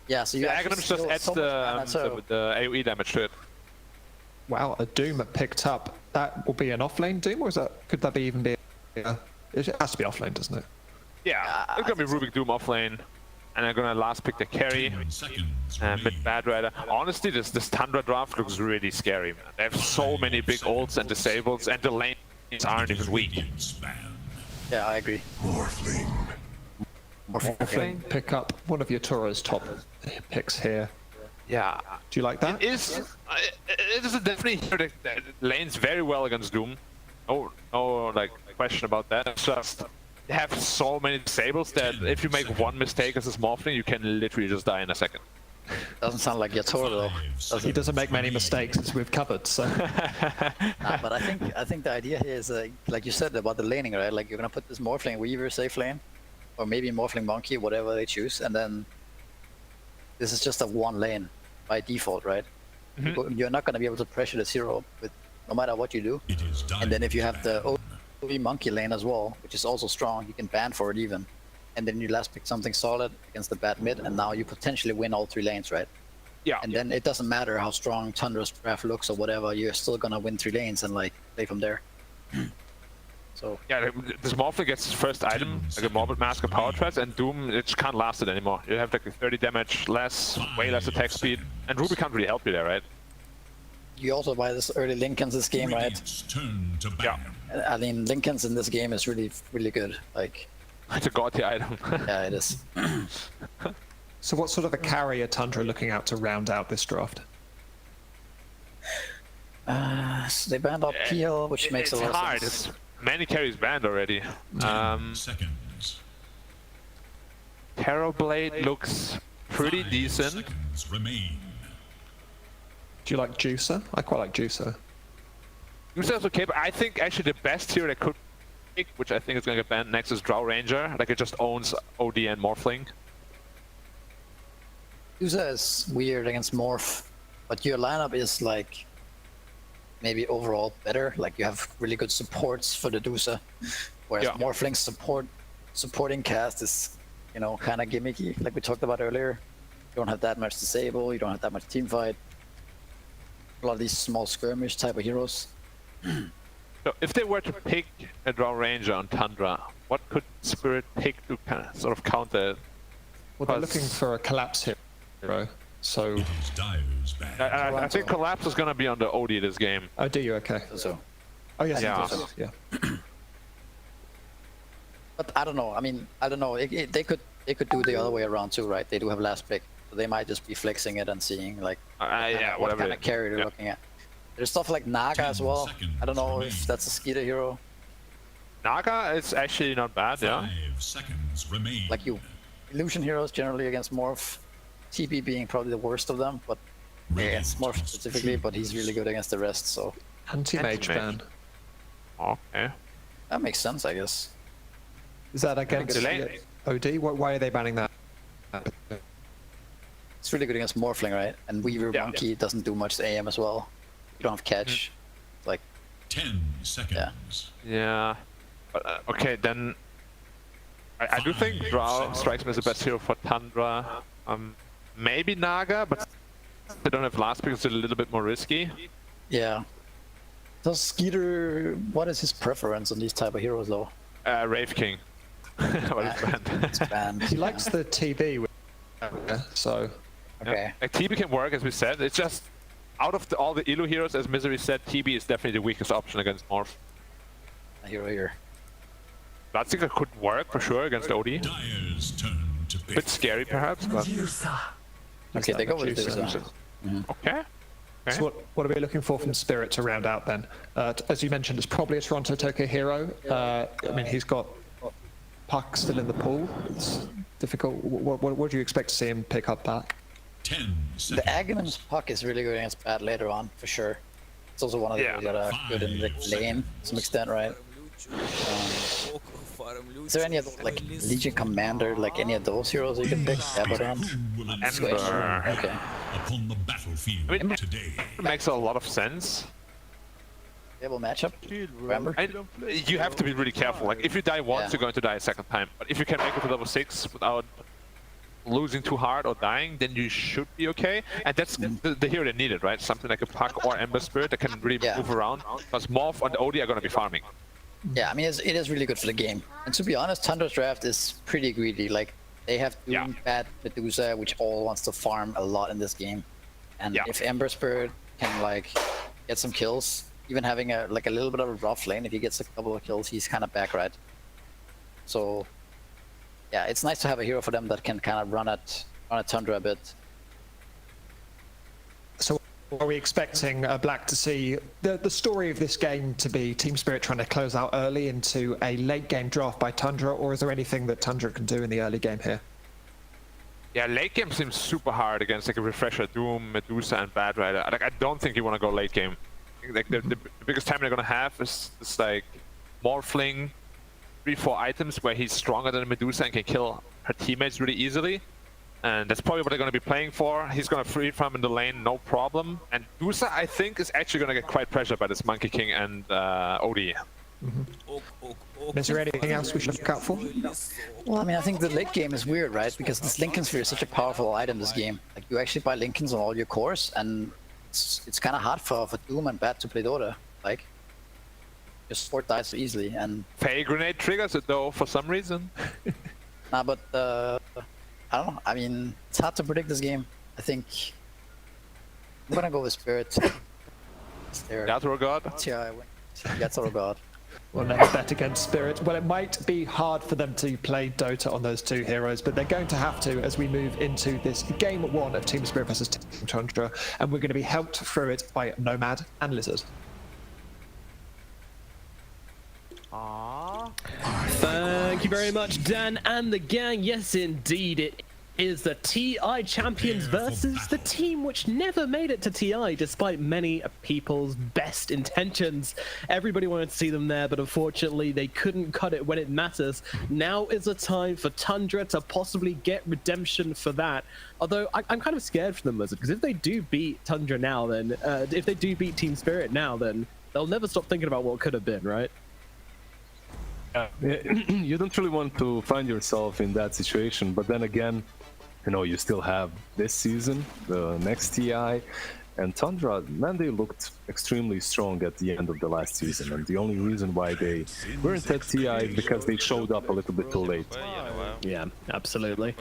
A: Yeah, so you
B: Aghanim just adds
A: so
B: the AoE damage to it.
C: Wow, a Doom picked up. That will be an offlane Doom, or could that be even be? It has to be offlane, doesn't it?
B: Yeah, it's gonna be Rubik Doom offlane. And I'm gonna last pick the carry, mid Bad Rider. Honestly, this Tundra draft looks really scary, man. They have so many big ults and disables, and the lanes aren't even weak.
A: Yeah, I agree.
C: Morphling, pick up one of your Toro's top picks here.
B: Yeah.
C: Do you like that?
B: It is definitely here that lanes very well against Doom. No, like question about that. It's just they have so many disables that if you make one mistake as a Morphling, you can literally just die in a second.
A: Doesn't sound like Yatoro though.
C: He doesn't make many mistakes, as we've covered. So.
A: Nah, but I think the idea here is like you said about the laning, right? Like you're gonna put this Morphling Weaver safe lane, or maybe Morphling Monkey, whatever they choose, and then this is just a one lane by default, right? Mm-hmm. You're not gonna be able to pressure the hero with no matter what you do. And then if you have the OG Monkey lane as well, which is also strong, you can ban for it even. And then you last pick something solid against the bad mid, and now you potentially win all three lanes, right?
B: Yeah.
A: And then it doesn't matter how strong Tundra's draft looks or whatever, you're still gonna win 3 lanes and like play from there. So
B: yeah, this Morphling gets his first item, like a Morbid Mask of Power Threats, and Doom, it just can't last it anymore. You have like 30 damage less, way less attack speed, and Ruby can't really help you there, right?
A: You also buy this early Lincolns this game, right?
B: Yeah.
A: I mean, Lincolns in this game is really, really good. Like,
B: it's a godly item.
A: Yeah, it is.
C: So what sort of a carry are Tundra looking out to round out this draft?
A: So they banned out Peel, which makes a lot of sense.
B: It's many carries banned already. Terrorblade looks pretty decent.
C: Do you like Juicer? I quite like Juicer.
B: Juicer's okay, but I think actually the best hero that could pick, which I think is going to get banned next, is Drow Ranger. Like it just owns OD and Morphling.
A: Juicer is weird against Morph, but your lineup is like maybe overall better. Like you have really good supports for the Juicer, whereas Morphling's supporting cast is, you know, kind of gimmicky, like we talked about earlier. You don't have that much disable, you don't have that much team fight. A lot of these small skirmish type of heroes.
B: So if they were to pick a Drow Ranger on Tundra, what could Spirit pick to kind of sort of counter it?
C: Well, they're looking for a collapse hero, so...
B: I think Collapse is going to be on the OD this game.
C: Oh, do you? Okay.
A: So.
C: Oh, yes,
B: yeah.
A: But I don't know. I mean, I don't know. They could do the other way around too, right? They do have last pick, so they might just be flexing it and seeing like what kind of carry they're looking at. There's stuff like Naga as well. I don't know if that's a Skeeter hero.
B: Naga is actually not bad,
D: 5 seconds remain.
A: Like you, illusion heroes generally against Morph. TB being probably the worst of them, but against Morph specifically. But he's really good against the rest. So
C: anti-mage ban.
B: Okay.
A: That makes sense, I guess.
C: Is that against OD? Why are they banning that?
A: It's really good against Morphling, right? And Weaver Monkey doesn't do much to AM as well. You don't have catch. Like
D: 10 seconds.
B: Yeah. But, okay, then I do think Drow strikes me as the best hero for Tundra. Maybe Naga, but they don't have last pick, it's a little bit more risky.
A: Yeah. Does Skeeter, what is his preference on these type of heroes though?
B: Rave King.
A: It's banned.
C: He likes the TB, so...
A: Okay.
B: Like, TB can work, as we said. It's just, out of all the Ilu heroes, as Misery said, TB is definitely the weakest option against Morph.
A: A hero here.
B: Bloodseeker could work for sure against OD. Bit scary perhaps, but...
A: Okay, they go with this.
B: Okay.
C: So what are we looking for from Spirit to round out then? As you mentioned, it's probably a Toronto Tokyo hero. I mean, he's got Puck still in the pool. It's difficult. What do you expect to see him pick up back?
D: 10 seconds.
A: The Aghanim's Puck is really good against bad later on, for sure. It's also one of the that are good in the lane to some extent, right? Is there any other like Legion Commander, like any of those heroes you can pick? Abaddon?
B: Ember.
A: Okay.
D: Upon the battlefield
B: I mean,
D: today.
B: it makes a lot of sense.
A: Stable matchup. Remember?
B: You have to be really careful. Like if you die once, you're going to die a second time. But if you can make it to level 6 without losing too hard or dying, then you should be okay. And that's the hero they needed, right? Something like a Puck or Ember Spirit that can really move around. Because Morph and OD are going to be farming.
A: Yeah, I mean, it is really good for the game. And to be honest, Tundra's draft is pretty greedy. Like, they have Doom, Bat, Medusa, which all wants to farm a lot in this game. And if Ember Spirit can, like, get some kills, even having a little bit of a rough lane, if he gets a couple of kills, he's kind of back, right? So, yeah, it's nice to have a hero for them that can kind of run at Tundra a bit.
C: So are we expecting Black to see the story of this game to be Team Spirit trying to close out early into a late game draft by Tundra, or is there anything that Tundra can do in the early game here?
B: Yeah, late game seems super hard against like a Refresher, Doom, Medusa, and Bad Rider. Like, I don't think you want to go late game. Like the biggest time they're gonna have is like Morphling, 3-4 items where he's stronger than Medusa and can kill her teammates really easily. And that's probably what they're going to be playing for. He's going to free farm in the lane, no problem. And Medusa, I think, is actually going to get quite pressured by this Monkey King and OD.
C: Is there anything else we should look out for?
A: Well, I mean, I think the late game is weird, right? Because this Lincoln Sphere is such a powerful item this game. Like, you actually buy Lincolns on all your cores, and it's kind of hard for Doom and Bat to play Dota. Like, just sport dies so easily, and
B: Fey Grenade triggers it though for some reason.
A: nah, but I don't know. I mean, it's hard to predict this game. I think I'm gonna go with Spirit.
B: Jadwal God.
A: Jadwal God.
C: Well, never bet against Spirit. Well, it might be hard for them to play Dota on those two heroes, but they're going to have to as we move into this game 1 of Team Spirit versus Team Tundra, and we're going to be helped through it by Nomad and Lizard.
F: Thank you very much, Dan and the gang. Yes, indeed, it is the TI champions versus the team which never made it to TI despite many people's best intentions. Everybody wanted to see them there, but unfortunately they couldn't cut it when it matters. Now is the time for Tundra to possibly get redemption for that. Although I'm kind of scared for them, because if they do beat Tundra now, then if they do beat Team Spirit now, then they'll never stop thinking about what could have been, right?
G: You don't really want to find yourself in that situation, but then again, you know, you still have this season, the next TI, and Tundra, man, they looked extremely strong at the end of the last season, and the only reason why they weren't at TI is because they showed up a little bit too late.
F: Yeah, absolutely.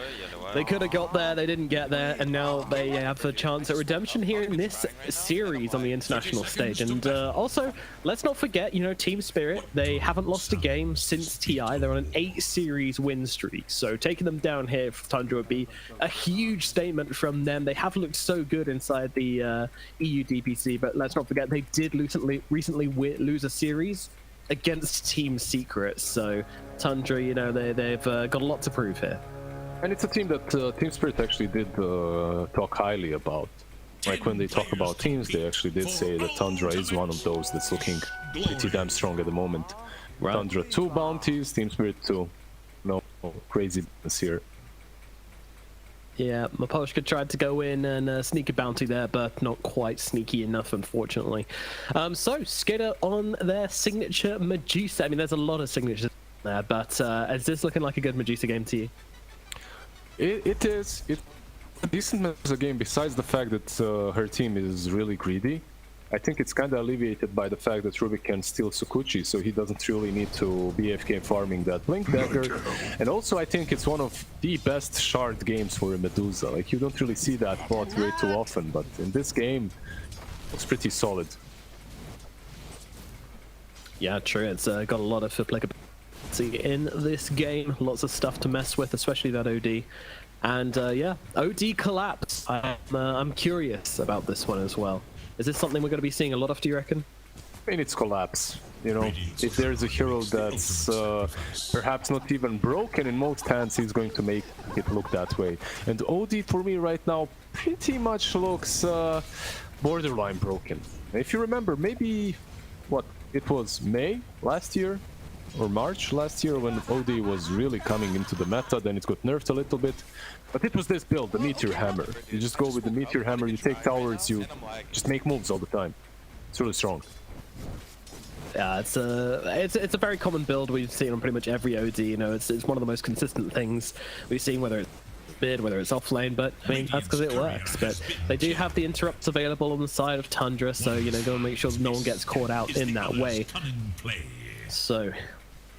F: They could have got there, they didn't get there, and now they have a chance at redemption here in this series on the international stage. And also, let's not forget, you know, Team Spirit, they haven't lost a game since TI. They're on an 8-series win streak, so taking them down here for Tundra would be a huge statement from them. They have looked so good inside the EU DPC, but let's not forget they did recently lose a series against Team Secret. So Tundra, you know, they've got a lot to prove here.
G: And it's a team that Team Spirit actually did talk highly about. Like when they talk about teams, they actually did say that Tundra is one of those that's looking pretty damn strong at the moment. Right. Tundra 2 bounties, Team Spirit 2. No craziness here.
F: Yeah, Maposhka tried to go in and sneak a bounty there, but not quite sneaky enough, unfortunately. So, Skater on their signature Medusa. I mean, there's a lot of signatures there, but is this looking like a good Medusa game to you?
G: It is. It's a decent Medusa game, besides the fact that her team is really greedy. I think it's kind of alleviated by the fact that Rubik can steal Sukuchi, so he doesn't really need to be AFK farming that Blink Dagger. And also, I think it's one of the best shard games for a Medusa. Like, you don't really see that bot way too often, but in this game, it's pretty solid.
F: Yeah, true. It's got a lot of applicability in this game. Lots of stuff to mess with, especially that OD. And yeah, OD collapse. I'm curious about this one as well. Is this something we're going to be seeing a lot of, do you reckon?
G: I mean, it's collapse. You know, if there's a hero that's perhaps not even broken, in most hands he's going to make it look that way. And OD for me right now pretty much looks borderline broken. If you remember, maybe, what, it was May last year? or March last year when OD was really coming into the meta. Then it got nerfed a little bit, but it was this build, the Meteor Hammer. You just go with the Meteor Hammer, you take towers, you just make moves all the time. It's really strong.
F: Yeah, it's a very common build we've seen on pretty much every OD. You know, it's one of the most consistent things we've seen, whether it's mid, whether it's offlane. But I mean, that's because it works. But they do have the interrupts available on the side of Tundra, so you know, go and make sure no one gets caught out in that way. So,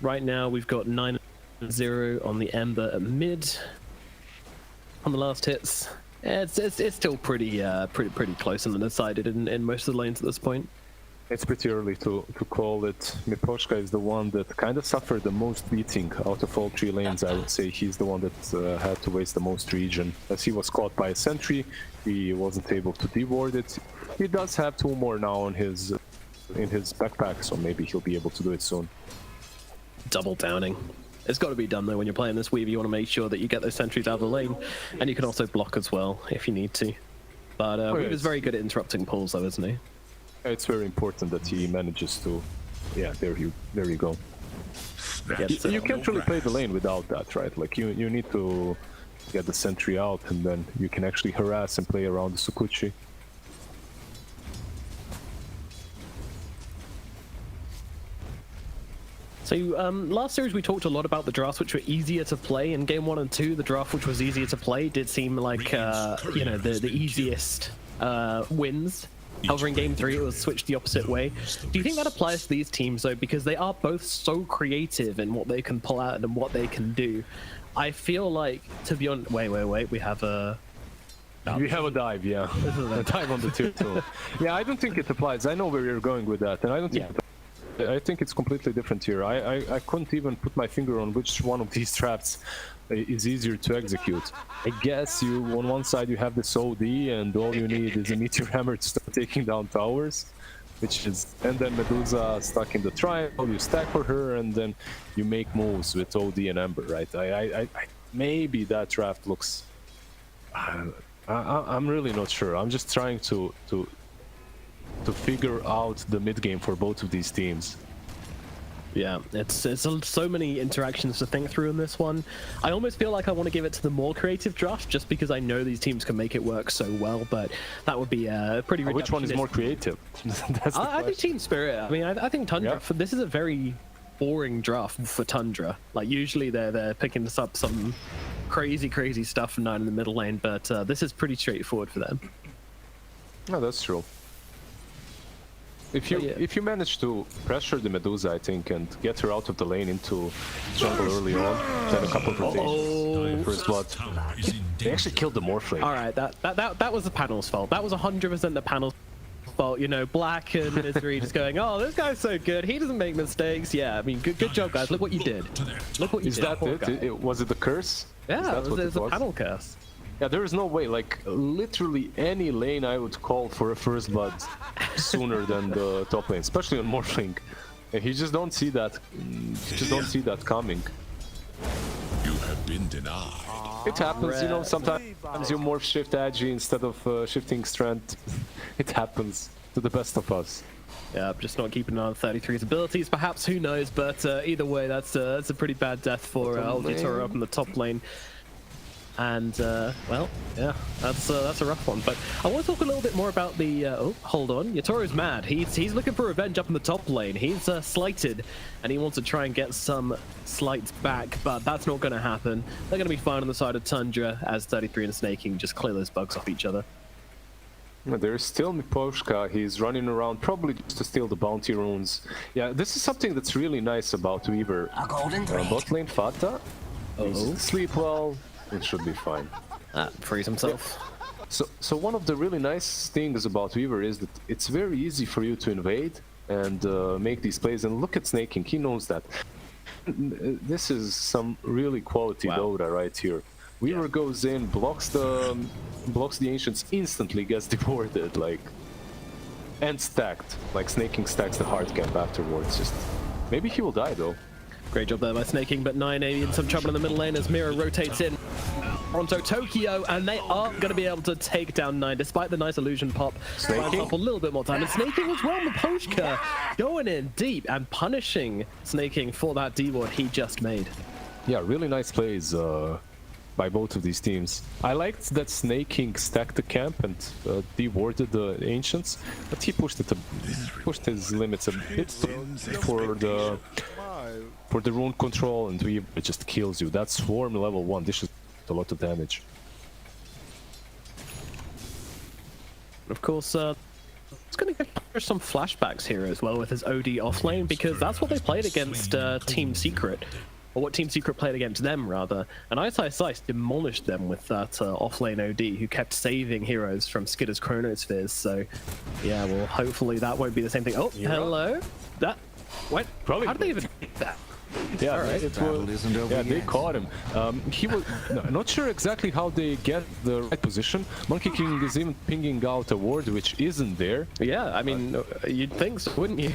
F: right now we've got 9-0 on the Ember at mid. On the last hits, it's still pretty close and undecided in most of the lanes at this point.
G: It's pretty early to call it. Miposhka is the one that kind of suffered the most beating out of all 3 lanes. I would say he's the one that had to waste the most regen. As he was caught by a sentry, he wasn't able to deward it. He does have 2 more now in his backpack, so maybe he'll be able to do it soon.
F: Double downing. It's got to be done though when you're playing this weave. You want to make sure that you get those sentries out of the lane, and you can also block as well if you need to. But Weave is very good at interrupting pulls though, isn't he?
G: It's very important that he manages to... Yeah, there you go. You can't really play the lane without that, right? Like, you need to get the sentry out, and then you can actually harass and play around the Sukuchi.
F: So last series we talked a lot about the drafts which were easier to play. In game 1 and 2, the draft which was easier to play did seem like you know, the easiest wins. However, in game 3 it was switched the opposite way. Do you think that applies to these teams though? Because they are both so creative in what they can pull out and what they can do. I feel like, to be honest, wait, we have a...
G: We have a dive, yeah. A dive on the tier 2. Yeah, I don't think it applies. I know where you're going with that, and I don't think I think it's completely different here. I couldn't even put my finger on which one of these traps is easier to execute. I guess you, on one side you have this OD and all you need is a Meteor Hammer to start taking down towers, and then Medusa stuck in the triangle, you stack for her, and then you make moves with OD and Ember, right? Maybe that draft looks... I'm really not sure. I'm just trying to figure out the mid game for both of these teams.
F: Yeah, it's so many interactions to think through in this one. I almost feel like I want to give it to the more creative draft just because I know these teams can make it work so well, but that would be pretty reductionist.
G: Which one is more creative?
F: I think Team Spirit. I mean, I think Tundra, this is a very boring draft for Tundra. Like, usually they're picking us up some crazy stuff from 9 in the middle lane, but this is pretty straightforward for them.
G: No, that's true. If you manage to pressure the Medusa, I think, and get her out of the lane into jungle early on, then a couple of rotations, first blood. They actually killed the Morphling.
F: All right, that was the panel's fault. That was 100% the panel's fault. You know, Black and Misery just going, "Oh, this guy's so good. He doesn't make mistakes." Yeah, I mean, good job, guys. Look what you did. Look what you did.
G: Is that it? Was it the curse?
F: Yeah, it was a panel curse.
G: Yeah, there is no way, like, literally any lane I would call for a first blood sooner than the top lane, especially on Morphling. And you just don't see that, coming.
D: You have been denied.
G: It happens, you know, sometimes you morph shift agi instead of shifting strength. It happens to the best of us.
F: Yeah, just not keeping an eye on 33's abilities, perhaps, who knows, but either way, that's a pretty bad death for Yatoro up in the top lane. And well, yeah, that's a rough one. But I want to talk a little bit more about the. Oh, hold on, Yatoro's mad. He's looking for revenge up in the top lane. He's slighted, and he wants to try and get some slights back. But that's not going to happen. They're going to be fine on the side of Tundra as 33 and Snaking just clear those bugs off each other.
G: There's still Miposhka. He's running around probably just to steal the bounty runes. Yeah, this is something that's really nice about Weaver. Bot lane Fata. Sleep well. It should be fine.
F: Frees himself.
G: So one of the really nice things about Weaver is that it's very easy for you to invade and make these plays. And look at Snaking, he knows that. This is some really quality Dota right here. Weaver goes in, blocks the Ancients, instantly gets deported, like, and stacked. Like, Snaking stacks the hard cap afterwards. Just maybe he will die though.
F: Great job there by Snaking, but 9 in some trouble in the middle lane as Mira rotates in. Toronto, Tokyo, and they aren't going to be able to take down 9 despite the nice illusion pop. Snaking up a little bit more time, and snaking as well. Mapochka going in deep and punishing snaking for that D ward he just made.
G: Yeah, really nice plays by both of these teams. I liked that snaking stacked the camp and dewarded the ancients, but he pushed his limits a bit for the rune control, and it just kills you. That swarm level 1 dishes a lot of damage.
F: Of course, it's going to get some flashbacks here as well with his OD offlane, because that's what they played against Team Secret. Or what Team Secret played against them, rather. And Ice demolished them with that offlane OD, who kept saving heroes from Skitter's Chronospheres. So, yeah, well, hopefully that won't be the same thing. Oh, hello? That... What? How did they even get that?
G: Yeah,
F: right.
G: They caught him. He was not sure exactly how they get the right position. Monkey King is even pinging out a ward which isn't there.
F: Yeah, I mean, you'd think so, wouldn't you?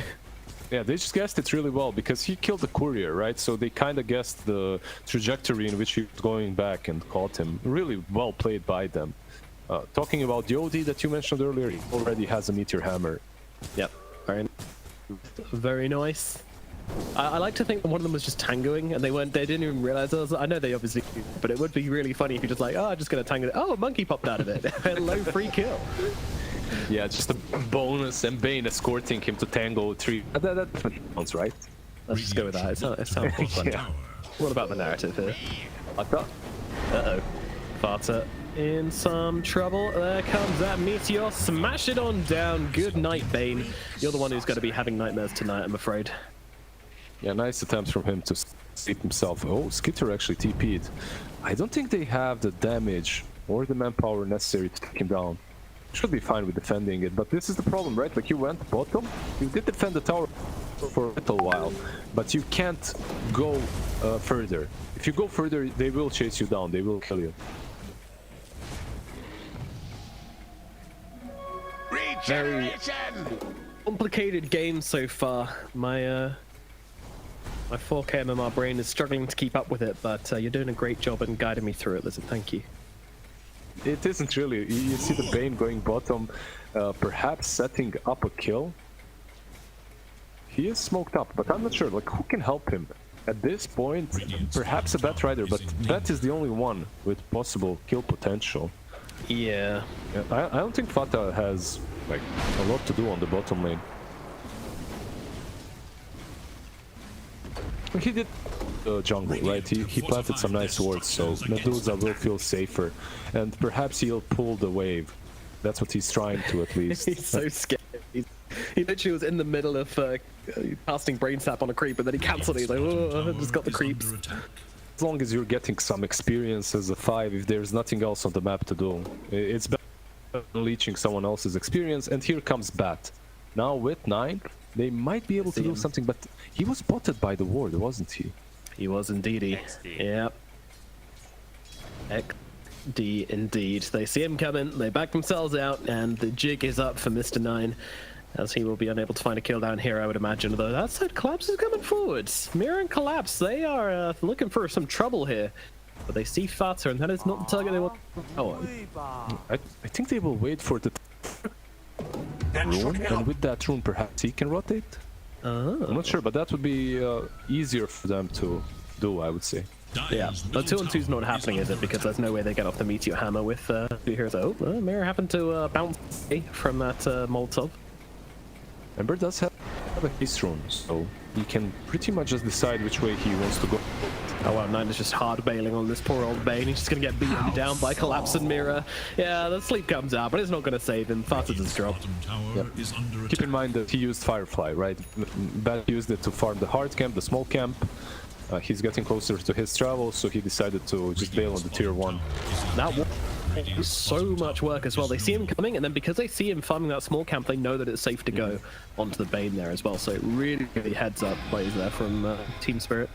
G: Yeah, they just guessed it really well because he killed the courier, right? So they kind of guessed the trajectory in which he was going back and caught him. Really well played by them. Talking about the OD that you mentioned earlier, he already has a Meteor Hammer.
F: Yep, very nice. I like to think that one of them was just tangoing and they didn't even realize it. I know they obviously do, but it would be really funny if you're just like, oh, I'm just gonna tango it. Oh, a monkey popped out of it. Hello, free kill.
G: Yeah, just a bonus and Bane escorting him to Tango 3. That sounds right.
F: Let's just go with that. It sounds funny. Yeah. What about the narrative here?
G: Fata?
F: Uh-oh. Fata in some trouble. There comes that Meteor. Smash it on down. Good night, Bane. You're the one who's going to be having nightmares tonight, I'm afraid.
G: Yeah, nice attempts from him to save himself. Oh, Skitter actually TP'd. I don't think they have the damage or the manpower necessary to take him down. Should be fine with defending it, but this is the problem, right? Like, you went bottom, you did defend the tower for a little while, but you can't go further. If you go further, they will chase you down, they will kill you.
F: Very complicated game so far. My 4K MMR brain is struggling to keep up with it, but you're doing a great job in guiding me through it, Lizard. Thank you.
G: It isn't really. You see the Bane going bottom, perhaps setting up a kill. He is smoked up, but I'm not sure. Like, who can help him? At this point, perhaps a Bat Rider, but Bat is the only one with possible kill potential.
F: Yeah.
G: I don't think Fata has like a lot to do on the bottom lane. He did jungle, right? He planted some nice wards, so Medusa will feel safer, and perhaps he'll pull the wave. That's what he's trying to, at least.
F: He's so scared. He literally was in the middle of casting Brain Sap on a creep, and then he cancelled it. He's like, oh, I just got the creeps.
G: As long as you're getting some experience as a 5, if there's nothing else on the map to do, it's better than leeching someone else's experience. And here comes Bat. Now with 9, they might be able to do something, but he was spotted by the ward, wasn't he?
F: He was indeedy. Yep. XD indeed. They see him coming, they back themselves out, and the jig is up for Mr. 9, as he will be unable to find a kill down here, I would imagine. Though that side, Collapse is coming forwards. Mirror and Collapse, they are looking for some trouble here. But they see Fata, and that is not the target they want. Oh,
G: I think they will wait for the rune, and with that rune perhaps he can rotate? I'm not sure, but that would be easier for them to do, I would say.
F: Yeah, but 2-on-2's not happening, is it? Because there's no way they get off the Meteor Hammer with 2 heroes. Oh, Mirror happened to bounce from that Molotov.
G: Ember does have a haste rune, so he can pretty much just decide which way he wants to go.
F: Oh wow, 9 is just hard bailing on this poor old Bane. He's just gonna get beaten down by Collapse and Mirror. Yeah, the sleep comes out, but it's not gonna save him. Fata does drop.
G: Yep. Keep in mind that he used Firefly, right? Bat used it to farm the hard camp, the small camp. He's getting closer to his travel, so he decided to just bail on the tier 1.
F: That was so much work as well. They see him coming, and then because they see him farming that small camp, they know that it's safe to go onto the Bane there as well. So really, really heads up plays there from Team Spirit.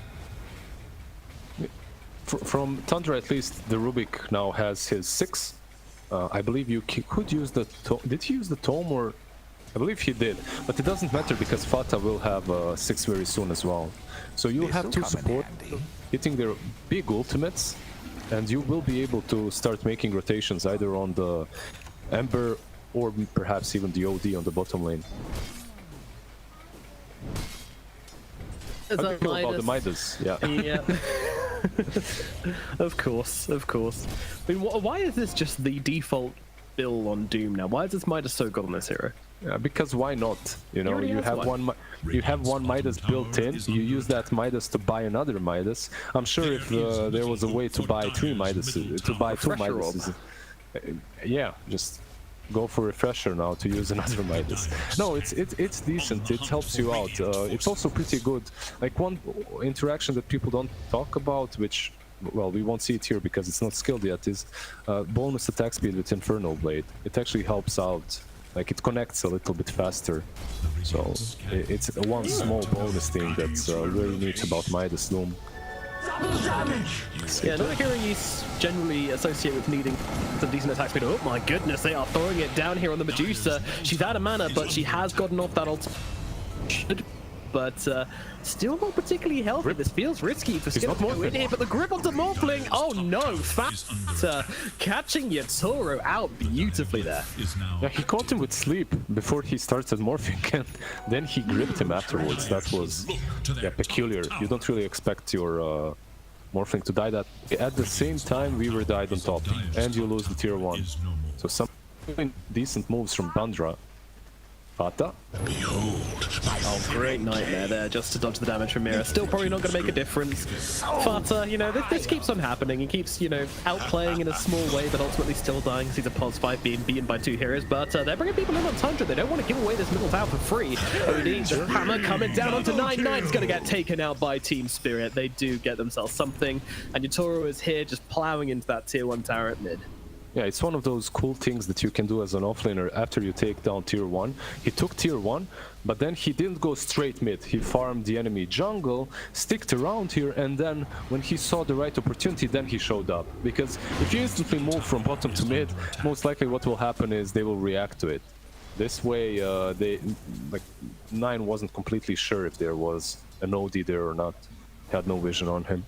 G: From Tundra, at least, the Rubik now has his 6. I believe you could use the tome. Did he use the tome, or? I believe he did, but it doesn't matter because Fata will have 6 very soon as well. So you'll have 2 support hitting their big ultimates, and you will be able to start making rotations either on the Ember or perhaps even the OD on the bottom lane. How do you feel about the Midas? Yeah.
F: Yeah. Of course. I mean, why is this just the default build on Doom now? Why is this Midas so good on this hero?
G: Yeah, because why not? You know, you have one Midas built in. You use that Midas to buy another Midas. I'm sure if there was a way to buy 3 Midas, to buy 2 Midas, yeah, just go for refresher now to use another Midas. No, it's decent. It helps you out. It's also pretty good. Like one interaction that people don't talk about, which, well, we won't see it here because it's not skilled yet, is bonus attack speed with Infernal Blade. It actually helps out. Like, it connects a little bit faster. So it's one small bonus thing that's really neat about Midas Doom.
F: Yeah, another hero you generally associate with needing some decent attack speed. Oh my goodness, they are throwing it down here on the Medusa. She's out of mana, but she has gotten off that ult. But still not particularly healthy. This feels risky for Skip to go in here, but the grip onto Morphling. Oh no, fast catching Yatoro out beautifully there.
G: Yeah, he caught him with sleep before he started morphing, and then he gripped him afterwards. That was peculiar. You don't really expect your morphling to die that. At the same time, Weaver died on top, and you lose the tier 1. So some decent moves from TUNDRA. Fata.
F: Oh, great nightmare there, just to dodge the damage from Mira. Still probably not going to make a difference. Fata, you know, this keeps on happening. He keeps, you know, outplaying in a small way, but ultimately still dying because he's a pos 5 being beaten by 2 heroes. But they're bringing people in on TUNDRA. They don't want to give away this middle tower for free. OD, the hammer coming down onto 9-9 is going to get taken out by Team Spirit. They do get themselves something, and Yatoro is here just plowing into that tier 1 tower at mid.
G: Yeah, it's one of those cool things that you can do as an offlaner after you take down tier 1. He took tier 1, but then he didn't go straight mid. He farmed the enemy jungle, sticked around here, and then when he saw the right opportunity, then he showed up. Because if you instantly move from bottom to mid, most likely what will happen is they will react to it. This way, Nine wasn't completely sure if there was an OD there or not. He had no vision on him.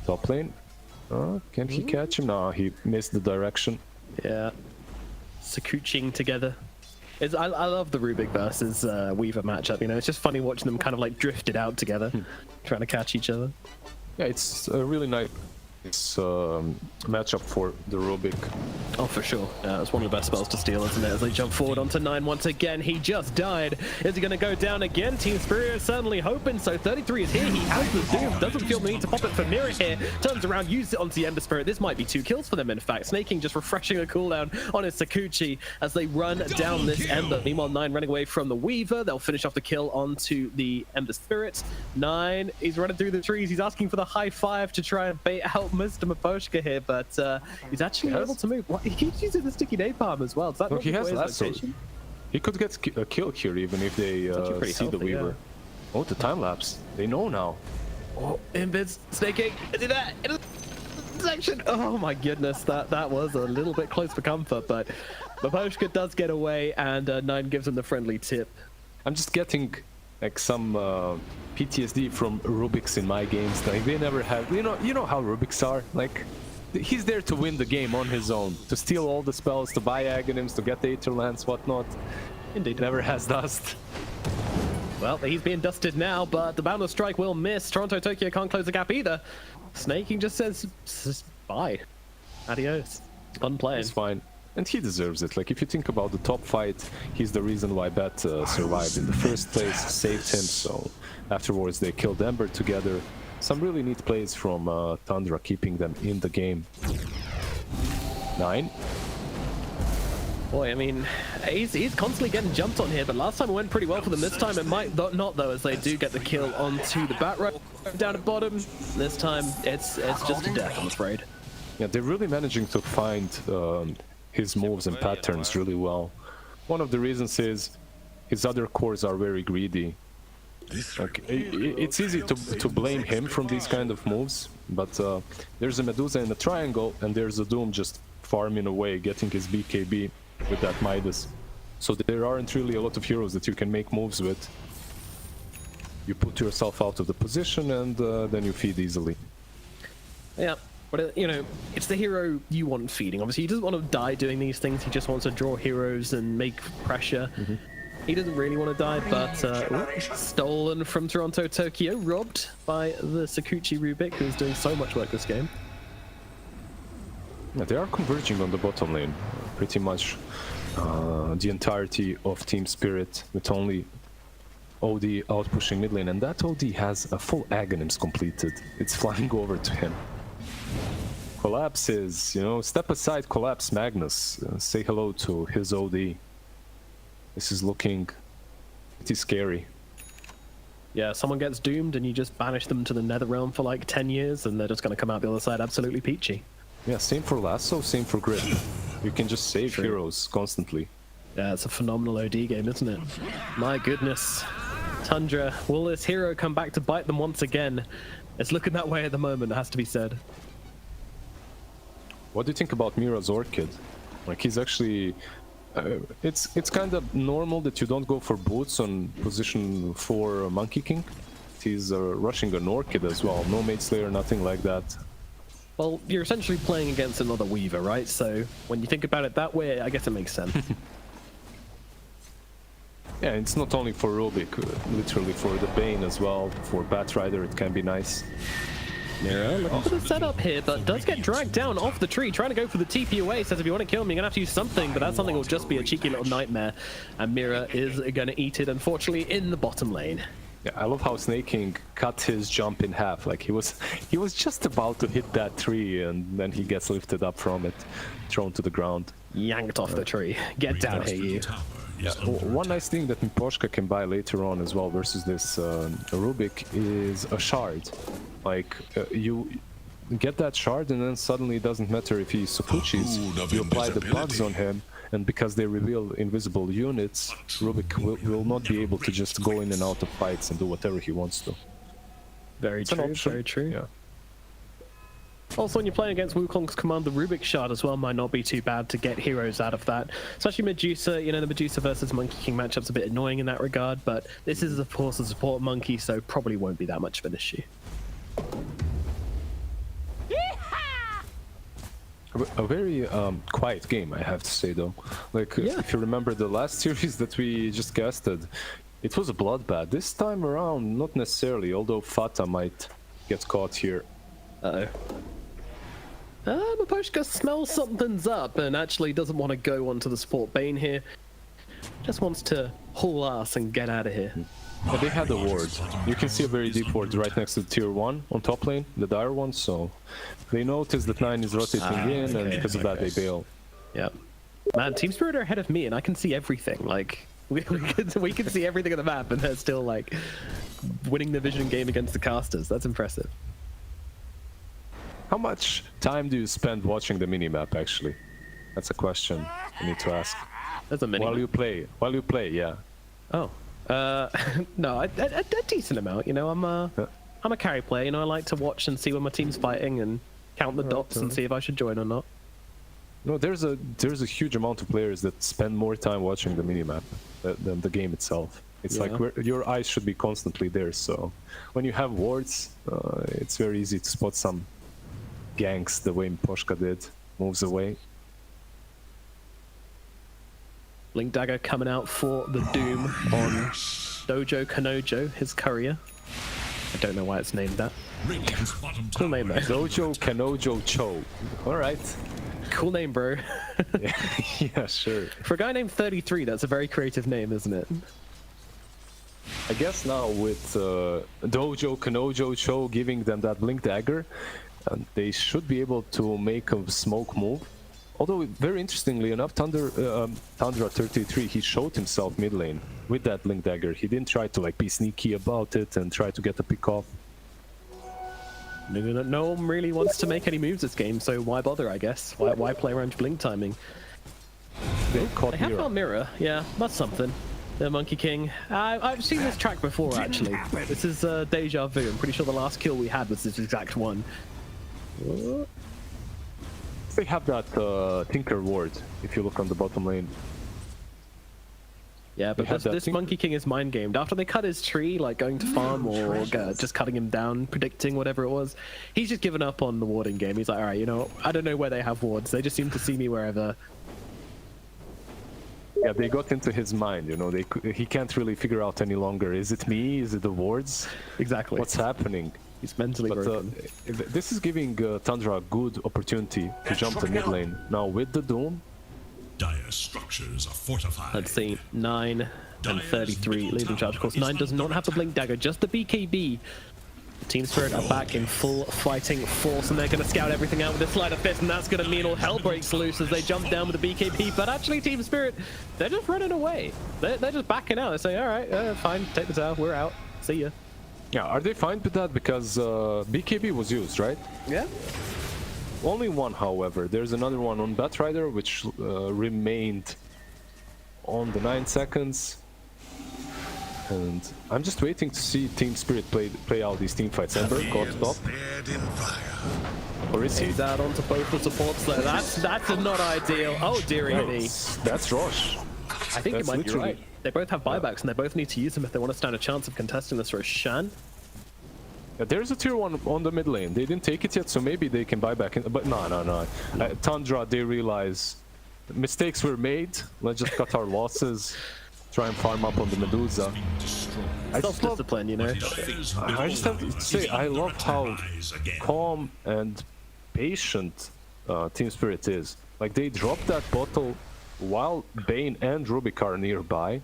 G: Top lane. Can he catch him? No, he missed the direction.
F: Yeah. Sakuching together. I love the Rubik versus Weaver matchup, you know, it's just funny watching them kind of like drifted out together, trying to catch each other.
G: Yeah, it's a really nice matchup for the Rubik.
F: Oh, for sure. It's one of the best spells to steal, isn't it? As they jump forward onto 9 once again. He just died. Is he going to go down again? Team Spirit is certainly hoping. So 33 is here. He has the Doom. Doesn't feel the need to pop it for Mira here. Turns around, uses it onto the Ember Spirit. This might be 2 kills for them, in fact. Snaking just refreshing a cooldown on his Sakuchi as they run down this Ember. Meanwhile, 9 running away from the Weaver. They'll finish off the kill onto the Ember Spirit. 9, he's running through the trees. He's asking for the high 5 to try and bait out Mr. Maposhka here, but he's actually able to move. He keeps using the sticky napalm as well. Does that
G: he has lasso. He could get a kill here even if they see the Weaver. Yeah. Oh, the time lapse. They know now.
F: Oh, Invids snaking. Is it that? Section. Oh my goodness, that was a little bit close for comfort, but Maposhka does get away, and 9 gives him the friendly tip.
G: I'm just getting like some PTSD from Rubiks in my games. Like they never have, you know how Rubiks are. Like he's there to win the game on his own, to steal all the spells, to buy Aghanims, to get the Aether Lance, whatnot.
F: Indeed,
G: never has dust.
F: Well, he's being dusted now, but the Boundless Strike will miss. Toronto Tokyo can't close the gap either. Snaking just says bye, adios, fun playing.
G: It's fine. And he deserves it. Like, if you think about the top fight, he's the reason why Bet survived in the first place, saved him, so afterwards they killed Ember together. Some really neat plays from TUNDRA, keeping them in the game. 9.
F: Boy, I mean, he's constantly getting jumped on here, but last time it went pretty well for them. This time it might not, though, as they do get the kill onto the Bat Row down at bottom. This time it's just a death, I'm afraid.
G: Yeah, they're really managing to find his moves and patterns really well. One of the reasons is his other cores are very greedy. Like, it's easy to blame him from these kind of moves, but there's a Medusa in the triangle, and there's a Doom just farming away, getting his BKB with that Midas. So there aren't really a lot of heroes that you can make moves with. you put yourself out of the position, and then you feed easily.
F: Yeah, but you know, it's the hero you want feeding. Obviously, he doesn't want to die doing these things. He just wants to draw heroes and make pressure. He doesn't really want to die, but stolen from Toronto Tokyo, robbed by the Sakuchi Rubik, who's doing so much work this game.
G: Yeah, they are converging on the bottom lane, pretty much the entirety of Team Spirit, with only OD out pushing mid lane, and that OD has a full Aghanims completed. It's flying over to him. Collapses, you know, step aside, Collapse Magnus. Say hello to his OD. This is looking pretty scary.
F: Yeah, someone gets doomed and you just banish them to the Netherrealm for like 10 years and they're just going to come out the other side absolutely peachy.
G: Yeah, same for Lasso, same for Grip. You can just save heroes constantly.
F: Yeah, it's a phenomenal OD game, isn't it? My goodness. Tundra, will this hero come back to bite them once again? It's looking that way at the moment, it has to be said.
G: What do you think about Mira's Orchid? Like, he's actually... it's kind of normal that you don't go for boots on position 4 Monkey King. He's rushing an Orchid as well. No Mage Slayer, nothing like that.
F: Well, you're essentially playing against another Weaver, right? So when you think about it that way, I guess it makes sense.
G: Yeah, it's not only for Rubik, literally for the Bane as well. For Batrider, it can be nice.
F: Mira looking for the setup here, but does get dragged down off the tree, trying to go for the TP away. Says if you want to kill me, you're going to have to use something, but that something will just be a cheeky little nightmare. And Mira is going to eat it, unfortunately, in the bottom lane.
G: Yeah, I love how Snake King cut his jump in half. Like, he was just about to hit that tree, and then he gets lifted up from it, thrown to the ground.
F: Yanked off the tree. Get down here, you.
G: Yeah, one nice thing that Miposhka can buy later on as well versus this Rubik is a shard. Like, you get that shard and then suddenly it doesn't matter if he's Sakuchi's, you apply the bugs on him, and because they reveal invisible units, Rubik will not be able to just go in and out of fights and do whatever he wants to.
F: Very true, very true.
G: Yeah.
F: Also, when you're playing against Wukong's command, the Rubik Shard as well might not be too bad to get heroes out of that. Especially Medusa, you know, the Medusa versus Monkey King matchup's a bit annoying in that regard, but this is, of course, a support monkey, so probably won't be that much of an issue.
G: A very quiet game, I have to say, though. Like, if you remember the last series that we just casted, it was a bloodbath. This time around, not necessarily, although Fata might get caught here.
F: Miposhka smells something's up and actually doesn't want to go onto the support Bane here. Just wants to haul ass and get out of here.
G: Yeah, they had a ward. You can see a very deep ward right next to tier 1 on top lane, the dire one, so they notice that 9 is rotating in, and because of that they bail.
F: Yeah. Man, Team Spirit are ahead of me and I can see everything. Like, we can see everything on the map and they're still, like, winning the vision game against the casters. That's impressive.
G: How much time do you spend watching the minimap, actually? That's a question I need to ask.
F: That's a minimap.
G: While you play, yeah.
F: Oh. No, a decent amount, you know. I'm a carry player, you know. I like to watch and see when my team's fighting and count the dots and see if I should join or not.
G: No, there's a huge amount of players that spend more time watching the minimap than the game itself. It's like your eyes should be constantly there, so when you have wards, it's very easy to spot some ganks the way Miposhka did, moves away.
F: Blink Dagger coming out for the Doom on Dojo Kanojo, his courier. I don't know why it's named that. Cool name though.
G: Dojo Kanojo Cho. Alright.
F: Cool name, bro.
G: Yeah, sure.
F: For a guy named 33, that's a very creative name, isn't it?
G: I guess now with Dojo Kanojo Cho giving them that Blink Dagger, they should be able to make a smoke move. Although, very interestingly enough, Tundra 33, he showed himself mid lane with that Blink Dagger. He didn't try to like be sneaky about it and try to get a pick off.
F: No one really wants to make any moves this game, so why bother, I guess? Why play around blink timing?
G: They
F: have got Mirror, yeah, that's something. The Monkey King. I've seen this track before, actually. This is Deja Vu. I'm pretty sure the last kill we had was this exact one.
G: They have that Tinker ward, if you look on the bottom lane.
F: Yeah, but this Monkey King is mind gamed. After they cut his tree, like going to farm or just cutting him down, predicting whatever it was, he's just given up on the warding game. He's like, all right, you know, I don't know where they have wards. They just seem to see me wherever.
G: Yeah, they got into his mind, you know. He can't really figure out any longer. Is it me? Is it the wards?
F: Exactly.
G: What's happening?
F: He's mentally broken.
G: This is giving Tundra a good opportunity to jump to mid lane. Now with the Doom,
D: dire structures are fortified.
F: Let's see, 9 and 33 leading charge. Of course, 9 does not have the Blink Dagger, just the BKB. Team Spirit are back in full fighting force, and they're going to scout everything out with a sleight of fist, and that's going to mean all hell breaks loose as they jump down with the BKB. But actually, Team Spirit, they're just running away. They're just backing out. They're saying, all right, fine, take the tower, we're out. See ya.
G: Yeah, are they fine with that? Because BKB was used, right?
F: Yeah.
G: Only one, however. There's another one on Batrider, which remained on the 9 seconds. And I'm just waiting to see Team Spirit play out these team fights. Ember got top. Or is he?
F: He's out onto both the supports there. That's not ideal. Oh, dearie me.
G: That's Rosh.
F: I think you might be right. They both have buybacks, and they both need to use them if they want to stand a chance of contesting this for Shan.
G: Yeah, there's a tier 1 on the mid lane. They didn't take it yet, so maybe they can buy back. But no. Tundra, they realize mistakes were made. Let's just cut our losses. Try and farm up on the Medusa.
F: Self-discipline, you know.
G: I just have to say, I love how calm and patient Team Spirit is. Like, they drop that bottle while Bane and Rubik are nearby.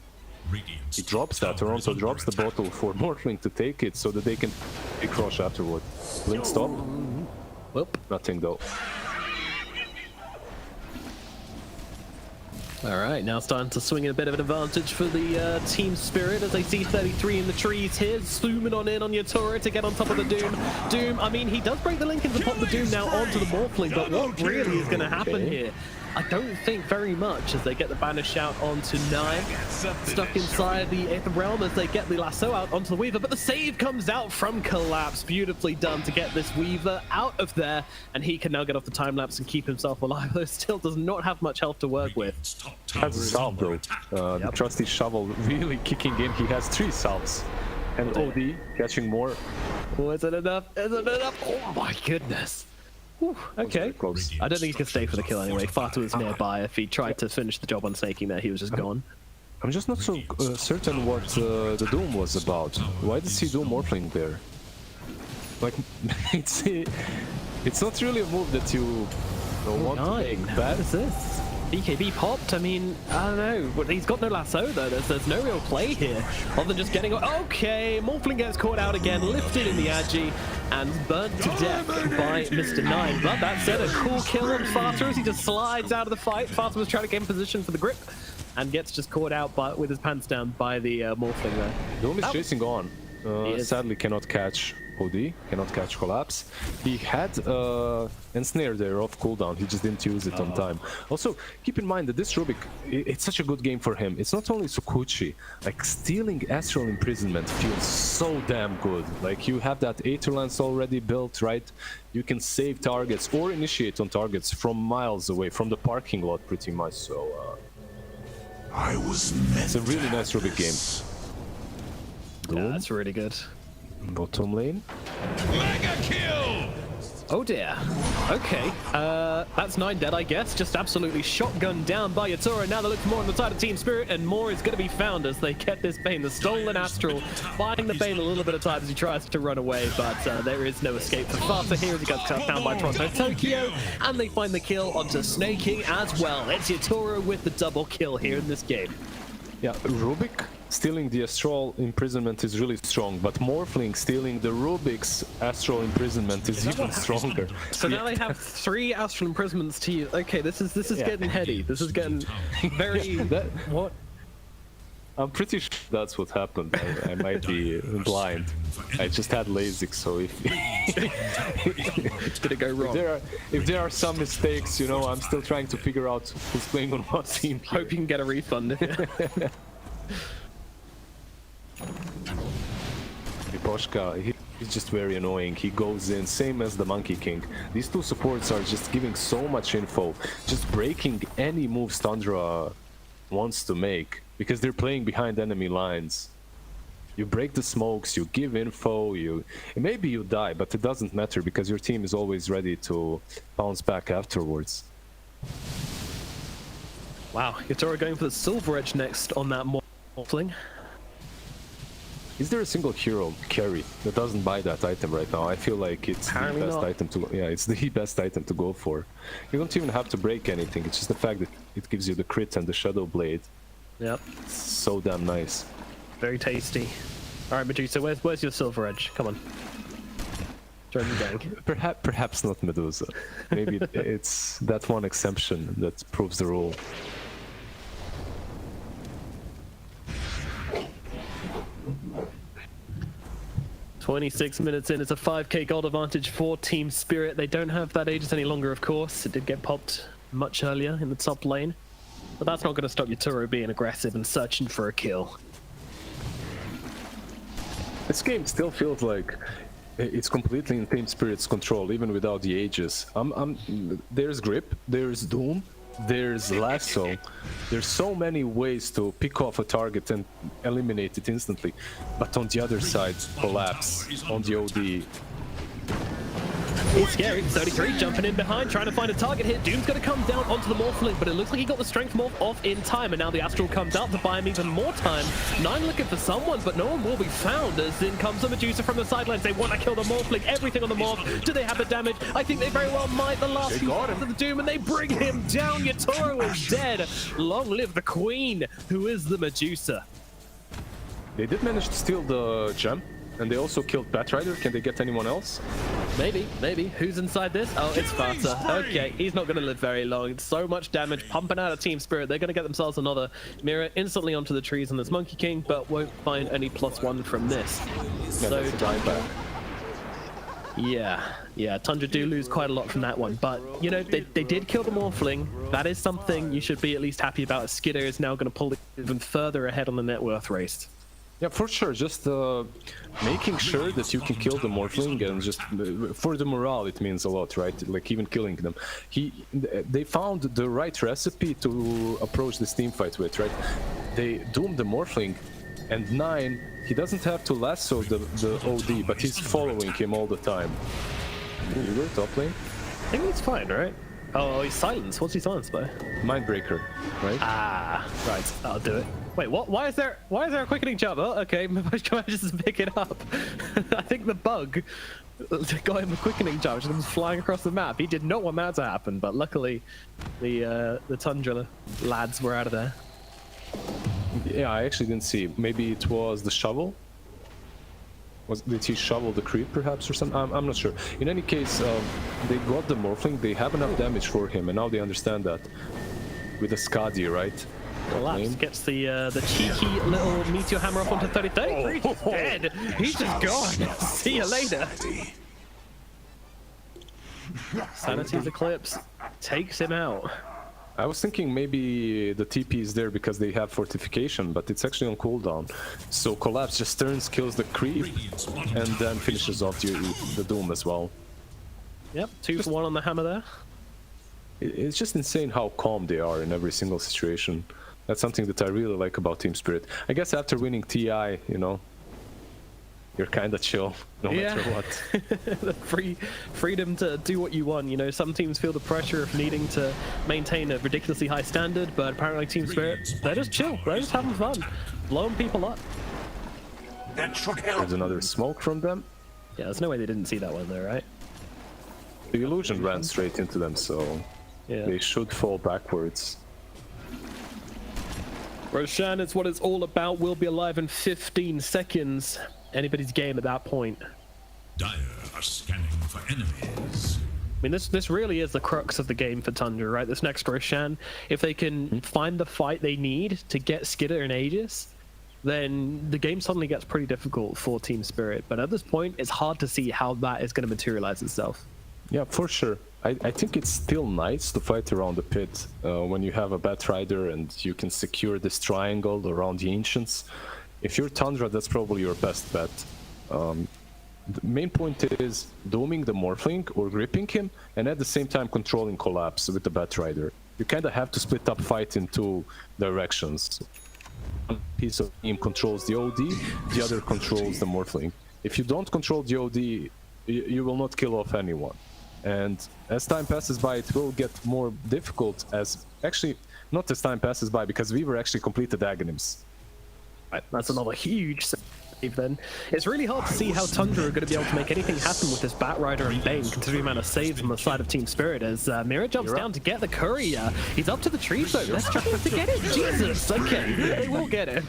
G: He drops that, Toronto drops the bottle for Morphling to take it so that they can pick Rosh afterward. Blink stop.
F: Whoop.
G: Nothing though.
F: Alright, now starting to swing in a bit of an advantage for the Team Spirit as they see 33 in the trees here, zooming on in on Yatora to get on top of the Doom. Doom, I mean, he does break the link and pop the Doom now onto the Morphling, but what really is going to happen here? I don't think very much as they get the banish out onto 9. Stuck inside the 8th realm as they get the lasso out onto the Weaver, but the save comes out from Collapse. Beautifully done to get this Weaver out of there, and he can now get off the time lapse and keep himself alive, though still does not have much health to work with.
G: Has a salve though. The trusty shovel really kicking in. He has 3 salves. And OD catching more.
F: Oh, is it enough? Is it enough? Oh my goodness. Whew, okay, I don't think he can stay for the kill anyway. Fatu was nearby. If he tried to finish the job on snaking there, he was just gone.
G: I'm just not so certain what the Doom was about. Why does he do Morphling there? Like, it's not really a move that you want to make bad.
F: What is this? BKB popped. I mean, I don't know. But he's got no lasso though. There's no real play here other than just getting. Okay, Morphling gets caught out again, lifted in the Agi, and burnt to death by Mr. 9. But that said, a cool kill on Fatu as he just slides out of the fight. Fatu was trying to get in position for the grip, and gets just caught out with his pants down by the Morphling there.
G: Doom is chasing on. Sadly, cannot catch OD, cannot catch Collapse. He had Ensnare there off cooldown, he just didn't use it on time. Also, keep in mind that this Rubik, it's such a good game for him. It's not only Sukuchi, like stealing Astral Imprisonment feels so damn good. Like you have that Aether Lance already built, right? You can save targets or initiate on targets from miles away, from the parking lot pretty much, so... it's a really nice Rubik game.
F: Yeah, that's really good.
G: Bottom lane.
D: Mega kill!
F: Oh dear. Okay. That's 9 dead, I guess. Just absolutely shotgunned down by Yatora. Now that looks more on the side of Team Spirit, and more is going to be found as they get this Bane. The stolen Astral, buying the Bane a little bit of time as he tries to run away, but there is no escape for Fata here as he gets cut down by Toronto Tokyo, and they find the kill onto Snaking as well. It's Yatora with the double kill here in this game.
G: Yeah, Rubik stealing the Astral Imprisonment is really strong, but Morphling stealing the Rubik's Astral Imprisonment is even stronger.
F: So now they have 3 Astral Imprisonments to use. Okay, this is getting heady. This is getting very...
G: What? I'm pretty sure that's what happened. I might be blind. I just had LASIK, so if...
F: Did it go wrong?
G: If there are some mistakes, you know, I'm still trying to figure out who's playing on what team.
F: Hope you can get a refund.
G: Riposhka, he's just very annoying. He goes in, same as the Monkey King. These 2 supports are just giving so much info, just breaking any moves Tundra wants to make. because they're playing behind enemy lines. You break the smokes, you give info, maybe you die, but it doesn't matter because your team is always ready to bounce back afterwards.
F: Wow, Yatoro going for the Silver Edge next on that Morphling.
G: Is there a single hero carry that doesn't buy that item right now? I feel like it's
F: Apparently
G: the best
F: not.
G: item to it's the best item to go for. You don't even have to break anything. It's just the fact that it gives you the crit and the Shadow Blade.
F: Yep.
G: It's so damn nice.
F: Very tasty. All right, Medusa, where's your Silver Edge? Come on. Join the gang.
G: Perhaps not Medusa. Maybe it's that one exception that proves the rule.
F: 26 minutes in, it's a 5k gold advantage for Team Spirit. They don't have that Aegis any longer, of course. It did get popped much earlier in the top lane. But that's not going to stop Yatoro being aggressive and searching for a kill.
G: This game still feels like it's completely in Team Spirit's control, even without the Aegis. There's Grip, there's Doom, there's Lasso. There's so many ways to pick off a target and eliminate it instantly. But on the other side, Collapse on the OD.
F: It's scary. 33 jumping in behind, trying to find a target hit. Doom's going to come down onto the Morphling, but it looks like he got the Strength Morph off in time, and now the Astral comes out to buy him even more time. 9 looking for someone, but no one will be found, as in comes the Medusa from the sidelines. They want to kill the Morphling, everything on the Morph. Do they have the damage? I think they very well might. The last few seconds of the Doom, and they bring him down. Yatoro is dead. Long live the Queen, who is the Medusa.
G: They did manage to steal the gem, and they also killed Batrider. Can they get anyone else?
F: Maybe. Who's inside this? Oh, it's Sparta. Okay, he's not going to live very long. It's so much damage pumping out of Team Spirit. They're going to get themselves another mirror instantly onto the trees on this Monkey King, but won't find any +1 from this. So, yeah, Tundra do lose quite a lot from that one, but, you know, they did kill the Morphling. That is something you should be at least happy about. Skidder is now going to pull it even further ahead on the net worth race.
G: Yeah, for sure. Just making sure that you can kill the Morphling, and just for the morale, it means a lot, right? Like even killing them. They found the right recipe to approach this team fight with, right? They doomed the Morphling, and 9, he doesn't have to lasso the OD, but he's following him all the time. You were top lane?
F: I think he's fine, right? Oh, he's silenced. What's he silenced by?
G: Mindbreaker, right?
F: Ah, right. I'll do it. Wait, what? Why is there a quickening jump? Oh, okay, just pick it up. I think the bug got him a quickening jump, just comes flying across the map. He did not want that to happen, but luckily the Tundra lads were out of there.
G: Yeah, I actually didn't see. Maybe it was the shovel. Did he shovel the creep perhaps or something? I'm not sure. In any case, they got the Morphling. They have enough damage for him, and now they understand that with the Skadi, right?
F: Collapse gets the cheeky little meteor hammer up onto 33. He's dead. He's just gone. See you later. Sanity's Eclipse takes him out.
G: I was thinking maybe the TP is there because they have fortification, but it's actually on cooldown. So Collapse just turns, kills the creep, and then finishes off the Doom as well.
F: Yep, 2 for 1 on the hammer there.
G: It's just insane how calm they are in every single situation. That's something that I really like about Team Spirit. I guess after winning TI, you know, you're kind of chill, no matter what.
F: The freedom to do what you want. You know, some teams feel the pressure of needing to maintain a ridiculously high standard, but apparently Team Spirit, they're just chill. They're just having fun, blowing people up.
G: There's another smoke from them.
F: Yeah, there's no way they didn't see that one there, right?
G: The illusion ran straight into them, so they should fall backwards.
F: Roshan, it's what it's all about. We'll be alive in 15 seconds. Anybody's game at that point.
D: Dire are scanning for enemies.
F: I mean, this really is the crux of the game for Tundra, right? This next Roshan, if they can find the fight they need to get Skidder and Aegis, then the game suddenly gets pretty difficult for Team Spirit. But at this point, it's hard to see how that is going to materialize itself.
G: Yeah, for sure. I think it's still nice to fight around the pit when you have a Batrider and you can secure this triangle around the Ancients. If you're Tundra, that's probably your best bet. The main point is dooming the Morphling or gripping him, and at the same time controlling Collapse with the Batrider. You kind of have to split up fight in 2 directions. piece of team controls the OD, the other controls the Morphling. If you don't control the OD, you will not kill off anyone. And as time passes by, it will get more difficult, as actually not as time passes by, because we were actually completed Aghanims.
F: Right, that's another huge save then. It's really hard to see how Tundra are going to be able to make anything happen with this Batrider and Bane, considering the amount of saves on the side of Team Spirit, as Mira jumps down to get the courier. He's up to the trees though, they're struggling to get it. Jesus, okay, they will get it.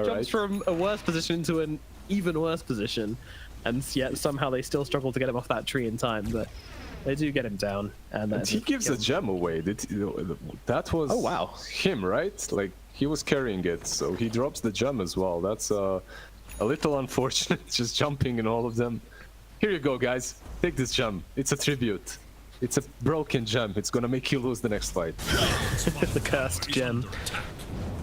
F: Jumps from a worse position to an even worse position, and yet somehow they still struggle to get him off that tree in time, but they do get him down. And
G: he gives a gem away. That was him, right? Like, he was carrying it, so he drops the gem as well. That's a little unfortunate, just jumping in all of them. Here you go, guys. Take this gem. It's a tribute. It's a broken gem. It's gonna make you lose the next fight.
F: The cursed gem.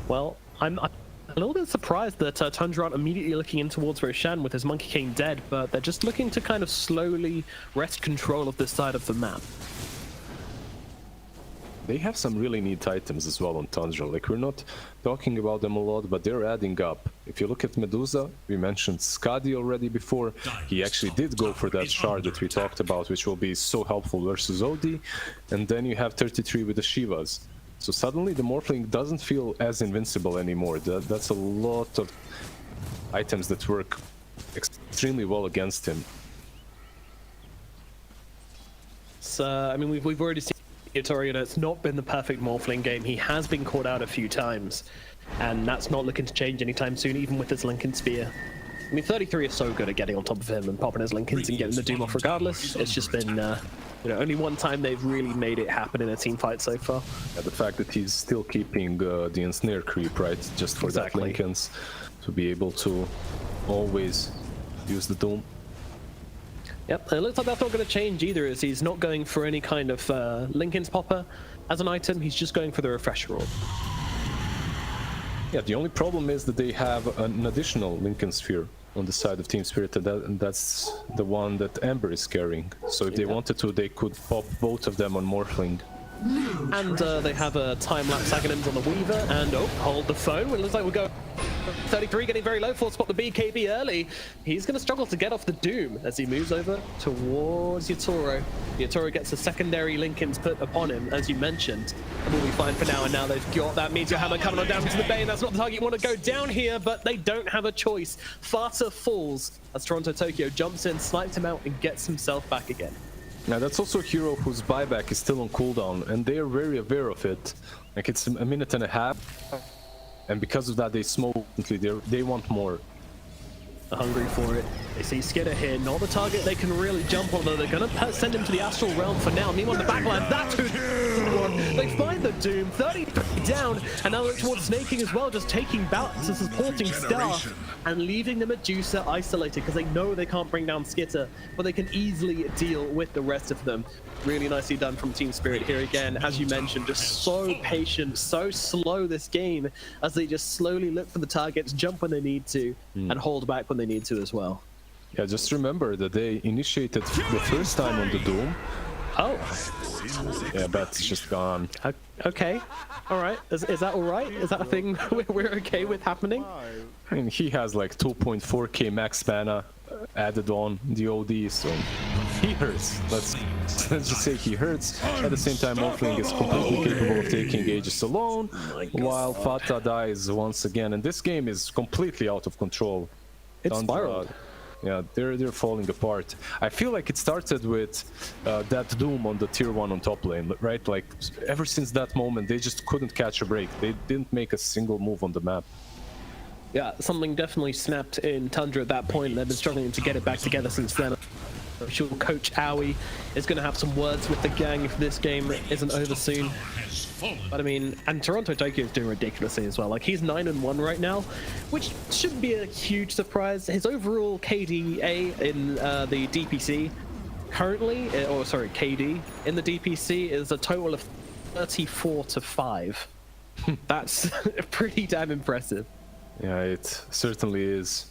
F: Well, I'm a little bit surprised that Tundra aren't immediately looking in towards Roshan with his Monkey King dead, but they're just looking to kind of slowly wrest control of this side of the map.
G: They have some really neat items as well on Tundra. Like, we're not talking about them a lot, but they're adding up. If you look at Medusa, we mentioned Skadi already before. He actually did go for that shard that we talked about, which will be so helpful versus OD. And then you have 33 with the Shivas. So suddenly the Morphling doesn't feel as invincible anymore. That's a lot of items that work extremely well against him.
F: So, I mean, we've already seen Itorio, it's not been the perfect Morphling game. He has been caught out a few times, and that's not looking to change anytime soon, even with his Lincoln Spear. I mean, 33 is so good at getting on top of him and popping his Lincolns and getting the Doom off regardless. It's just been, only one time they've really made it happen in a team fight so far.
G: Yeah, the fact that he's still keeping the ensnare creep, right? Just for that Lincolns, to be able to always use the Doom.
F: Yep, and it looks like that's not going to change either, as he's not going for any kind of Lincoln's Popper as an item, he's just going for the Refresher Orb.
G: Yeah, the only problem is that they have an additional Lincoln Sphere on the side of Team Spirit, and that's the one that Ember is carrying. So if they wanted to, they could pop both of them on Morphling.
F: And they have a time-lapse Aghanims on the Weaver, and hold the phone. It looks like we'll go 33 getting very low for spot the BKB early. He's going to struggle to get off the Doom as he moves over towards Yatoro. Yatoro gets a secondary Lincoln's put upon him, as you mentioned. And we'll be fine for now, and now they've got that Meteor Hammer coming on down to the Bane. That's not the target you want to go down here, but they don't have a choice. Fata falls as Toronto Tokyo jumps in, snipes him out, and gets himself back again.
G: Now that's also a hero whose buyback is still on cooldown, and they are very aware of it. Like, it's a minute and a half, and because of that they smoke. They want more.
F: They're hungry for it. They see Skidder here, not the target they can really jump on, though. They're going to send him to the Astral Realm for now. Meanwhile, the backline, that's who's one. They find the Doom, 30 down, and now look towards Snaking as well, just taking bouts as supporting staff and leaving the Medusa isolated because they know they can't bring down Skitter, but they can easily deal with the rest of them. Really nicely done from Team Spirit here again. As you mentioned, just so patient, so slow this game, as they just slowly look for the targets, jump when they need to, and hold back when they need to as well.
G: Yeah, just remember that they initiated the first time on the Doom.
F: Oh.
G: Yeah, that's just gone.
F: Okay. All right. Is that all right? Is that a thing we're okay with happening?
G: I mean, he has like 2.4k max mana added on the OD, so he hurts. Let's just say he hurts. At the same time, Morphling is completely capable of taking Aegis alone, while Fata dies once again. And this game is completely out of control.
F: It's spiraled.
G: Yeah, they're falling apart. I feel like it started with that Doom on the tier 1 on top lane, right? Like, ever since that moment, they just couldn't catch a break. They didn't make a single move on the map.
F: Yeah, something definitely snapped in Tundra at that point. They've been struggling to get it back together since then. I'm sure Coach Owie is going to have some words with the gang if this game isn't over soon. But I mean, and Toronto Tokyo is doing ridiculously as well. Like, he's 9-1 right now, which shouldn't be a huge surprise. His overall KDA in the DPC currently, KD in the DPC is a total of 34-5. That's pretty damn impressive.
G: Yeah, it certainly is.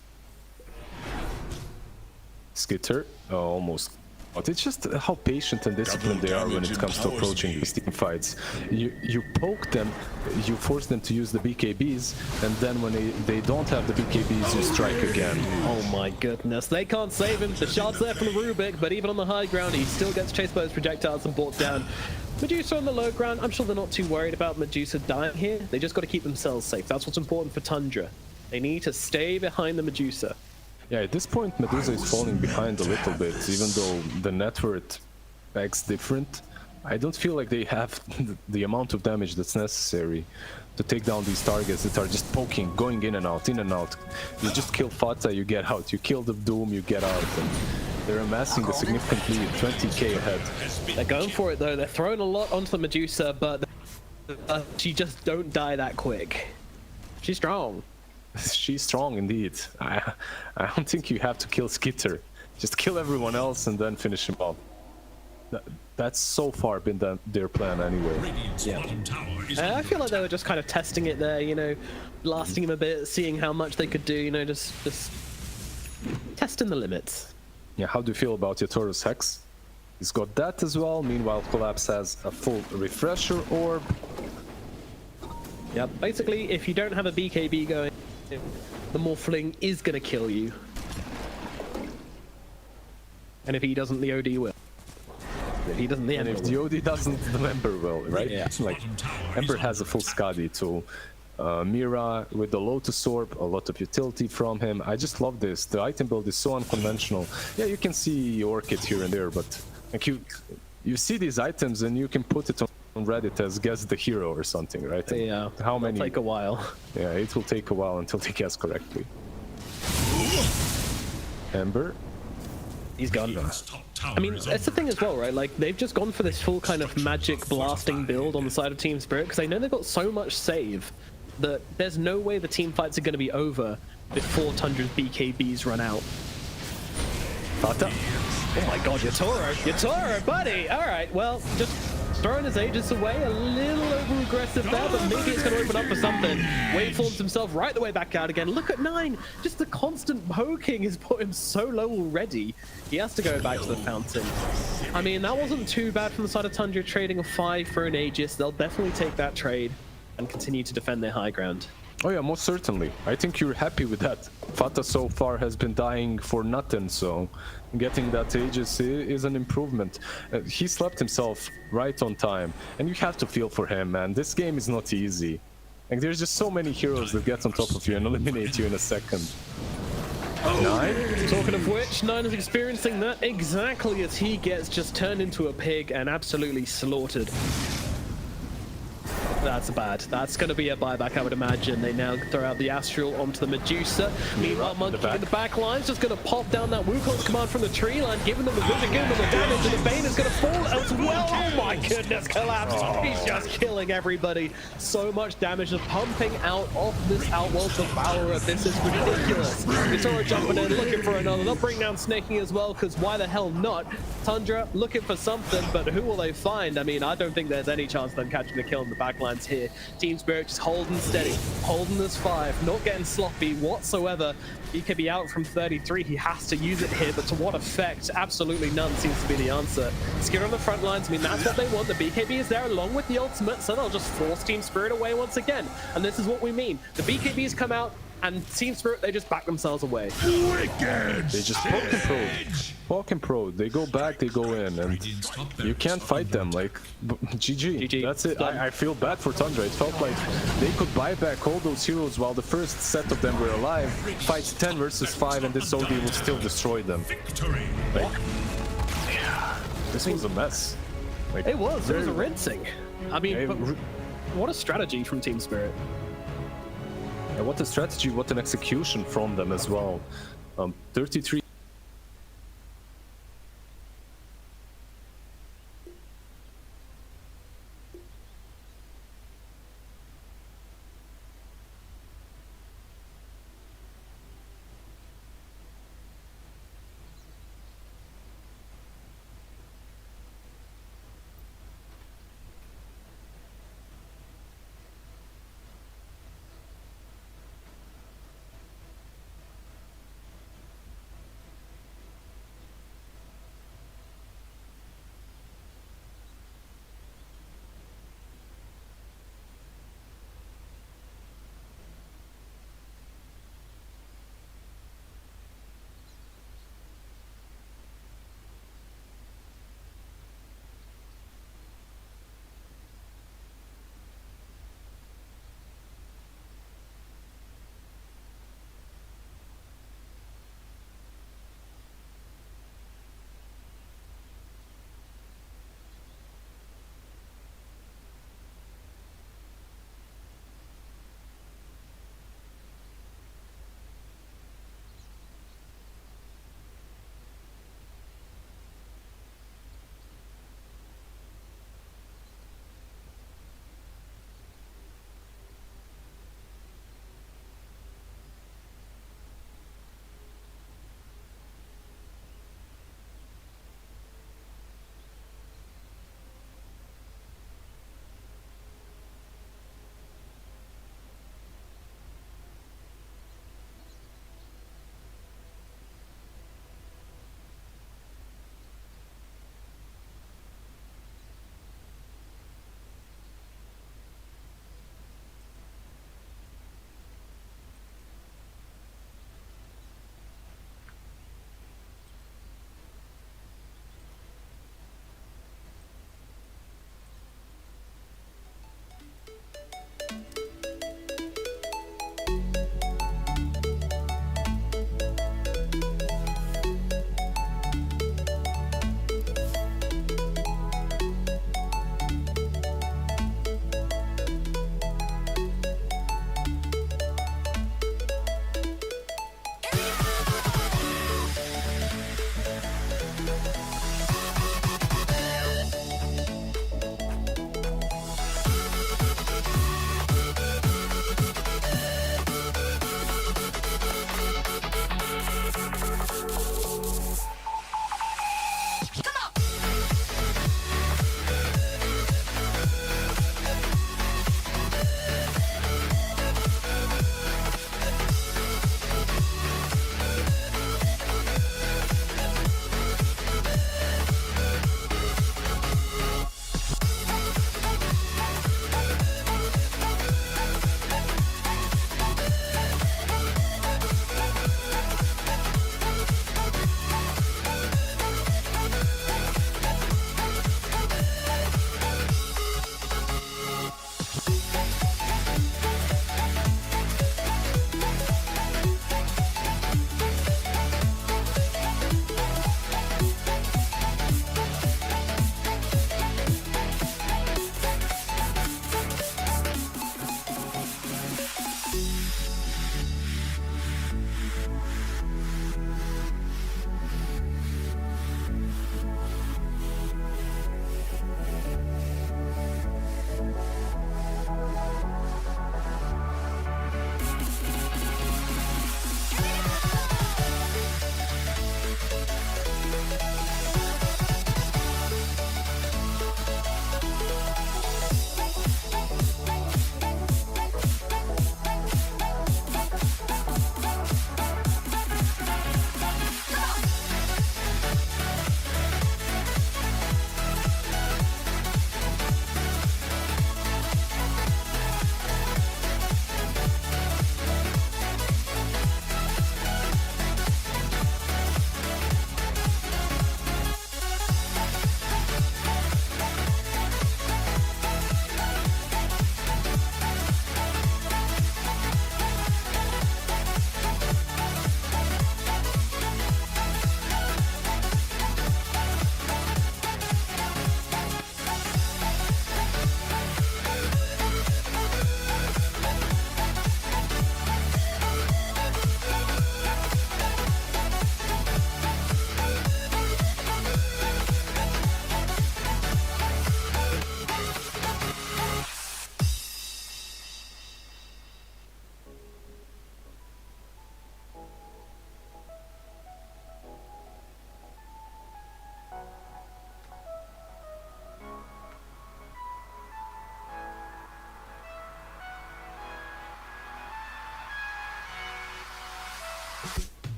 G: Skitter almost But it's just how patient and disciplined they are when it comes to approaching these team fights. You poke them, you force them to use the BKBs, and then when they don't have the BKBs, you strike again.
F: Oh my goodness, they can't save him. The shot's there from the Rubik, but even on the high ground, he still gets chased by his projectiles and brought down. Medusa on the low ground, I'm sure they're not too worried about Medusa dying here. They just got to keep themselves safe. That's what's important for Tundra. They need to stay behind the Medusa.
G: Yeah, at this point, Medusa is falling behind a little bit, even though the net worth acts different. I don't feel like they have the amount of damage that's necessary to take down these targets that are just poking, going in and out, in and out. You just kill Fata, you get out. You kill the Doom, you get out. And they're amassing a significant lead, 20k ahead.
F: They're going for it though. They're throwing a lot onto the Medusa, but she just don't die that quick. She's strong.
G: She's strong indeed. I don't think you have to kill Skitter. Just kill everyone else and then finish him off. That's so far been their plan anyway.
F: Yeah. I feel like they were just kind of testing it there, you know, blasting him a bit, seeing how much they could do, you know, just testing the limits.
G: Yeah, how do you feel about Yatoro's Hex? He's got that as well. Meanwhile, Collapse has a full refresher orb.
F: Yeah, basically, if you don't have a BKB going, the Morphling is going to kill you. And if he doesn't, the OD will. If he doesn't, the Ember will.
G: And if the OD doesn't, the Ember will, right?
F: Yeah.
G: Like, Ember has a full Skadi too. Mira with the Lotus Orb, a lot of utility from him. I just love this. The item build is so unconventional. Yeah, you can see Orchid here and there, but like you see these items and you can put it on Reddit as guess the hero or something, right?
F: Yeah,
G: how many?
F: It'll take a while.
G: Yeah, it will take a while until they guess correctly. Ember.
F: He's gone. I mean, that's the thing as well, right? Like, they've just gone for this full kind of magic blasting build on the side of Team Spirit, because they know they've got so much save that there's no way the team fights are going to be over before Tundra's BKBs run out.
G: Fata.
F: Oh my god, Yatoro, buddy! Alright, well, just throwing his Aegis away, a little over-aggressive there, but maybe it's going to open up for something. Waveforms himself right the way back out again. Look at 9! Just the constant poking has put him so low already. He has to go back to the fountain. I mean, that wasn't too bad from the side of Tundra, trading a 5 for an Aegis. They'll definitely take that trade and continue to defend their high ground.
G: Oh yeah, most certainly. I think you're happy with that. Fata so far has been dying for nothing, so getting that Aegis is an improvement. He slept himself right on time, and you have to feel for him, man. This game is not easy. Like, there's just so many heroes that get on top of you and eliminate you in a second. 9?
F: Talking of which, 9 is experiencing that exactly as he gets just turned into a pig and absolutely slaughtered. That's bad. That's going to be a buyback, I would imagine. They now throw out the Astral onto the Medusa. Meanwhile, Monkey in the back line's just going to pop down that Wukong's command from the tree line, giving them the vision, giving them the damage, and the Bane is going to fall as well. Oh my goodness, Collapse. He's just killing everybody. So much damage just pumping out of this Outworld Devourer. This is ridiculous. Yatoro jumping in, looking for another. They'll bring down Snaking as well, because why the hell not? Tundra looking for something, but who will they find? I mean, I don't think there's any chance of them catching the kill in the backline here. Team Spirit just holding steady, holding this 5, not getting sloppy whatsoever. He could be out from 33. He has to use it here, but to what effect? Absolutely none seems to be the answer. Skid on the front lines. I mean, that's what they want. The BKB is there along with the ultimate, so they'll just force Team Spirit away once again. And this is what we mean. The BKBs come out, and Team Spirit, they just back themselves away.
G: They just poke and probe. Poke and probe. They go back, they go in, and you can't fight them. Like, GG. That's it. I feel bad for Tundra. It felt like they could buy back all those heroes while the first set of them were alive, fight 10 versus 5, and this OD would still destroy them. Like, yeah, this was a mess. Like,
F: it was a rinsing. I mean, what a strategy from Team Spirit.
G: Yeah, what a strategy, what an execution from them as well. 33.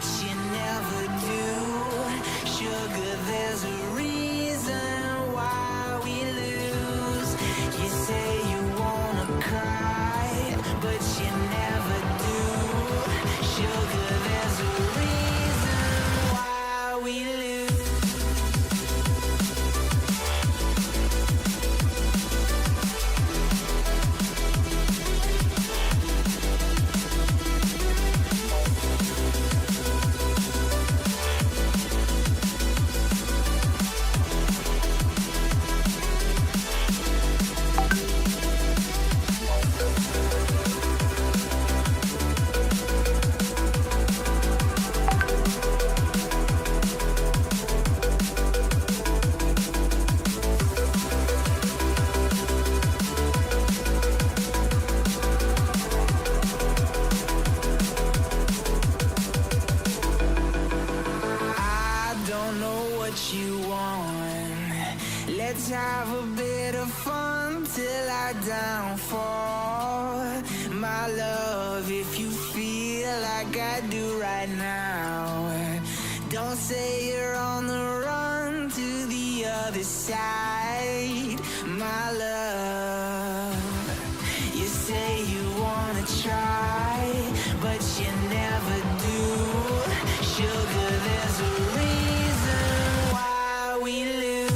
I: but you never do. Sugar, there's a reason why we lose. You say you wanna cry, but you never do. Sugar, there's a reason why we lose. Let's have a bit of fun till I downfall. My love, if you feel like I do right now, don't say you're on the run to the other side. My love, you say you wanna try, but you never do. Sugar, there's a reason why we lose.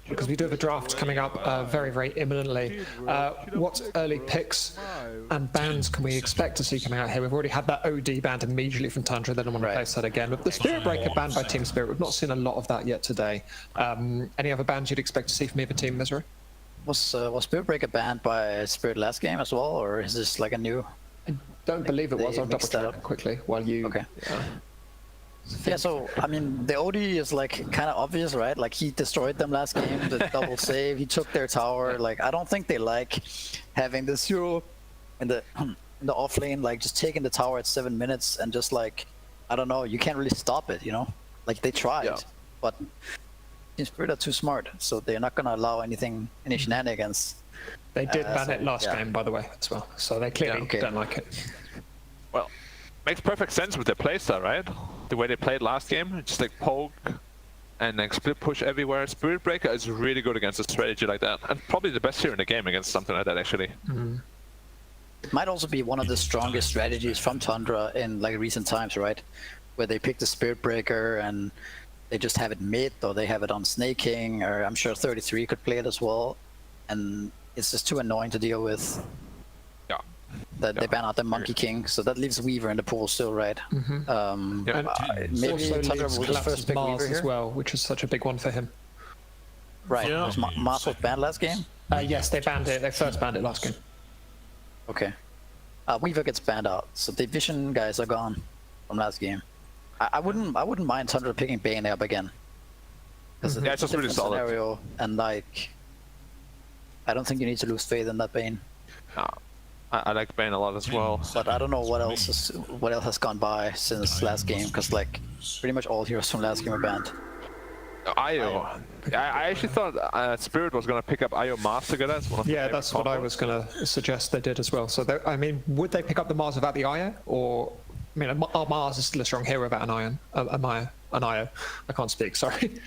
C: because we do have a draft coming up very, very imminently. What early picks and bans can we expect to see coming out here? We've already had that OD banned immediately from Tundra, then I want to place that again. But the Spirit Breaker banned by Team Spirit, we've not seen a lot of that yet today. Any other bans you'd expect to see from either team, Misery?
A: Was Spirit Breaker banned by Spirit last game as well, or is this like a new?
C: I don't believe it was. I'll double check quickly while you.
A: Okay. Yeah, so I mean, the OD is like kind of obvious, right? Like he destroyed them last game, the double save. He took their tower. Like I don't think they like having the 0 in the off lane, like just taking the tower at 7 minutes and just like I don't know. You can't really stop it, you know? Like they tried, but Team Spirit are too smart, so they're not gonna allow any shenanigans.
C: They did ban it last game, by the way, as well. So they clearly don't like it.
B: Well, makes perfect sense with their playstyle, right? The way they played last game, just like poke and like split push everywhere. Spirit Breaker is really good against a strategy like that, and probably the best here in the game against something like that, actually.
A: It might also be one of the strongest strategies from Tundra in like recent times, right? Where they pick the Spirit Breaker and they just have it mid, or they have it on snaking, or I'm sure 33 could play it as well, and it's just too annoying to deal with. That they ban out the Monkey King, so that leaves Weaver in the pool still, right?
C: Maybe Tundra will just first pick Mars as well, which is such a big one for him.
A: Right. Mars was banned last game?
C: Yes, they banned it. They first banned it last game.
A: Okay. Weaver gets banned out, so the Vision guys are gone from last game. I wouldn't mind Tundra picking Bane up again. Because it's just really solid scenario, and like I don't think you need to lose faith in that Bane.
B: I like Bane a lot as well,
A: but I don't know what else has gone by since last game, because like pretty much all heroes from last game are banned.
B: Io. I actually thought Spirit was going to pick up Io Mars together.
C: That's what I was going to suggest they did as well. So I mean, would they pick up the Mars without the Io, or I mean, our Mars is still a strong hero without an Io. I can't speak, sorry.
D: 10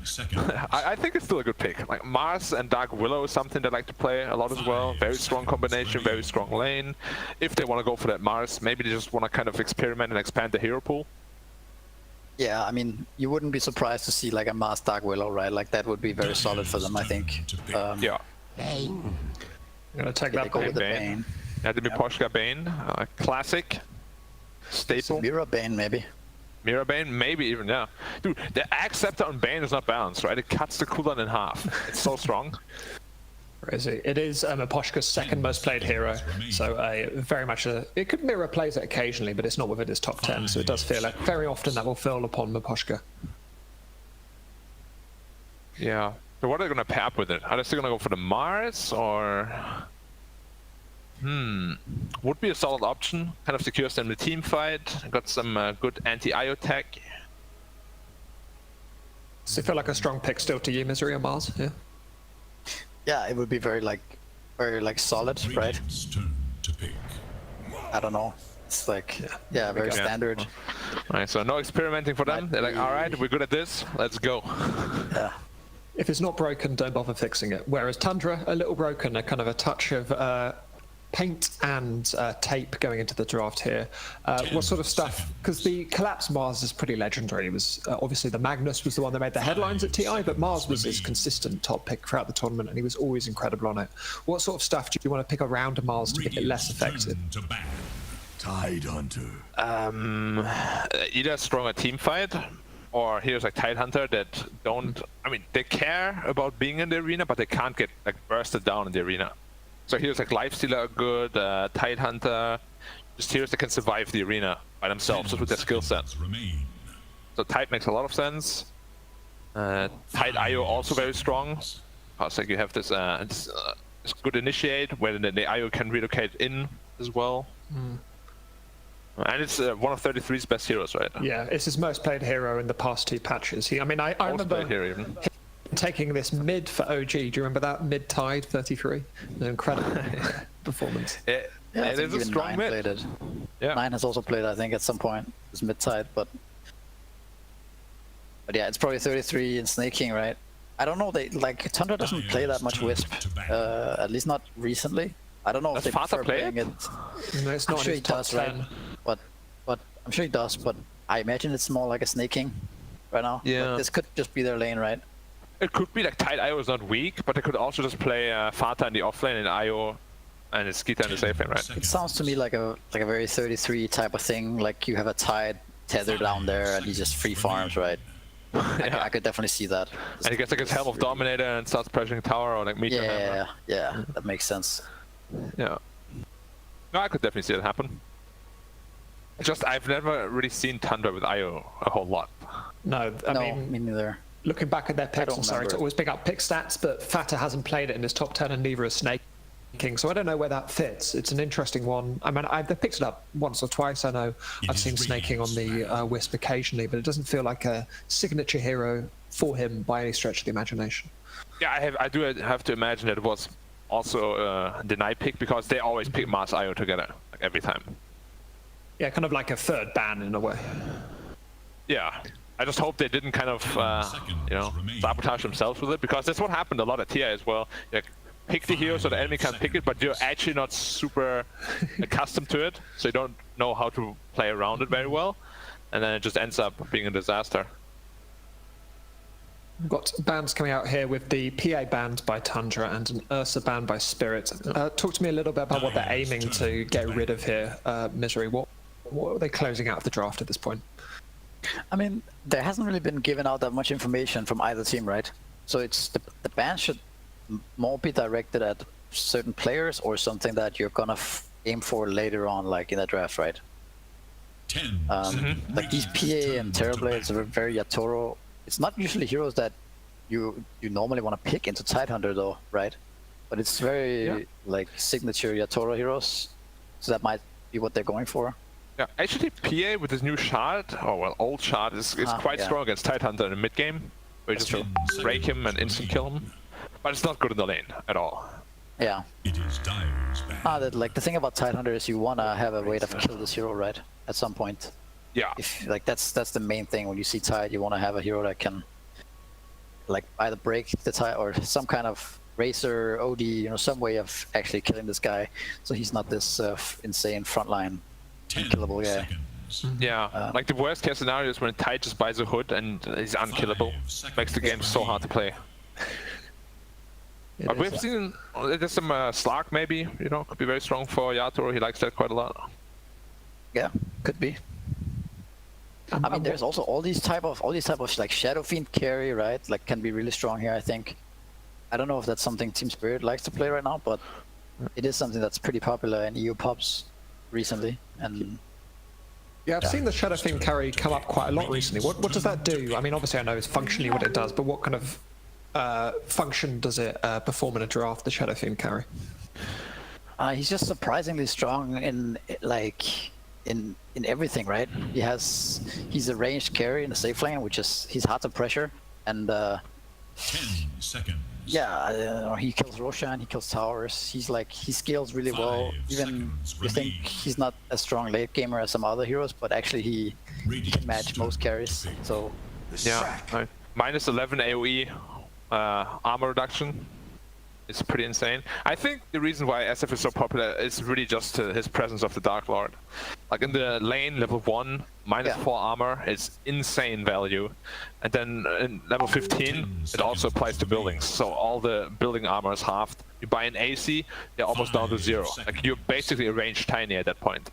D: seconds.
B: I think it's still a good pick. Like Mars and Dark Willow is something they like to play a lot as well. Very strong combination, very strong lane. If they want to go for that Mars, maybe they just want to kind of experiment and expand the hero pool.
A: Yeah, I mean, you wouldn't be surprised to see like a Mars Dark Willow, right? Like that would be very solid for them, I think.
B: Yeah.
C: I'm gonna take that
B: Bane. Yeah, the Miposhka Bane, classic, staple.
A: Mirror Bane, maybe.
B: Mirror Bane, maybe even, yeah. Dude, the Axe Scepter on Bane is not balanced, right? It cuts the cooldown in half. It's so strong.
C: Crazy. It is Miposhka's second most played hero, so very much it could mirror plays it occasionally, but it's not within his top 10, so it does feel like very often that will fall upon Miposhka.
B: Yeah. So what are they going to pair up with it? Are they still going to go for the Mars, or... would be a solid option. Kind of secures them the team fight. Got some good anti-IO tech.
C: Does it feel like a strong pick still to you, Misery or Mars? Yeah.
A: Yeah, it would be very solid, right? I don't know. It's like very standard.
B: Alright, so no experimenting for them. They're like, all right, we're good at this. Let's go.
A: Yeah.
C: If it's not broken, don't bother fixing it. Whereas Tundra, a little broken, a kind of a touch of paint and tape going into the draft here. What sort of stuff? Because the Collapse Mars is pretty legendary. It was obviously the Magnus was the one that made the headlines at TI, but Mars was his consistent top pick throughout the tournament, and he was always incredible on it. What sort of stuff do you want to pick around Mars to make it less effective?
H: Tidehunter.
B: Either a stronger team fight, or heroes like Tidehunter that don't. I mean, they care about being in the arena, but they can't get like bursted down in the arena. So heroes like Lifestealer are good, Tidehunter, just heroes that can survive the arena by themselves, just with their skill set. So Tide makes a lot of sense. Tide IO also very strong. Because like you have this good initiate, where the IO can relocate in as well. And it's one of 33's best heroes, right?
C: Yeah, it's his most played hero in the past 2 patches. I remember taking this mid for OG. Do you remember that mid Tide 33? An incredible performance.
B: It is a strong mid.
A: Played it. Yeah. 9 has also played, I think, at some point. It's mid Tide, but yeah, it's probably 33 in snaking, right? I don't know. Tundra doesn't play that much Wisp, at least not recently. I don't know if they prefer playing it.
C: No, it's not.
A: I'm sure he does, right? But I'm sure he does. But I imagine it's more like a snaking right now.
B: Yeah.
A: Like, this could just be their lane, right?
B: It could be like tight IO is not weak, but they could also just play Fata in the offlane and IO and it's Skita in the safe lane, right?
A: It sounds to me like a very 33 type of thing. Like you have a Tide tether down there and he just free farms, right?
B: Yeah.
A: I could definitely see that.
B: And he gets like his Helm of Dominator and starts pressuring tower or like meteor hammer.
A: Yeah, that makes sense.
B: Yeah. No, I could definitely see it happen. I've never really seen Tundra with IO a whole lot.
C: No, I mean,
A: me neither.
C: Looking back at their picks, I'm sorry to always pick up pick stats, but Fata hasn't played it in his top 10 and neither has Snake King, so I don't know where that fits. It's an interesting one. I mean, I've picked it up once or twice. I know I've seen Snake King on the Wisp occasionally, but it doesn't feel like a signature hero for him by any stretch of the imagination.
B: Yeah, I do have to imagine that it was also a deny pick because they always pick Mars IO together, like every time.
C: Yeah, kind of like a third ban in a way.
B: Yeah. I just hope they didn't kind of, sabotage themselves with it, because that's what happened a lot at TI as well. Like, pick the hero so the enemy can pick it, but you're actually not super accustomed to it, so you don't know how to play around it very well, and then it just ends up being a disaster.
C: We've got bans coming out here with the PA banned by Tundra and an Ursa banned by Spirit. Talk to me a little bit about what they're aiming to get rid of here, Misery. What are they closing out of the draft at this point?
A: I mean, there hasn't really been given out that much information from either team, right? So it's the ban should more be directed at certain players or something that you're gonna aim for later on, like in the draft, right? Like these PA and Terrorblades are very Yatoro. It's not usually heroes that you normally want to pick into Tidehunter though, right? But it's very like signature Yatoro heroes, so that might be what they're going for.
B: Yeah, actually PA with his new shard, old shard, is quite strong against Tidehunter in the mid game, where you just break him and instant kill him. But it's not good in the lane at all.
A: Yeah. Like the thing about Tidehunter is you wanna have a way to kill this hero, right? At some point.
B: Yeah.
A: If like that's the main thing when you see Tide, you wanna have a hero that can like either break the Tide or some kind of Racer, OD, some way of actually killing this guy, so he's not this insane frontline unkillable guy.
B: Yeah, like the worst case scenario is when Tide just buys a hood and he's unkillable. Makes the game so hard to play. But we've seen there's some Slark maybe, could be very strong for Yatoro. He likes that quite a lot.
A: Yeah, could be. I mean, there's also all these type of like Shadow Fiend carry, right? Like can be really strong here, I think. I don't know if that's something Team Spirit likes to play right now, but it is something that's pretty popular in EU pubs recently. And
C: yeah, I've seen the Shadow Fiend carry come up quite a lot recently. What does that do? I mean, obviously I know it's functionally what it does, but what kind of function does it perform in a draft, the Shadow Fiend carry?
A: He's just surprisingly strong in everything, right? He's a ranged carry in the safe lane, which is he's hard to pressure, and
D: 10 seconds.
A: Yeah, he kills Roshan, he kills towers. He scales really well. Even you think he's not a strong late gamer as some other heroes, but actually he can match most carries. So
B: yeah, minus 11 AOE armor reduction. It's pretty insane. I think the reason why SF is so popular is really just his presence of the Dark Lord. Like in the lane, level 1, minus 4 armor is insane value. And then in level 15, it also applies to buildings. So all the building armor is halved. You buy an AC, they're almost down to 0. Like you're basically a ranged tiny at that point.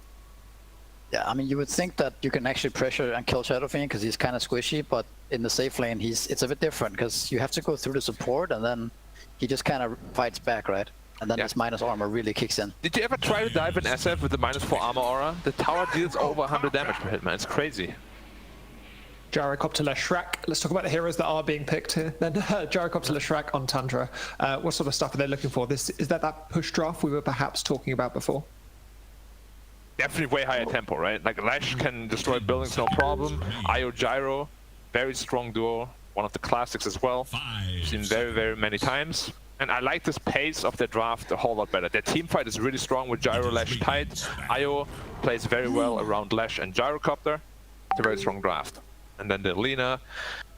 A: Yeah, I mean, you would think that you can actually pressure and kill Shadow Fiend because he's kind of squishy, but in the safe lane, it's a bit different because you have to go through the support and then he just kind of fights back, right? And then his minus armor really kicks in.
B: Did you ever try to dive in SF with the minus 4 armor aura? The tower deals over 100 damage per hit, man. It's crazy.
C: Gyrocopter Leshrac. Let's talk about the heroes that are being picked here. Then Gyrocopter Leshrac on Tundra. What sort of stuff are they looking for? Is that push draft we were perhaps talking about before?
B: Definitely way higher tempo, right? Like Lash can destroy buildings no problem. IO Gyro, very strong duo. One of the classics as well. Seen very, very many times. And I like this pace of their draft a whole lot better. Their team fight is really strong with Gyro, Lash tight. IO plays very well around Lash and Gyrocopter. It's a very strong draft. And then the Lina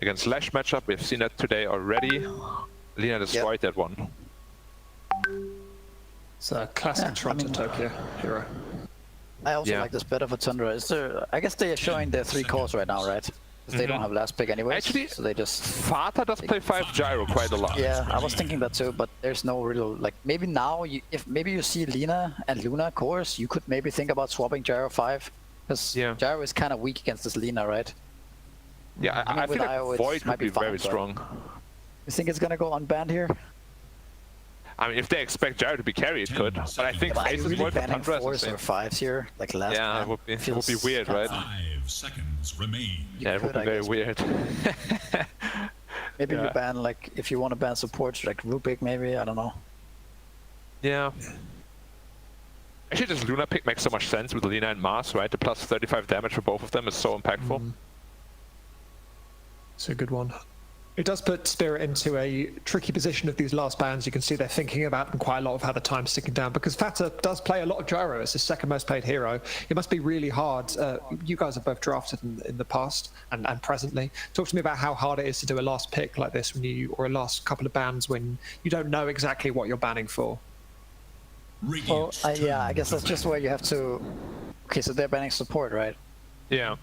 B: against Lash matchup, we've seen that today already. Lina destroyed that one.
C: It's a classic Toronto Tokyo hero.
A: I also like this better for Tundra. I guess they are showing their 3 cores right now, right? Because they don't have last pick anyway.
B: Actually,
A: so they just...
B: Fata does play 5 gyro quite a lot.
A: Yeah, I was thinking that too, but there's no real, like, maybe now, if maybe you see Lina and Luna cores, you could maybe think about swapping gyro 5. Because gyro is kind of weak against this Lina, right?
B: Yeah, I feel like Void might be very strong.
A: You think it's gonna go unbanned here?
B: I mean, if they expect gyro to be carry, it could. But I think Aces
A: really
B: Void for
A: banning
B: Tundra
A: 4s or 5s here, like last
B: yeah, it would be weird, right?
D: 5 seconds remain.
B: Yeah, it would be very weird.
A: Maybe you ban, like, if you want to ban supports, like Rubik maybe, I don't know.
B: Yeah. Actually, this Luna pick makes so much sense with Lina and Mars, right? The plus 35 damage for both of them is so impactful.
C: It's a good one. It does put Spirit into a tricky position of these last bans. You can see they're thinking about them quite a lot of how the time's ticking down, because Fata does play a lot of gyro. It's his second most played hero. It must be really hard. You guys have both drafted in the past and presently. Talk to me about how hard it is to do a last pick like this or a last couple of bans when you don't know exactly what you're banning for.
A: Well, yeah, I guess that's just where you have to... Okay, so they're banning support, right?
B: Yeah.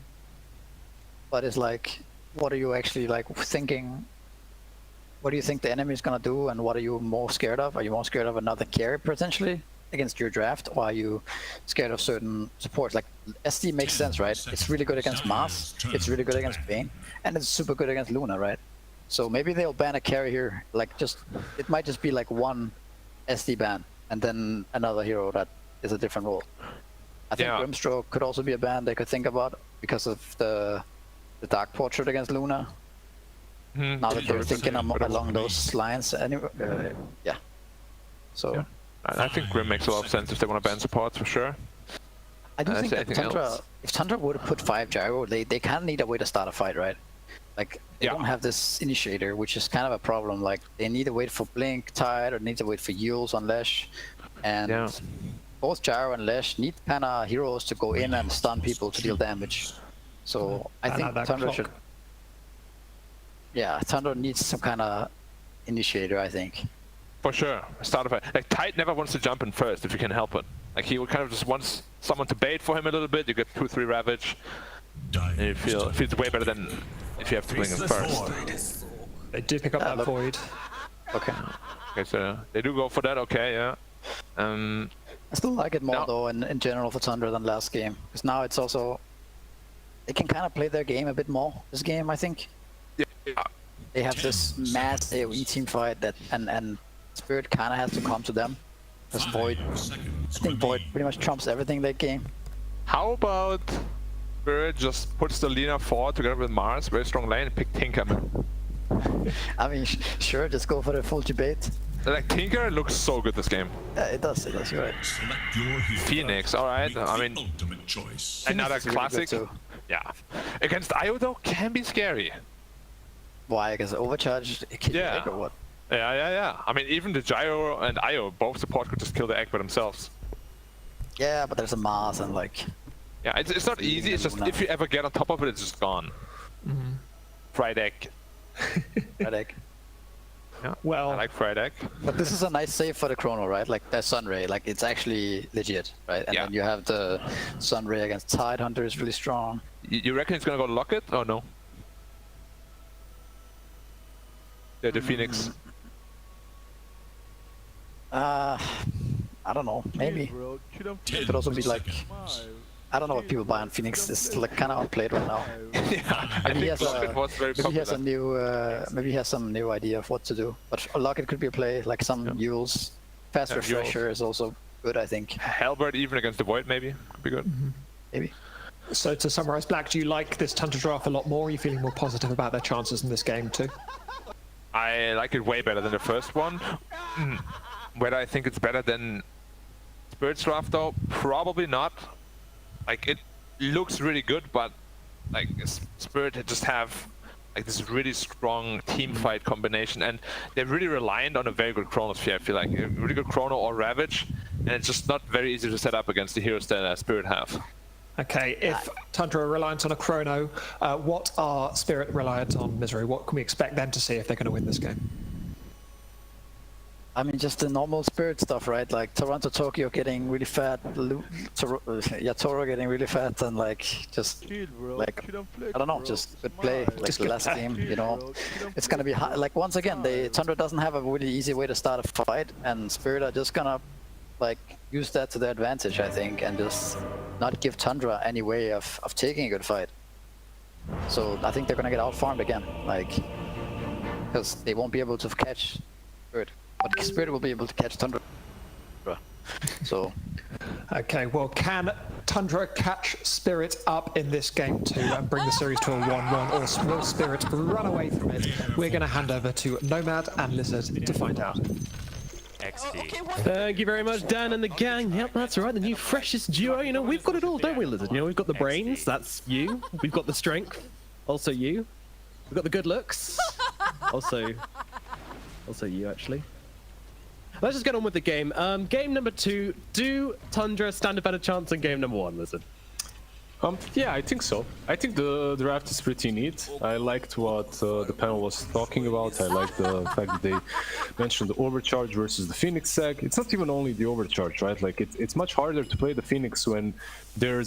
A: But it's like... What are you actually like thinking? What do you think the enemy is gonna do, and what are you more scared of? Are you more scared of another carry potentially against your draft, or are you scared of certain supports? Like SD makes sense, right? It's really good against Mars, it's really good against Vayne, and it's super good against Luna, right? So maybe they'll ban a carry here. Like it might just be like one SD ban, and then another hero that is a different role. I think Grimstroke could also be a ban they could think about because of the Dark Portrait against Luna. Now that they're thinking along those lines, anyway, yeah. So
B: yeah. I think Grim makes a lot of sense if they want to ban supports for sure.
A: I do think that if Tundra would have put 5 gyro, they kind of need a way to start a fight, right? Like they don't have this initiator, which is kind of a problem. Like they need to wait for Blink, Tide, or need to wait for Yules on Lesh, and both gyro and Lesh need kind of heroes to go in and stun people to deal damage. So I think Tundra should... Yeah, Tundra needs some kind of initiator, I think.
B: For sure. Start of like Tide never wants to jump in first if you can help it. Like he kind of just wants someone to bait for him a little bit. You get 2-3 Ravage. And it feels way better than if you have to bring him first.
C: They do pick up that Void.
A: Okay.
B: Okay, so they do go for that. Okay, yeah.
A: I still like it more though in general for Tundra than last game, because now it's also... They can kind of play their game a bit more this game, I think.
B: Yeah.
A: They have this mass AoE team fight that and Spirit kind of has to come to them. Because Void, I think Void pretty much trumps everything that game.
B: How about Spirit just puts the Lina forward together with Mars, very strong lane, and pick Tinker?
A: I mean, sure, just go for the full debate.
B: Like Tinker looks so good this game.
A: Yeah, it does, you're right.
B: Phoenix, alright, I mean, another classic. Really yeah. Against Io though, can be scary.
A: Why? Because overcharge kill the egg or what?
B: Yeah. I mean, even the Gyro and Io, both support could just kill the egg by themselves.
A: Yeah, but there's a Mars and like...
B: Yeah, it's not easy, it's just if you ever get on top of it, it's just gone. Fried egg.
A: Fried egg.
B: Yeah, well, I like fried egg.
A: But this is a nice save for the Chrono, right? Like the Sunray, like it's actually legit, right? And then you have the Sunray against Tide Hunter is really strong.
B: You reckon it's gonna go lock it or no? Yeah, the Phoenix.
A: I don't know, maybe. It could also be like... I don't know what people buy on Phoenix. It's like kind of unplayed right now.
B: Maybe he has
A: a new, maybe he has some new idea of what to do. But Locket could be a play, like some Yules. Fast Refresher is also good, I think.
B: Halberd even against the Void, maybe could be good.
A: Maybe.
C: So to summarize, Black, do you like this Tundra draft a lot more? Are you feeling more positive about their chances in this game too?
B: I like it way better than the first one. Whether I think it's better than Spirit's draft though, probably not. Like it looks really good, but like Spirit just have like this really strong team fight combination, and they're really reliant on a very good Chronosphere. I feel like a really good Chrono or Ravage, and it's just not very easy to set up against the heroes that Spirit have.
C: Okay, if Tundra are reliant on a Chrono, what are Spirit reliant on, Misery? What can we expect them to see if they're going to win this game?
A: I mean, just the normal Spirit stuff, right? Like Toronto, Tokyo getting really fat, Toro getting really fat, and like just like I don't know, just good play, like just the last game. You know, it's gonna be hard. Like once again, Tundra doesn't have a really easy way to start a fight, and Spirit are just gonna like use that to their advantage, I think, and just not give Tundra any way of taking a good fight. So I think they're gonna get out-farmed again, like because they won't be able to catch Spirit. But Spirit will be able to catch Tundra. So,
C: okay. Well, can Tundra catch Spirit up in this game too and bring the series to a 1-1, or will Spirit run away from it? We're going to hand over to Nomad and Lizard to find out.
F: Thank you very much, Dan and the gang. Yep, that's right. The new freshest duo. You know, we've got it all, don't we, Lizard? You know, we've got the brains. That's you. We've got the strength. Also you. We've got the good looks. Also you, actually. Let's just get on with the game. Game number 2. Do Tundra stand a better chance than game number 1, Lizard?
G: Yeah, I think so. I think the draft is pretty neat. I liked what the panel was talking about. I liked the fact that they mentioned the overcharge versus the Phoenix egg. It's not even only the overcharge, right? Like it's much harder to play the Phoenix when there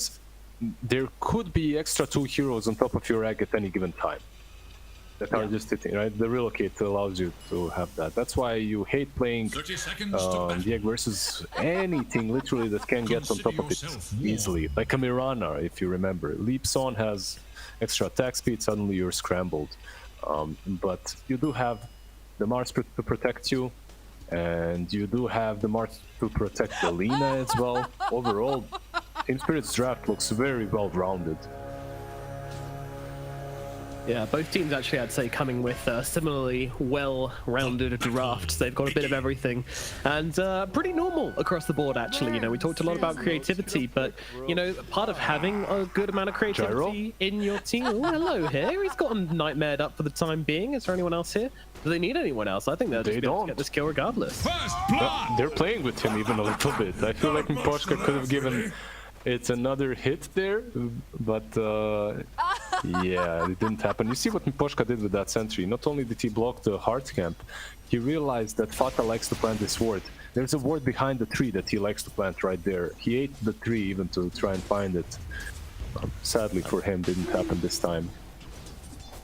G: could be extra 2 heroes on top of your egg at any given time that are just sitting, right? The relocate allows you to have that. That's why you hate playing the egg versus anything literally that can get on top of it easily. Like a Mirana, if you remember. Leaps on has extra attack speed, suddenly you're scrambled. But you do have the Mars to protect you, and you do have the Mars to protect the Lina as well. Overall, Team Spirit's draft looks very well-rounded.
F: Yeah, both teams actually, I'd say, coming with similarly well-rounded drafts. They've got a bit of everything, and pretty normal across the board, actually. You know, we talked a lot about creativity, but, you know, part of having a good amount of creativity in your team... Oh, hello here. He's got him nightmared up for the time being. Is there anyone else here? Do they need anyone else? I think they'll just be able to get this kill regardless.
G: They're playing with him even a little bit. I feel like Miposhka could have given... It's another hit there, but yeah, it didn't happen. You see what Miposhka did with that sentry. Not only did he block the hard camp, he realized that Fata likes to plant this ward. There's a ward behind the tree that he likes to plant right there. He ate the tree even to try and find it. Sadly for him, didn't happen this time.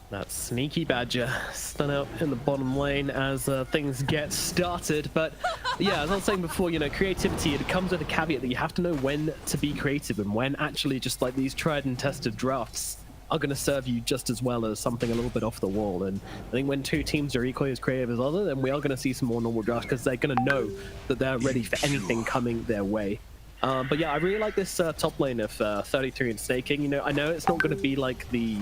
F: That sneaky Badger stun out in the bottom lane as things get started. But yeah, as I was saying before, you know, creativity, it comes with a caveat that you have to know when to be creative and when actually just like these tried and tested drafts are going to serve you just as well as something a little bit off the wall. And I think when 2 teams are equally as creative as other, then we are going to see some more normal drafts because they're going to know that they're ready for anything coming their way. But yeah, I really like this top lane of 33 and staking. You know, I know it's not going to be like the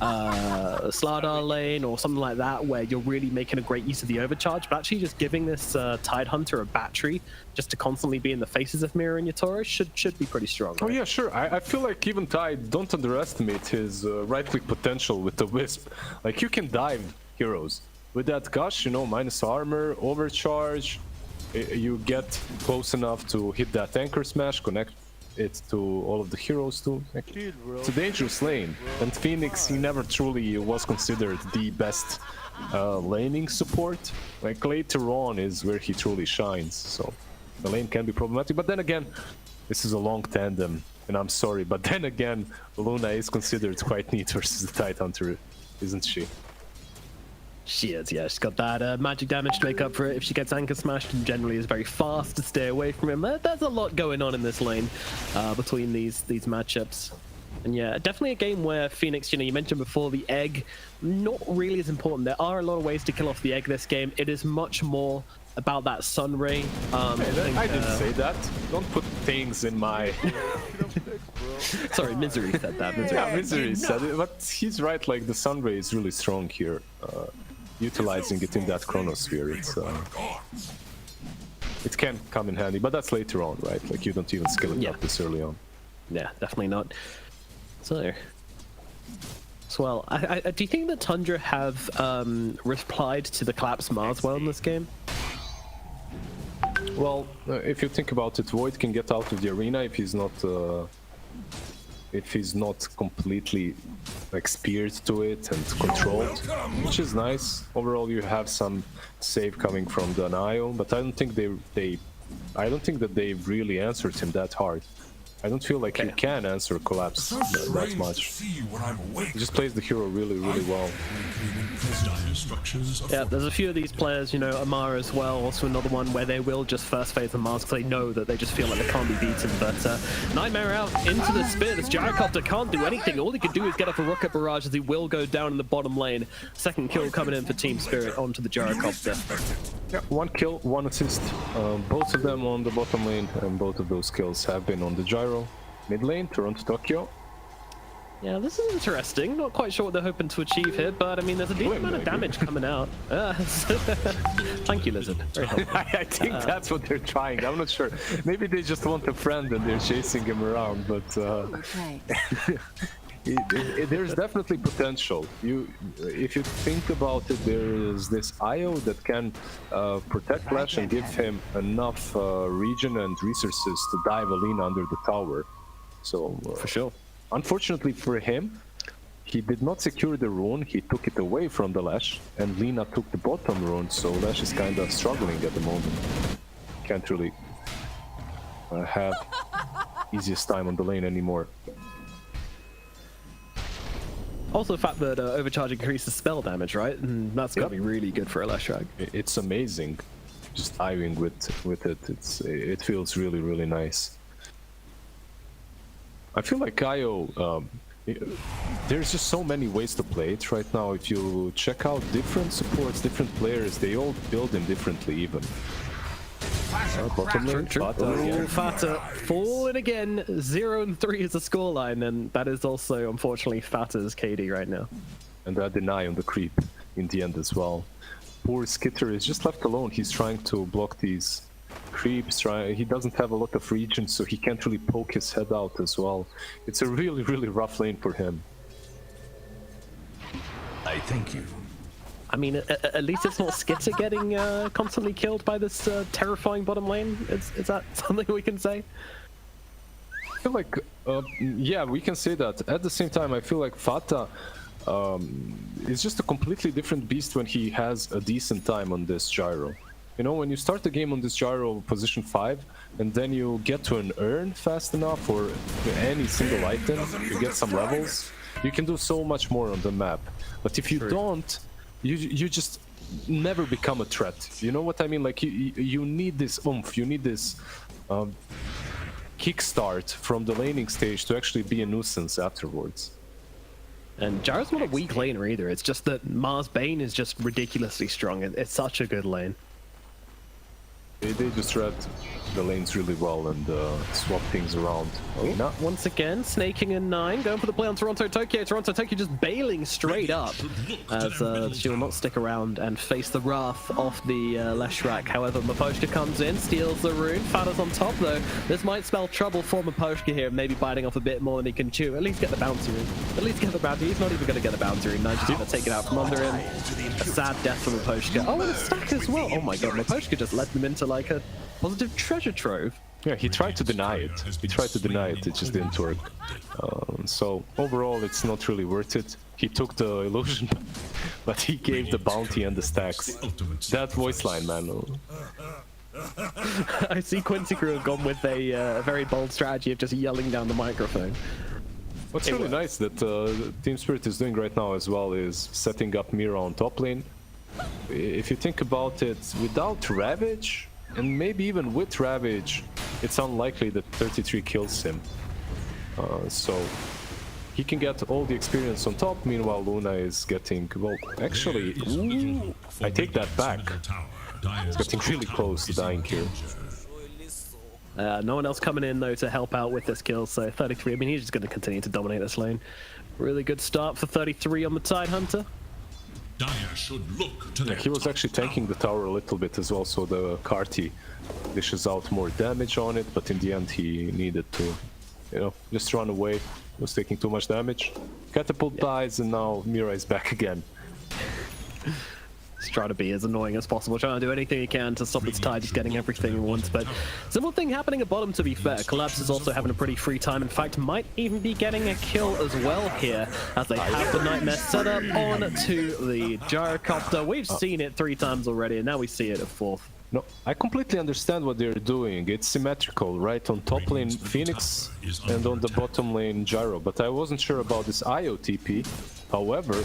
F: Slardar lane or something like that where you're really making a great use of the overcharge, but actually just giving this Tide Hunter a battery just to constantly be in the faces of Mira and Yatoro should be pretty strong. Right?
G: Oh yeah, sure. I feel like even Tide, don't underestimate his right-click potential with the Wisp. Like, you can dive heroes. With that Gush, you know, minus armor, overcharge, you get close enough to hit that anchor smash, connect it to all of the heroes too. It's a dangerous lane, and Phoenix, he never truly was considered the best laning support. Like, later on is where he truly shines, so the lane can be problematic. But then again, this is a long tandem, and I'm sorry, but then again, Luna is considered quite neat versus the Tide Hunter, isn't she?
F: She is, yeah. She's got that magic damage to make up for it if she gets anchor smashed, and generally is very fast to stay away from him. There's a lot going on in this lane between these matchups. And yeah, definitely a game where Phoenix, you know, you mentioned before the egg, not really as important. There are a lot of ways to kill off the egg this game. It is much more about that sun ray.
G: I didn't say that. Don't put things in my...
F: Sorry, Misery said that.
G: Misery said it, but he's right, like the sun ray is really strong here. Utilizing it in that chronosphere, it can come in handy, but that's later on, right? Like, you don't even skill it up this early on.
F: Yeah, definitely not. So well, do you think that Tundra have replied to the collapse Mars well in this game?
G: Well, if you think about it, Void can get out of the arena if he's not if he's not completely like speared to it and controlled, which is nice. Overall, you have some save coming from the Nio, but I don't think I don't think that they really answered him that hard. I don't feel like you can answer collapse that much. He just plays the hero really, really well.
F: Yeah, there's a few of these players, you know, Amara as well, also another one where they will just first phase the Mars because they know that they just feel like they can't be beaten. But Nightmare out into the Spirit. This Gyrocopter can't do anything. All he can do is get off a rocket barrage as he will go down in the bottom lane. Second kill coming in for Team Spirit onto the Gyrocopter.
G: Yeah, 1 kill, 1 assist. Both of them on the bottom lane, and both of those kills have been on the Gyro. Mid lane, Toronto, Tokyo.
F: Yeah, this is interesting. Not quite sure what they're hoping to achieve here, but I mean, there's a decent amount of damage coming out. Thank you, Lizard. Very helpful.
G: I think that's what they're trying. I'm not sure. Maybe they just want a friend and they're chasing him around, but there's definitely potential. If you think about it, there is this IO that can protect Flash and give him enough region and resources to dive Alina under the tower. So
F: for sure.
G: Unfortunately for him, he did not secure the rune. He took it away from the Lash, and Lina took the bottom rune, so Lash is kind of struggling at the moment. Can't really have easiest time on the lane anymore.
F: Also the fact that overcharge increases spell damage, right? And that's going to be really good for a Leshrac.
G: It's amazing. Just diving with it. It feels really, really nice. I feel like IO, there's just so many ways to play it right now. If you check out different supports, different players, they all build him differently even. Bottom lane,
F: Fata falling again. 0-3 is the scoreline, and that is also, unfortunately, Fata's KD right now.
G: And that deny on the creep in the end as well. Poor Skitter is just left alone. He's trying to block these creeps. He doesn't have a lot of region, so he can't really poke his head out as well. It's a really, really rough lane for him.
D: I thank you.
F: I mean, at least it's not Skitter getting constantly killed by this terrifying bottom lane. Is that something we can say?
G: I feel like, yeah, we can say that. At the same time, I feel like Fata is just a completely different beast when he has a decent time on this Gyro. You know, when you start the game on this Gyro position 5, and then you get to an urn fast enough, or any single item, you get some levels, you can do so much more on the map. But if you don't, you just never become a threat. You know what I mean? Like, you need this oomph, you need this kickstart from the laning stage to actually be a nuisance afterwards.
F: And Gyro's not a weak laner either, it's just that Mars Bane is just ridiculously strong. It's such a good lane.
G: They just read the lanes really well and swap things around.
F: Oh, once again, snaking in 9, going for the play on Toronto Tokyo. Toronto Tokyo just bailing straight up as she will not stick around and face the wrath of the Leshrac. However, Miposhka comes in, steals the rune. Fada's on top though. This might spell trouble for Miposhka here, maybe biting off a bit more than he can chew. At least get the bounty rune. At least get the bounty. He's not even going to get the bounty rune. Nigel's going to take it out from under him. A sad death for Miposhka. Oh, and a stack as well. Oh my god, Miposhka just led them into like a positive treasure trove.
G: Yeah, he tried to deny it. It just didn't work. So overall, it's not really worth it. He took the illusion, but he gave the bounty and the stacks. That voice line, man.
F: I see Quincy Crew have gone with a very bold strategy of just yelling down the microphone.
G: What's really nice that Team Spirit is doing right now as well is setting up Mira on top lane. If you think about it, without Ravage, and maybe even with Ravage, it's unlikely that 33 kills him. So he can get all the experience on top, meanwhile Luna is getting, well, actually, ooh, I take that back. It's getting really close to dying here.
F: No one else coming in though to help out with this kill, so 33, I mean, he's just going to continue to dominate this lane. Really good start for 33 on the Tidehunter.
D: Should look to
G: he was actually tanking the tower a little bit as well, so the Karti dishes out more damage on it, but in the end he needed to, you know, just run away. He was taking too much damage. Catapult dies, and now Mira is back again.
F: Just trying to be as annoying as possible, trying to do anything he can to stop this tide, just getting everything at once. But similar thing happening at bottom, to be fair. Collapse is also having a pretty free time. In fact, might even be getting a kill as well here, as they have the Nightmare set up on to the gyrocopter. We've seen it 3 times already, and now we see it a 4th.
G: No, I completely understand what they're doing. It's symmetrical, right? On top lane Phoenix and on the bottom lane Gyro, but I wasn't sure about this IOTP. However,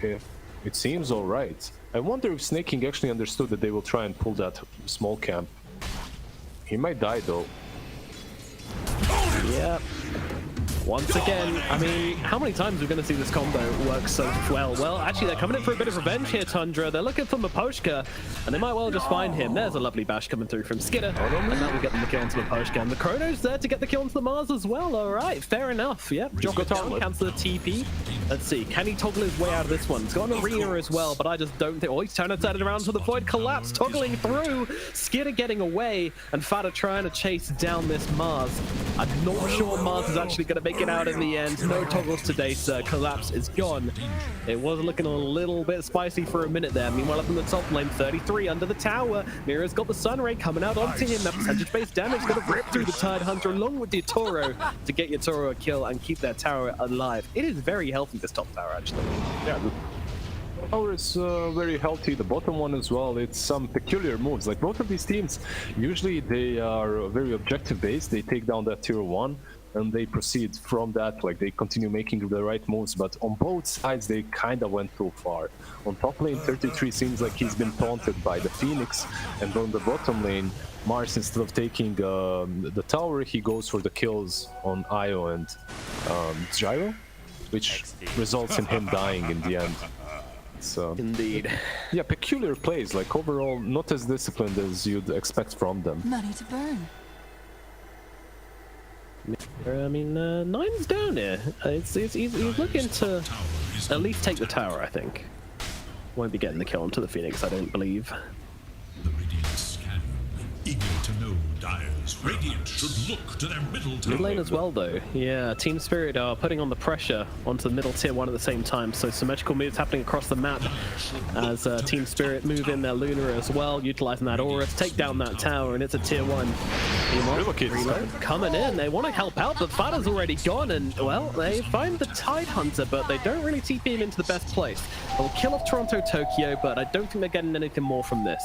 G: it seems alright. I wonder if Snake King actually understood that they will try and pull that small camp. He might die though.
F: Yeah. Once again, I mean, how many times are we going to see this combo work so well? Well, actually, they're coming in for a bit of revenge here, Tundra. They're looking for Miposhka, and they might well just find him. There's a lovely bash coming through from Skidder, and that will get them the kill onto Miposhka. And the Chrono's there to get the kill onto the Mars as well. All right, fair enough. Yep, drop it down, cancel the TP. Let's see, can he toggle his way out of this one? He's got an arena as well, but I just don't think... Oh, he's turning it around to the Void Collapse, toggling through. Skidder getting away, and Fada trying to chase down this Mars. I'm not sure Mars is actually going to make it out in the end. No toggles today, sir. Collapse is gone. It was looking a little bit spicy for a minute there. Meanwhile, up in the top lane, 33 under the tower. Mira's got the Sun Ray coming out onto him. That percentage-based damage is going to rip through the Tide Hunter along with the Toro to get your Toro a kill and keep that tower alive. It is very healthy, this top tower, actually.
G: Yeah, the tower is very healthy. The bottom one as well. It's some peculiar moves. Like both of these teams, usually they are very objective-based. They take down that tier 1. And they proceed from that, like they continue making the right moves, but on both sides they kind of went too far. On top lane, 33 seems like he's been taunted by the Phoenix, and on the bottom lane, Mars, instead of taking the tower, he goes for the kills on Io and Gyro, which results in him dying in the end. So,
F: indeed.
G: Yeah, peculiar plays, like overall not as disciplined as you'd expect from them.
M: Money to burn.
F: I mean, 9's down here. He's looking to at least take the tower, I think. Won't be getting the kill onto the Phoenix, I don't believe.
D: The Radiant scan, eager to know Dire's Radiant should look to their middle tower.
F: Mid lane as well, though. Yeah, Team Spirit are putting on the pressure onto the middle tier 1 at the same time, so symmetrical moves happening across the map as Team Spirit move in their Lunar as well, utilizing that aura to take down that tower, and it's a tier 1. Reload coming in, they want to help out, but Fada's already gone, and well, they find the Tide Hunter, but they don't really TP him into the best place. They'll kill off Toronto Tokyo, but I don't think they're getting anything more from this.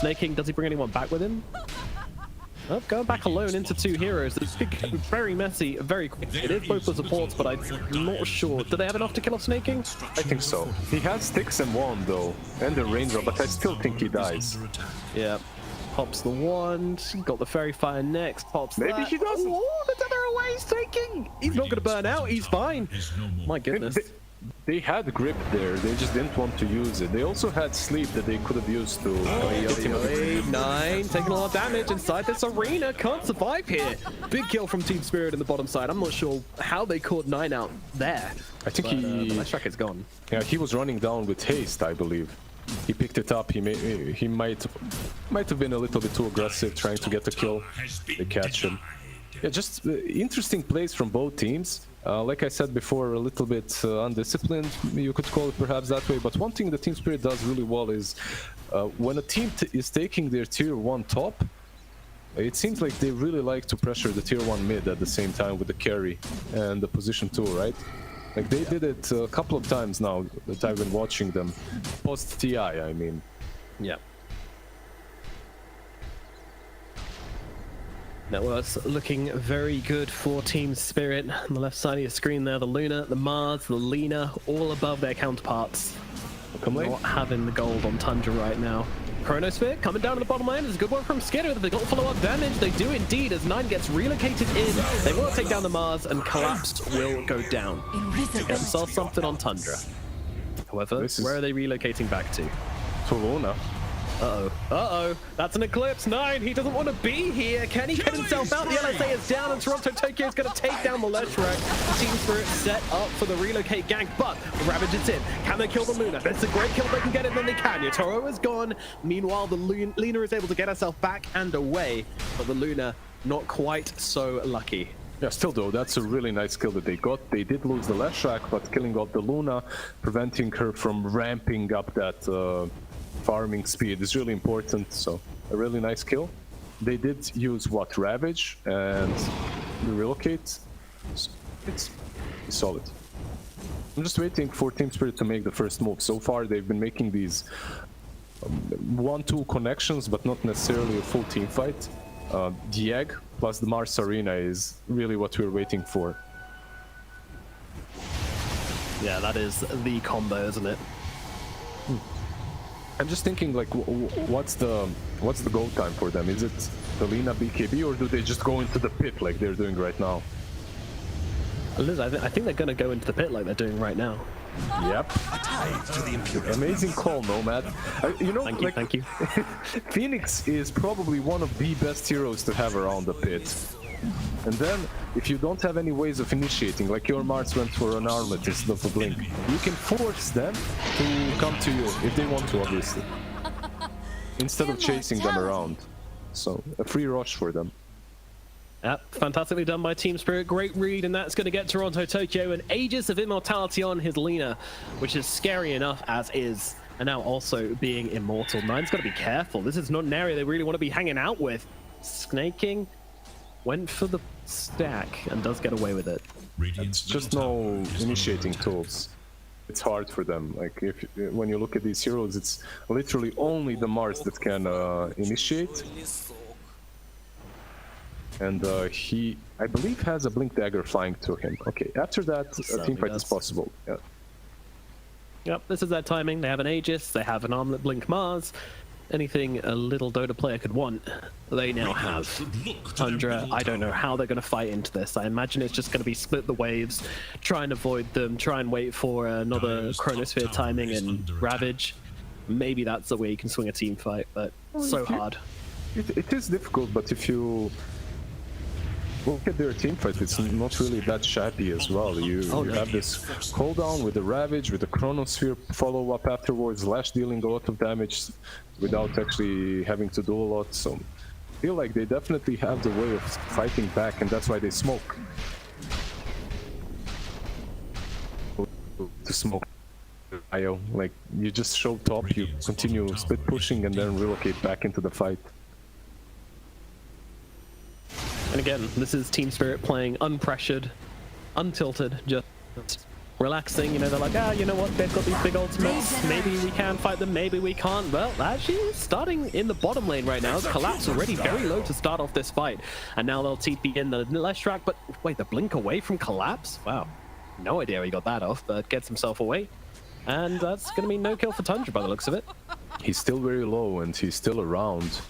F: Snake King, does he bring anyone back with him? Oh, going back alone into 2 heroes. It's very messy, very quick. It is both the supports, but I'm not sure. Do they have enough to kill off Snake King?
G: I think so. He has sticks and wand though, and the ranger, but I still think he dies.
F: Yeah. Pops the wand, got the Fairy Fire next, pops
G: Maybe
F: that.
G: he doesn't.
F: Oh, the tether away, Snake King! He's not going to burn out, he's fine. My goodness.
G: They had grip there, they just didn't want to use it. They also had sleep that they could have used to get him.
F: 9, taking a lot of damage inside this arena, can't survive here. Big kill from Team Spirit in the bottom side. I'm not sure how they caught 9 out there.
G: I think
F: the Flash Track is gone.
G: Yeah, he was running down with haste, I believe. He picked it up, he might have been a little bit too aggressive trying to get the kill. They catch him. Yeah, just interesting plays from both teams. Like I said before, a little bit undisciplined, you could call it perhaps that way, but one thing that Team Spirit does really well is when a team is taking their tier 1 top, it seems like they really like to pressure the tier 1 mid at the same time with the carry and the position 2, right? Like they did it a couple of times now that I've been watching them, post TI, I mean.
F: Yeah. That was looking very good for Team Spirit. On the left side of your screen there, the Luna, the Mars, the Lena, all above their counterparts. Not having the gold on Tundra right now. Chronosphere coming down to the bottom lane. There's a good one from Skidder. They've got follow-up damage. They do indeed as 9 gets relocated in. They want to take down the Mars and Collapsed will go down. Get themselves something on Tundra. However, where are they relocating back to?
G: To Luna.
F: Uh-oh. Uh-oh. That's an Eclipse. 9. He doesn't want to be here. Can he get himself out? The LSA is down and Toronto Tokyo is going to take down the Leshrac. Team Spirit set up for the relocate gank, but the Ravage is in. Can they kill the Luna? That's a great kill. They can get it, then they can. Yotaro is gone. Meanwhile, the Luna is able to get herself back and away, but the Luna not quite so lucky.
G: Yeah, still though, that's a really nice kill that they got. They did lose the Leshrac, but killing off the Luna, preventing her from ramping up that farming speed is really important. So a really nice kill. They did use what, Ravage and the relocate. It's solid. I'm just waiting for Team Spirit to make the first move. So far they've been making these 1-2 connections, but not necessarily a full team fight. The egg plus the Mars Arena is really what we're waiting for.
F: Yeah, that is the combo, isn't it?
G: I'm just thinking, like, what's the go time for them? Is it the Lina BKB, or do they just go into the pit like they're doing right now?
F: Liz, I think they're going to go into the pit like they're doing right now.
G: Yep. Amazing call, Nomad. You know,
F: thank you.
G: Phoenix is probably one of the best heroes to have around the pit. And then, if you don't have any ways of initiating, like your Mars went for an armlet instead of a blink, you can force them to come to you, if they want to, obviously. Instead of chasing them around. So, a free rush for them.
F: Yep, fantastically done by Team Spirit. Great read, and that's going to get Toronto Tokyo an Aegis of Immortality on his Lina, which is scary enough as is. And now also being immortal. Nine's got to be careful. This is not an area they really want to be hanging out with. Snaking went for the stack and does get away with it.
G: It's just no initiating tools. It's hard for them. Like, when you look at these heroes, it's literally only the Mars that can initiate. And he, I believe, has a Blink Dagger flying to him. Okay, after that, a team fight is possible. Yeah.
F: Yep, this is their timing. They have an Aegis, they have an Armlet Blink Mars. Anything a little Dota player could want, they now have. Tundra, I don't know how they're going to fight into this. I imagine it's just going to be split the waves, try and avoid them, try and wait for another Chronosphere timing and Ravage. Maybe that's the way you can swing a team fight, but so hard.
G: It is difficult, but if you look at their team fight, it's not really that shabby as well. You have this cooldown with the Ravage, with the Chronosphere follow-up afterwards, Lash dealing a lot of damage without actually having to do a lot. So I feel like they definitely have the way of fighting back, and that's why they smoke. To smoke. Like, you just show top, you continue split pushing, and then relocate back into the fight.
F: And again, this is Team Spirit playing unpressured, untilted, just relaxing. You know, they're like, you know what, they've got these big ultimates. Maybe we can fight them, maybe we can't. Well, actually, starting in the bottom lane right now. Collapse already very low to start off this fight. And now they'll TP in the Leshrac, but wait, the blink away from Collapse? Wow, no idea how he got that off, but gets himself away. And that's going to be no kill for Tundra by the looks of it.
G: He's still very low, and he's still around.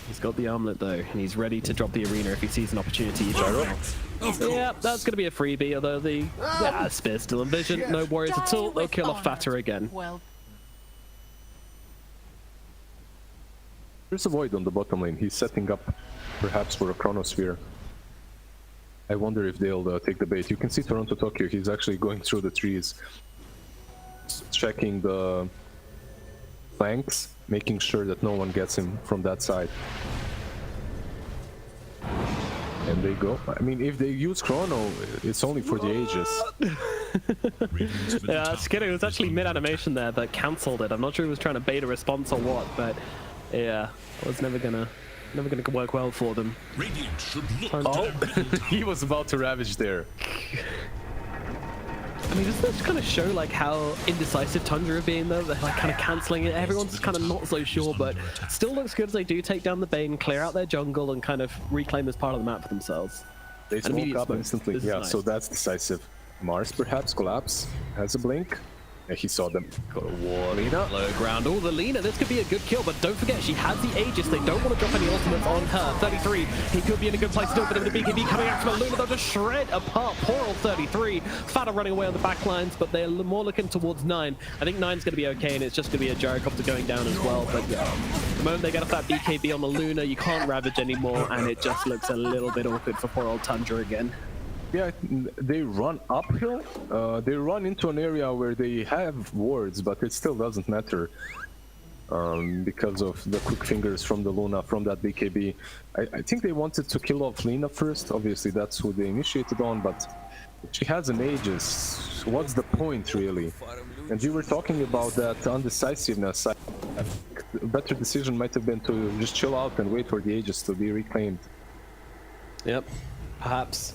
F: He's got the armlet though, and he's ready to drop the arena if he sees an opportunity. Yeah, that's going to be a freebie, although the Spear's still in vision. No worries at all. They'll kill off Fatter again.
G: There's a Void on the bottom lane. He's setting up perhaps for a Chronosphere. I wonder if they'll take the bait. You can see Toronto Tokyo. He's actually going through the trees, checking the flanks, making sure that no one gets him from that side. And they go. I mean, if they use Chrono, it's only for the Aegis.
F: Yeah, Skidder was actually mid-animation there, but cancelled it. I'm not sure he was trying to bait a response or what, but yeah, it was never gonna work well for them.
G: He was about to Ravage there.
F: I mean, doesn't this kind of show like how indecisive Tundra are being though? They're like kind of cancelling it. Everyone's kind of not so sure, but still looks good as they do take down the Bane, clear out their jungle, and kind of reclaim this part of the map for themselves.
G: They smoke up instantly. Yeah, nice. So that's decisive. Mars perhaps Collapse has a blink. Yeah, he saw them. Got a wall. Lina.
F: Low ground. Oh, the Lina. This could be a good kill, but don't forget, she has the Aegis. They don't want to drop any ultimates on her. 33. He could be in a good place still, but with the BKB coming out from the Luna, they'll just shred apart poor old 33. Fatter running away on the back lines, but they're more looking towards 9. I think 9's going to be okay, and it's just going to be a gyrocopter going down as well. But yeah, the moment they get off that BKB on the Luna, you can't Ravage anymore, and it just looks a little bit awkward for poor old Tundra again.
G: Yeah, they run uphill. They run into an area where they have wards, but it still doesn't matter. because of the quick fingers from the Luna, from that BKB. I think they wanted to kill off Lina first. Obviously, that's who they initiated on, but she has an Aegis. What's the point, really? And you were talking about that undecisiveness. I think a better decision might have been to just chill out and wait for the Aegis to be reclaimed.
F: Yep, perhaps.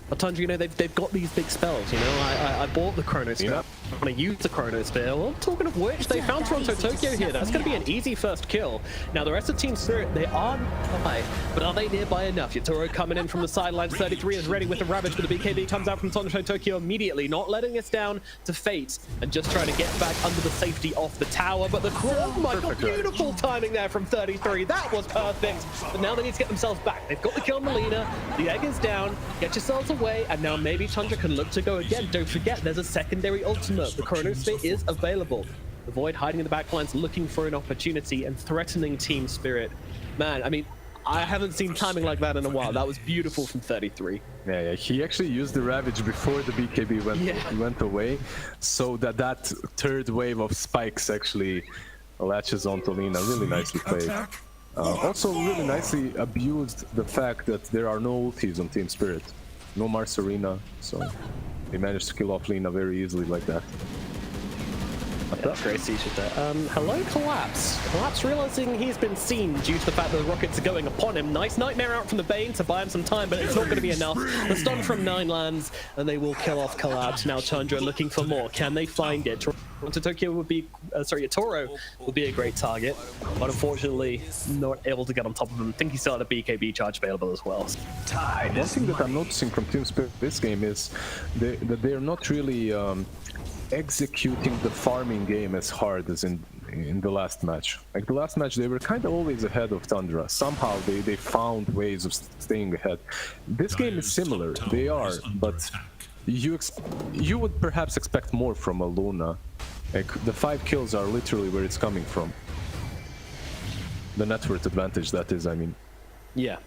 F: But Tundra, you know, they've got these big spells, you know. I bought the Chronosphere. Yeah. I'm going to use the Chronosphere. Well, talking of which, they found Toronto Tokyo here. That's going to be an easy first kill. Now, the rest of Team Spirit, they are nearby, but are they nearby enough? Yatoro coming in from the sidelines. 33 is ready with the Ravage, but the BKB comes out from Toronto Tokyo immediately, not letting us down to Fate, and just trying to get back under the safety of the tower. But the oh my god, beautiful timing there from 33. That was perfect. But now they need to get themselves back. They've got the kill on Melina. The egg is down. Get yourselves away, and now maybe Tundra can look to go again. Don't forget, there's a secondary ultimate. The Chronosphere is available. The Void hiding in the backlines, looking for an opportunity and threatening Team Spirit. Man, I mean, I haven't seen timing like that in a while. That was beautiful from 33.
G: Yeah, he actually used the Ravage before the BKB went away, so that third wave of spikes actually latches onto Lina. Really nicely played. Also really nicely abused the fact that there are no ultis on Team Spirit. No Mars Arena, so they managed to kill off Lina very easily like that.
F: Yeah, great siege there. Hello, Collapse. Collapse realizing he's been seen due to the fact that the rockets are going upon him. Nice Nightmare out from the Bane to buy him some time, but it's not going to be enough. The stun from 9 lands, and they will kill off Collapse. Now Tundra looking for more. Can they find it? Toronto Tokyo would be, Toro would be a great target, but unfortunately not able to get on top of him. I think he still had a BKB charge available as well.
G: One thing that I'm noticing from Team Spirit this game is that they're not really executing the farming game as hard as in the last match. Like the last match, they were kind of always ahead of Tundra. Somehow they found ways of staying ahead. This game is similar. They are, but you would perhaps expect more from a Luna. Like the 5 kills are literally where it's coming from. The net worth advantage, that is, I mean.
F: Yeah.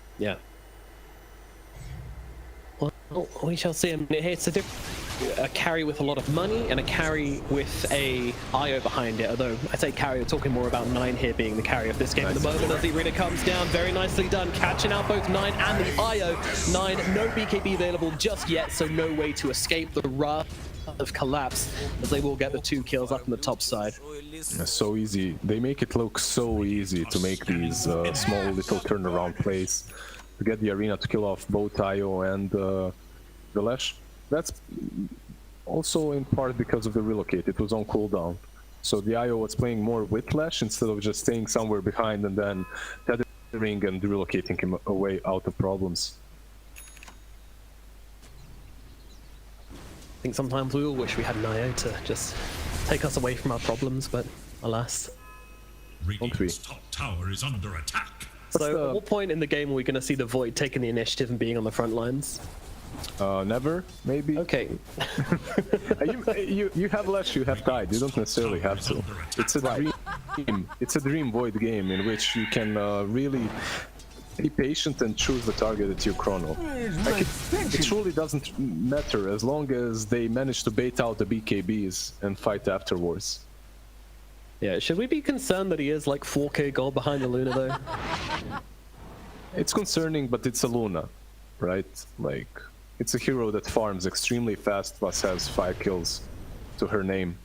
F: Well, we shall see. I mean, it's a carry with a lot of money and a carry with a IO behind it. Although I say carry, we're talking more about 9 here being the carry of this game at the moment as the arena comes down. Very nicely done, catching out both 9 and the IO. 9, no BKB available just yet, so no way to escape the wrath of Collapse, as they will get the 2 kills up on the top side.
G: So easy. They make it look so easy to make these small little turnaround plays to get the arena to kill off both IO and the Lash. That's also in part because of the relocate. It was on cooldown, so the IO was playing more with Lash instead of just staying somewhere behind and then tethering and relocating him away out of problems.
F: I think sometimes we all wish we had an IO to just take us away from our problems, but alas.
D: Radiant's top tower is under attack.
F: So at what point in the game are we going to see the Void taking the initiative and being on the front lines?
G: Never, maybe.
F: Okay.
G: you have Lash, you have Tide. You don't necessarily have to. It's a dream. It's a dream Void game in which you can really be patient and choose the target at your chrono. Like it truly doesn't matter as long as they manage to bait out the BKBs and fight afterwards.
F: Yeah, should we be concerned that he is like 4k gold behind the Luna though?
G: It's concerning, but it's a Luna, right? Like, it's a hero that farms extremely fast plus has 5 kills to her name.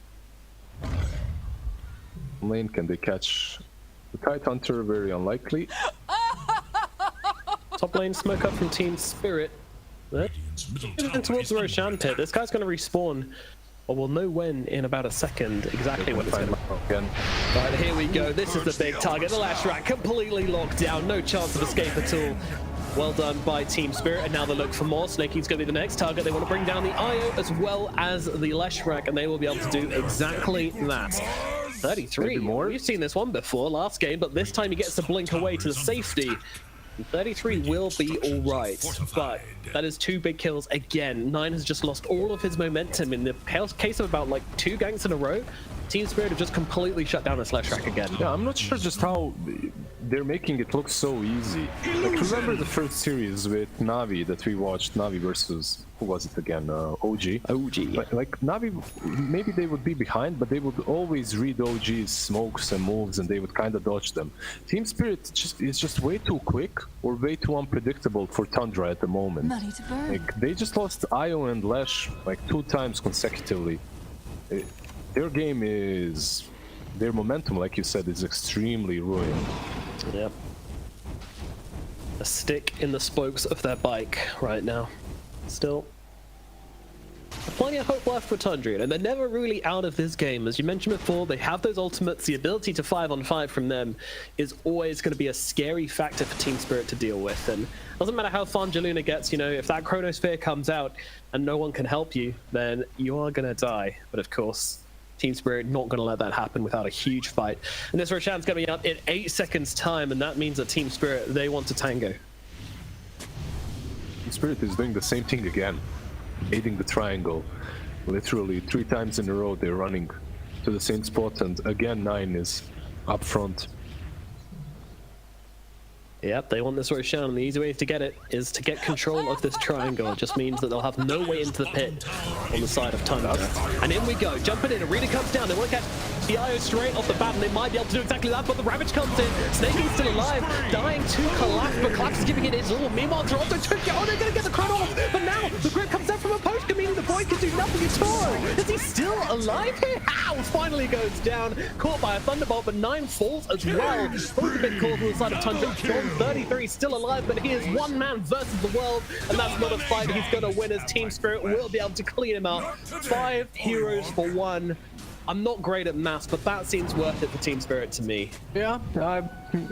G: Lane, can they catch the Kite Hunter? Very unlikely.
F: Top lane smoke up from Team Spirit. Towards the Roshan pit. This guy's going to respawn. Or we'll know when in about a second exactly when it's going to happen. Right, here we go. This is the big target. The Lash Rack completely locked down. No chance of escape at all. Well done by Team Spirit, and now they look for more. Snaky's going to be the next target. They want to bring down the IO as well as the Lash Rack, and they will be able to do exactly that. 33. We've seen this one before last game, but this time he gets to blink away to the safety. 33 will be alright, but that is 2 big kills again. 9 has just lost all of his momentum in the case of about like 2 ganks in a row. Team Spirit have just completely shut down the Slash Rack again.
G: Yeah, I'm not sure just how they're making it look so easy. Like, remember the first series with NAVI that we watched, NAVI versus, who was it again? OG. Like NAVI, maybe they would be behind, but they would always read OG's smokes and moves, and they would kind of dodge them. Team Spirit is just way too quick or way too unpredictable for Tundra at the moment. Like, they just lost Io and Lash like 2 times consecutively. Their game is... Their momentum, like you said, is extremely ruined.
F: Yep. A stick in the spokes of their bike right now. Still. Plenty of hope left for Tundra, and they're never really out of this game. As you mentioned before, they have those ultimates. The ability to 5-on-5 from them is always going to be a scary factor for Team Spirit to deal with. And it doesn't matter how far Jaluna gets, you know, if that Chronosphere comes out and no one can help you, then you are going to die. But of course, Team Spirit not going to let that happen without a huge fight. And this Roshan's coming up in 8 seconds time, and that means that Team Spirit, they want to tango.
G: Team Spirit is doing the same thing again, aiding the triangle. Literally 3 times in a row they're running to the same spot, and again 9 is up front.
F: Yep, they want this Roshan, and the easy way to get it is to get control of this triangle. It just means that they'll have no way into the pit on the side of Tundra. And in we go, jumping in, Arena comes down, they want to catch the IO straight off the bat, and they might be able to do exactly that, but the Ravage comes in, Snaking's still alive, dying to Collapse, but Collapse is giving it his all. Meanwhile, Toronto took it, oh, they're going to get the chrono off, but now the grip comes out from a post, meaning the boy can do nothing at all. Is he still alive here? How? Finally goes down, caught by a Thunderbolt, but 9 falls as well. Both a bit caught on the side of Tundra. 33 still alive, but he is one man versus the world, and that's not a fight he's going to win, as Team Spirit will be able to clean him out. 5 heroes for 1. I'm not great at maths, but that seems worth it for Team Spirit to me.
G: Yeah,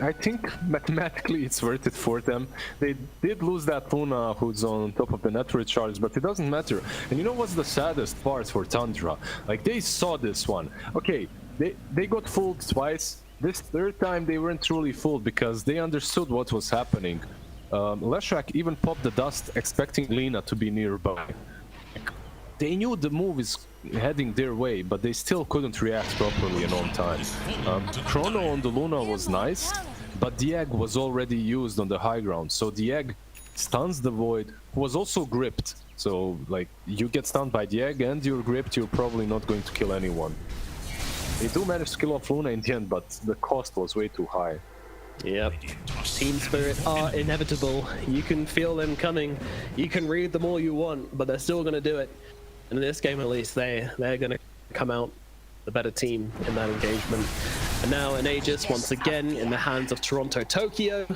G: I think mathematically it's worth it for them. They did lose that Luna who's on top of the network charge, but it doesn't matter. And you know what's the saddest part for Tundra? Like, they saw this one. Okay, they got fooled twice. This 3rd time they weren't truly fooled because they understood what was happening. Leshak even popped the dust expecting Lina to be nearby. They knew the move is heading their way, but they still couldn't react properly and on time. Chrono on the Luna was nice, but the egg was already used on the high ground, so the egg stuns the Void, who was also gripped. So, like, you get stunned by the egg and you're gripped, you're probably not going to kill anyone. They do manage to kill off Luna in the end, but the cost was way too high.
F: Yep. Team Spirit are inevitable. You can feel them coming. You can read them all you want, but they're still going to do it. And in this game, at least, they're going to come out the better team in that engagement. And now an Aegis, once again, in the hands of Toronto Tokyo.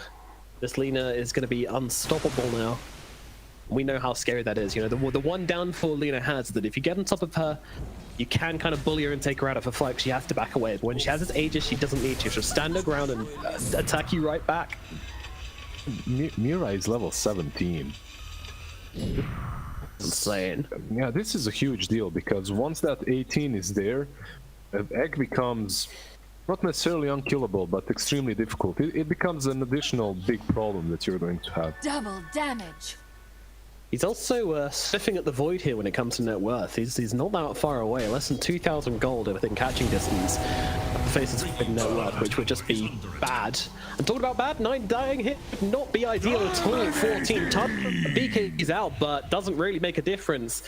F: This Lina is going to be unstoppable now. We know how scary that is. You know, the one downfall Lina has is that if you get on top of her, you can kind of bully her and take her out of her fight. She has to back away. But when she has this Aegis, she doesn't need to. She'll stand her ground and attack you right back.
G: Mira is level 17.
F: Insane.
G: Yeah, this is a huge deal because once that 18 is there, egg becomes not necessarily unkillable, but extremely difficult. It becomes an additional big problem that you're going to have.
M: Double damage.
F: He's also sniffing at the Void here when it comes to net worth. He's not that far away, less than 2,000 gold within catching distance. The faces of net worth, which would just be bad. And talking about bad, 9 dying hit would not be ideal at all for Team Tundra. BK is out, but doesn't really make a difference.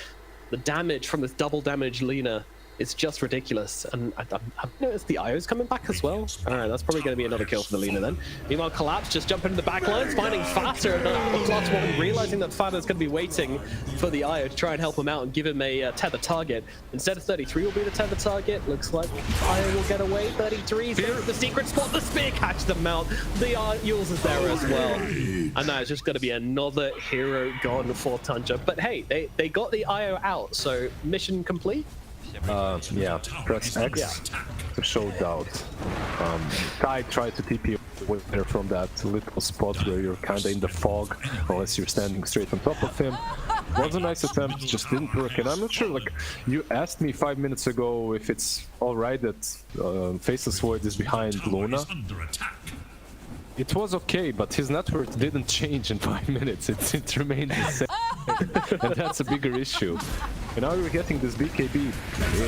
F: The damage from this double damage Lina is just ridiculous. And I've noticed the IO's coming back as well. Alright, that's probably going to be another kill for the Lina then. Meanwhile, Collapse just jumping into the back lines, finding Faster, and the plus one, realizing that Fader's going to be waiting for the IO to try and help him out and give him a tether target. Instead of 33 will be the tether target. Looks like IO will get away. 33 is the secret spot. The spear catches them out. The Yules is there as well. And now it's just going to be another hero gone for Tundra. But hey, they got the IO out, so mission complete.
G: Yeah, press X to show doubt. Kai tried to TP away there from that little spot where you're kinda in the fog, unless you're standing straight on top of him. Was a nice attempt, just didn't work, and I'm not sure, like, you asked me 5 minutes ago if it's alright that Faceless Void is behind Luna. It was okay, but his network didn't change in 5 minutes, it remained the same, and that's a bigger issue. And now you're getting this BKB,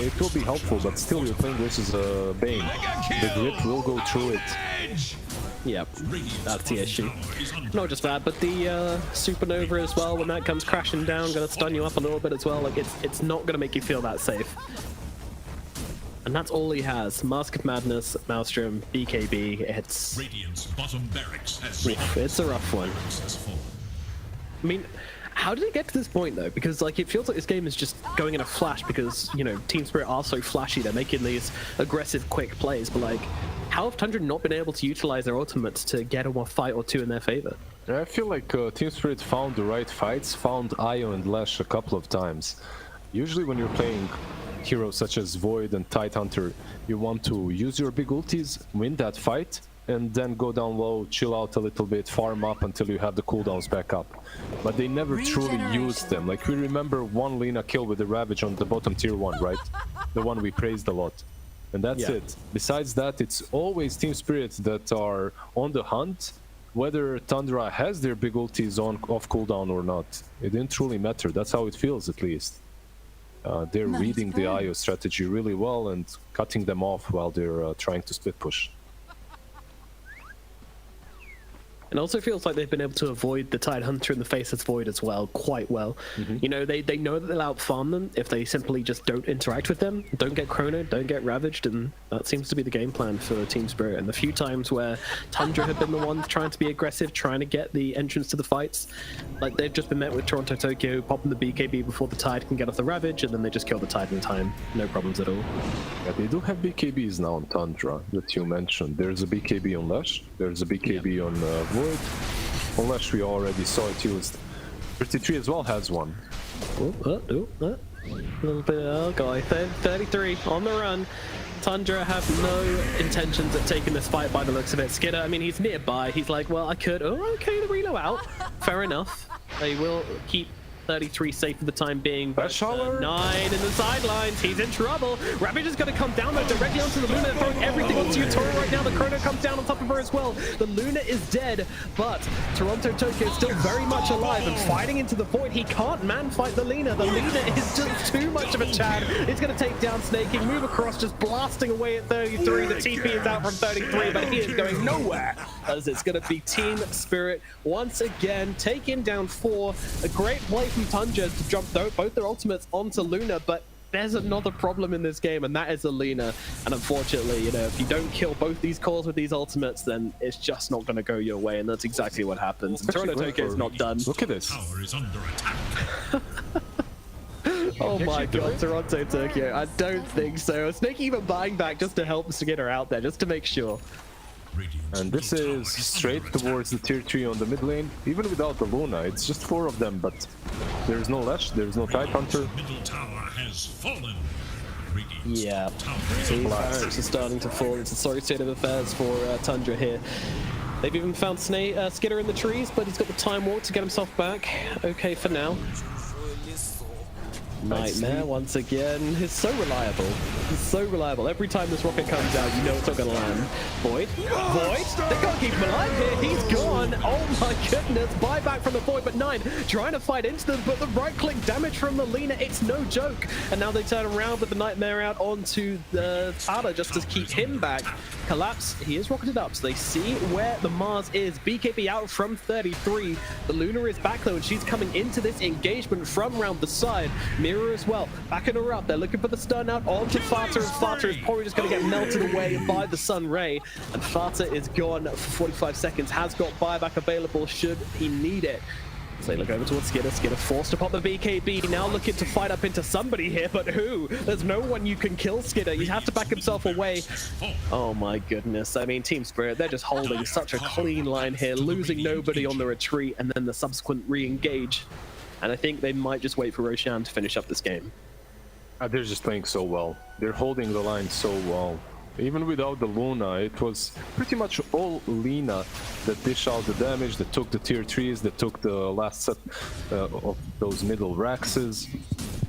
G: it will be helpful, but still you're playing versus Bane. The grip will go through it.
F: Yep, that's the issue. Not just that, but the supernova as well, when that comes crashing down, gonna stun you up a little bit as well. Like, it's not gonna make you feel that safe. And that's all he has. Mask of Madness, Maelstrom, BKB. It's a rough one. I mean, how did it get to this point though? Because like it feels like this game is just going in a flash because, you know, Team Spirit are so flashy. They're making these aggressive, quick plays. But like, how have TUNDRA not been able to utilize their ultimates to get a fight or two in their favor?
G: I feel like Team Spirit found the right fights, found Io and Lash a couple of times. Usually when you're playing heroes such as Void and Tidehunter, you want to use your big ultis, win that fight, and then go down low, chill out a little bit, farm up until you have the cooldowns back up. But they never truly used them. Like, we remember one Lina kill with the Ravage on the bottom tier 1, right? The one we praised a lot. And that's it. Besides that, it's always Team Spirits that are on the hunt, whether TUNDRA has their big ultis on off cooldown or not. It didn't truly matter. That's how it feels, at least. They're reading the IO strategy really well and cutting them off while they're trying to split push.
F: It also feels like they've been able to avoid the Tidehunter in the face of Void as well, quite well. You know, they know that they'll outfarm them if they simply just don't interact with them, don't get chrono, don't get ravaged, and that seems to be the game plan for Team Spirit. And the few times where TUNDRA have been the ones trying to be aggressive, trying to get the entrance to the fights, like they've just been met with Toronto Tokyo popping the BKB before the Tide can get off the Ravage, and then they just kill the Tide in time. No problems at all.
G: Yeah, they do have BKBs now on TUNDRA that you mentioned. There's a BKB on Lash, there's a BKB on Void. Unless we already saw it used. 33 as well has one.
F: A little bit, oh god, 33 on the run. TUNDRA have no intentions of taking this fight by the looks of it. Skidder, I mean, he's nearby. He's like, well, I could. Oh, okay, the reload out. Fair enough. They will keep 33 safe for the time being, but 9 in the sidelines. He's in trouble. Ravage is going to come down though directly onto the Luna, throwing everything onto Utora right now. The Chrono comes down on top of her as well. The Luna is dead, but Toronto Tokyo is still very much alive and fighting into the Void. He can't man fight the Lina. The Lina is just too much of a Chad. He's going to take down Snaking, move across, just blasting away at 33. The TP is out from 33, but he is going nowhere, as it's going to be Team Spirit once again taking down 4. A great play from TUNDRA to jump both their ultimates onto Luna, but there's another problem in this game, and that is the Lina. And unfortunately, you know, if you don't kill both these cores with these ultimates, then it's just not going to go your way, and that's exactly what happens. And Toronto Tokyo is not done.
G: Look at this.
F: Oh my god, Toronto Tokyo. I don't think so. Snake even buying back just to help Skinner out there, just to make sure.
G: And this is straight towards the tier 3 on the mid lane, even without the Luna. It's just 4 of them, but there's no Lash, there's no Tidehunter.
F: Yeah, these barracks are starting to fall. It's a sorry state of affairs for TUNDRA here. They've even found Skidder in the trees, but he's got the time walk to get himself back. Okay for now. Nightmare once again. He's so reliable. He's so reliable. Every time this rocket comes out, you know it's not going to land. Void? Void? They can't keep him alive here. He's gone. Oh my goodness. Buyback from the Void, but 9 trying to fight into them, but the right-click damage from the Lina, it's no joke. And now they turn around with the Nightmare out onto the Ada just to keep him back. Collapse. He is rocketed up, so they see where the Mars is. BKB out from 33. The Luna is back though, and she's coming into this engagement from around the side. Mirror as well, backing her up. They're looking for the stun out onto Fata, and Fata is probably just going to get melted away by the Sun Ray. And Fata is gone for 45 seconds, has got buyback available should he need it. So they look over towards Skidder. Skidder forced to pop the BKB, now looking to fight up into somebody here, but who? There's no one you can kill Skidder. You have to back himself away. Oh my goodness. I mean, Team Spirit, they're just holding such a clean line here, losing nobody on the retreat, and then the subsequent re-engage. And I think they might just wait for Roshan to finish up this game.
G: They're just playing so well. They're holding the line so well. Even without the Luna, it was pretty much all Lina that dish out the damage, that took the tier 3s, that took the last set of those middle Raxes.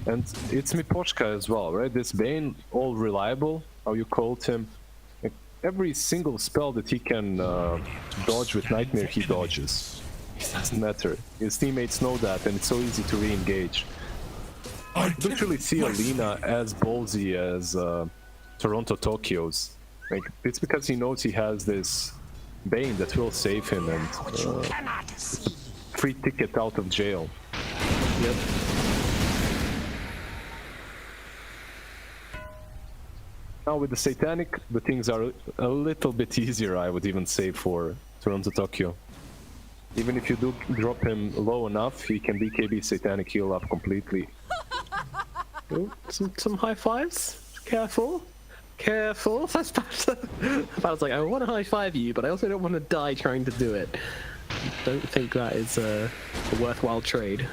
G: And it's Miposhka as well, right? This Bane, all reliable, how you called him. Like, every single spell that he can dodge with Nightmare, he dodges. It doesn't matter. His teammates know that, and it's so easy to re-engage. I don't really see Lina as ballsy as Toronto Tokyo's. Like, it's because he knows he has this Bane that will save him and free ticket out of jail.
F: Yep.
G: Now with the Satanic, the things are a little bit easier, I would even say, for Toronto Tokyo. Even if you do drop him low enough, he can BKB Satanic heal up completely.
F: Ooh, some high fives. Careful. Careful. That's I was like, I want to high five you, but I also don't want to die trying to do it. Don't think that is a worthwhile trade.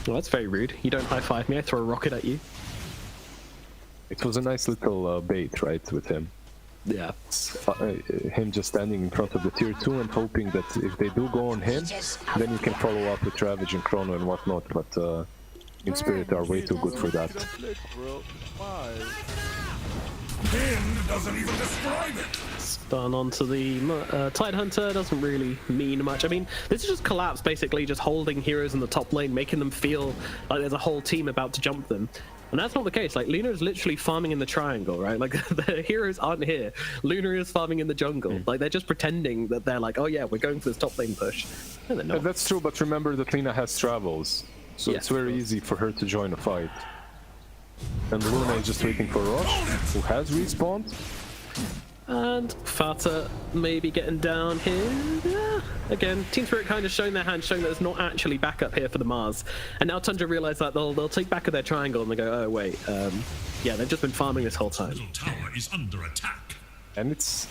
F: Well, that's very rude. You don't high five me, I throw a rocket at you.
G: It was a nice little bait, right, with him.
F: Yeah.
G: Him just standing in front of the tier 2 and hoping that if they do go on him, then you can follow up with Ravage and Chrono and whatnot, but Team Spirit are way too good for that.
H: Doesn't even describe it.
F: Stun onto the Tidehunter doesn't really mean much. I mean, this is just collapse, basically just holding heroes in the top lane, making them feel like there's a whole team about to jump them. And that's not the case. Like, Luna is literally farming in the triangle, right? Like, the heroes aren't here. Luna is farming in the jungle. Like, they're just pretending that they're like, oh yeah, we're going for this top lane push. No, they're not.
G: That's true, but remember that Luna has travels, so it's very easy for her to join a fight. And Luna is just waiting for Roche, who has respawned.
F: And Fata maybe getting down here. Yeah. Again, Team Spirit kind of showing their hand, showing that there's not actually backup here for the Mars. And now Tundra realize that they'll take back of their triangle and they go, oh wait, yeah, they've just been farming this whole time.
H: Middle tower is under attack.
G: And it's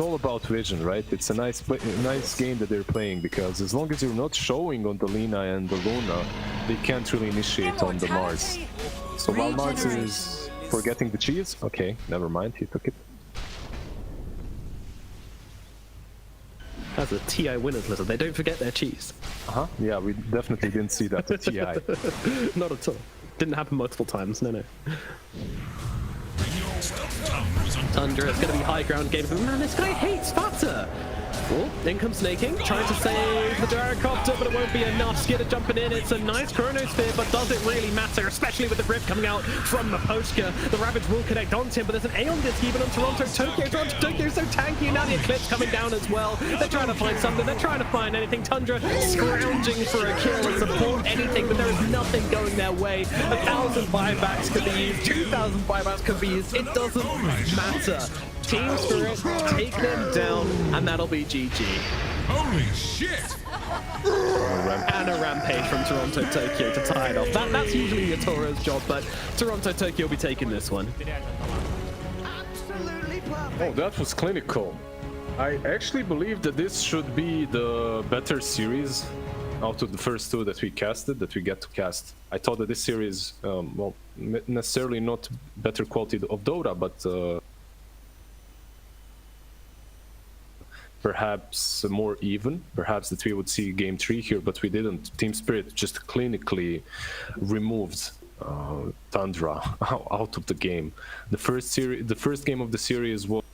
G: all about vision, right? It's a nice game that they're playing, because as long as you're not showing on the Lina and the Luna, they can't really initiate on the Mars. So while Mars is forgetting the cheese, okay, never mind, he took it.
F: That's a TI winners list. They don't forget their cheese.
G: Yeah, we definitely didn't see that at TI.
F: Not at all. Didn't happen multiple times. No. Tundra, it's going to be high ground game. Man, this guy hates Fata. Oh, in comes Snaking, trying to save the Gyrocopter, but it won't be enough. Skidder jumping in. It's a nice Chronosphere, but does it really matter? Especially with the Rift coming out from the Poshka. The Ravage will connect onto him, but there's an Aeon Disc even on Toronto Tokyo. Toronto Tokyo is so tanky, and now the Eclipse coming down as well. They're trying to find something. They're trying to find anything. Tundra scrounging for a kill and support anything, but there is nothing going their way. 1,000 buybacks could be used. 2,000 buybacks could be used. It doesn't matter. Team Spirit take them down, and that'll be GG.
H: Holy shit!
F: And a rampage from Toronto Tokyo to tie it off. That's usually Yatoro's job, but Toronto Tokyo will be taking this one.
G: Oh, that was clinical. I actually believe that this should be the better series out of the first two that we casted, that we get to cast. I thought that this series, well, necessarily not better quality of Dota, but perhaps more even, perhaps that we would see game 3 here, but we didn't. Team Spirit just clinically removed Tundra out of the game. The first game of the series was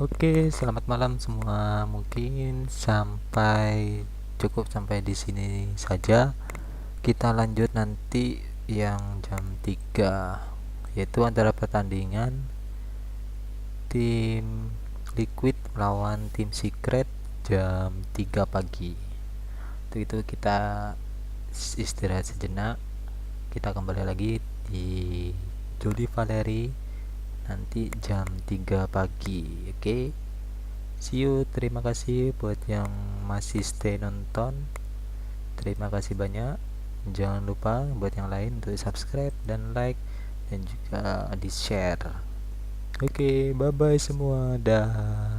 E: Oke, selamat malam semua. Mungkin cukup sampai di sini saja. Kita lanjut nanti yang jam 3, yaitu antara pertandingan tim Liquid melawan tim Secret jam 3 pagi. Untuk itu kita istirahat sejenak. Kita kembali lagi di Jadwal Valery nanti jam 3 pagi. Oke, see you. Terima kasih buat yang masih stay nonton, terima kasih banyak. Jangan lupa buat yang lain untuk subscribe dan like dan juga di share. Oke, bye bye semua, dah.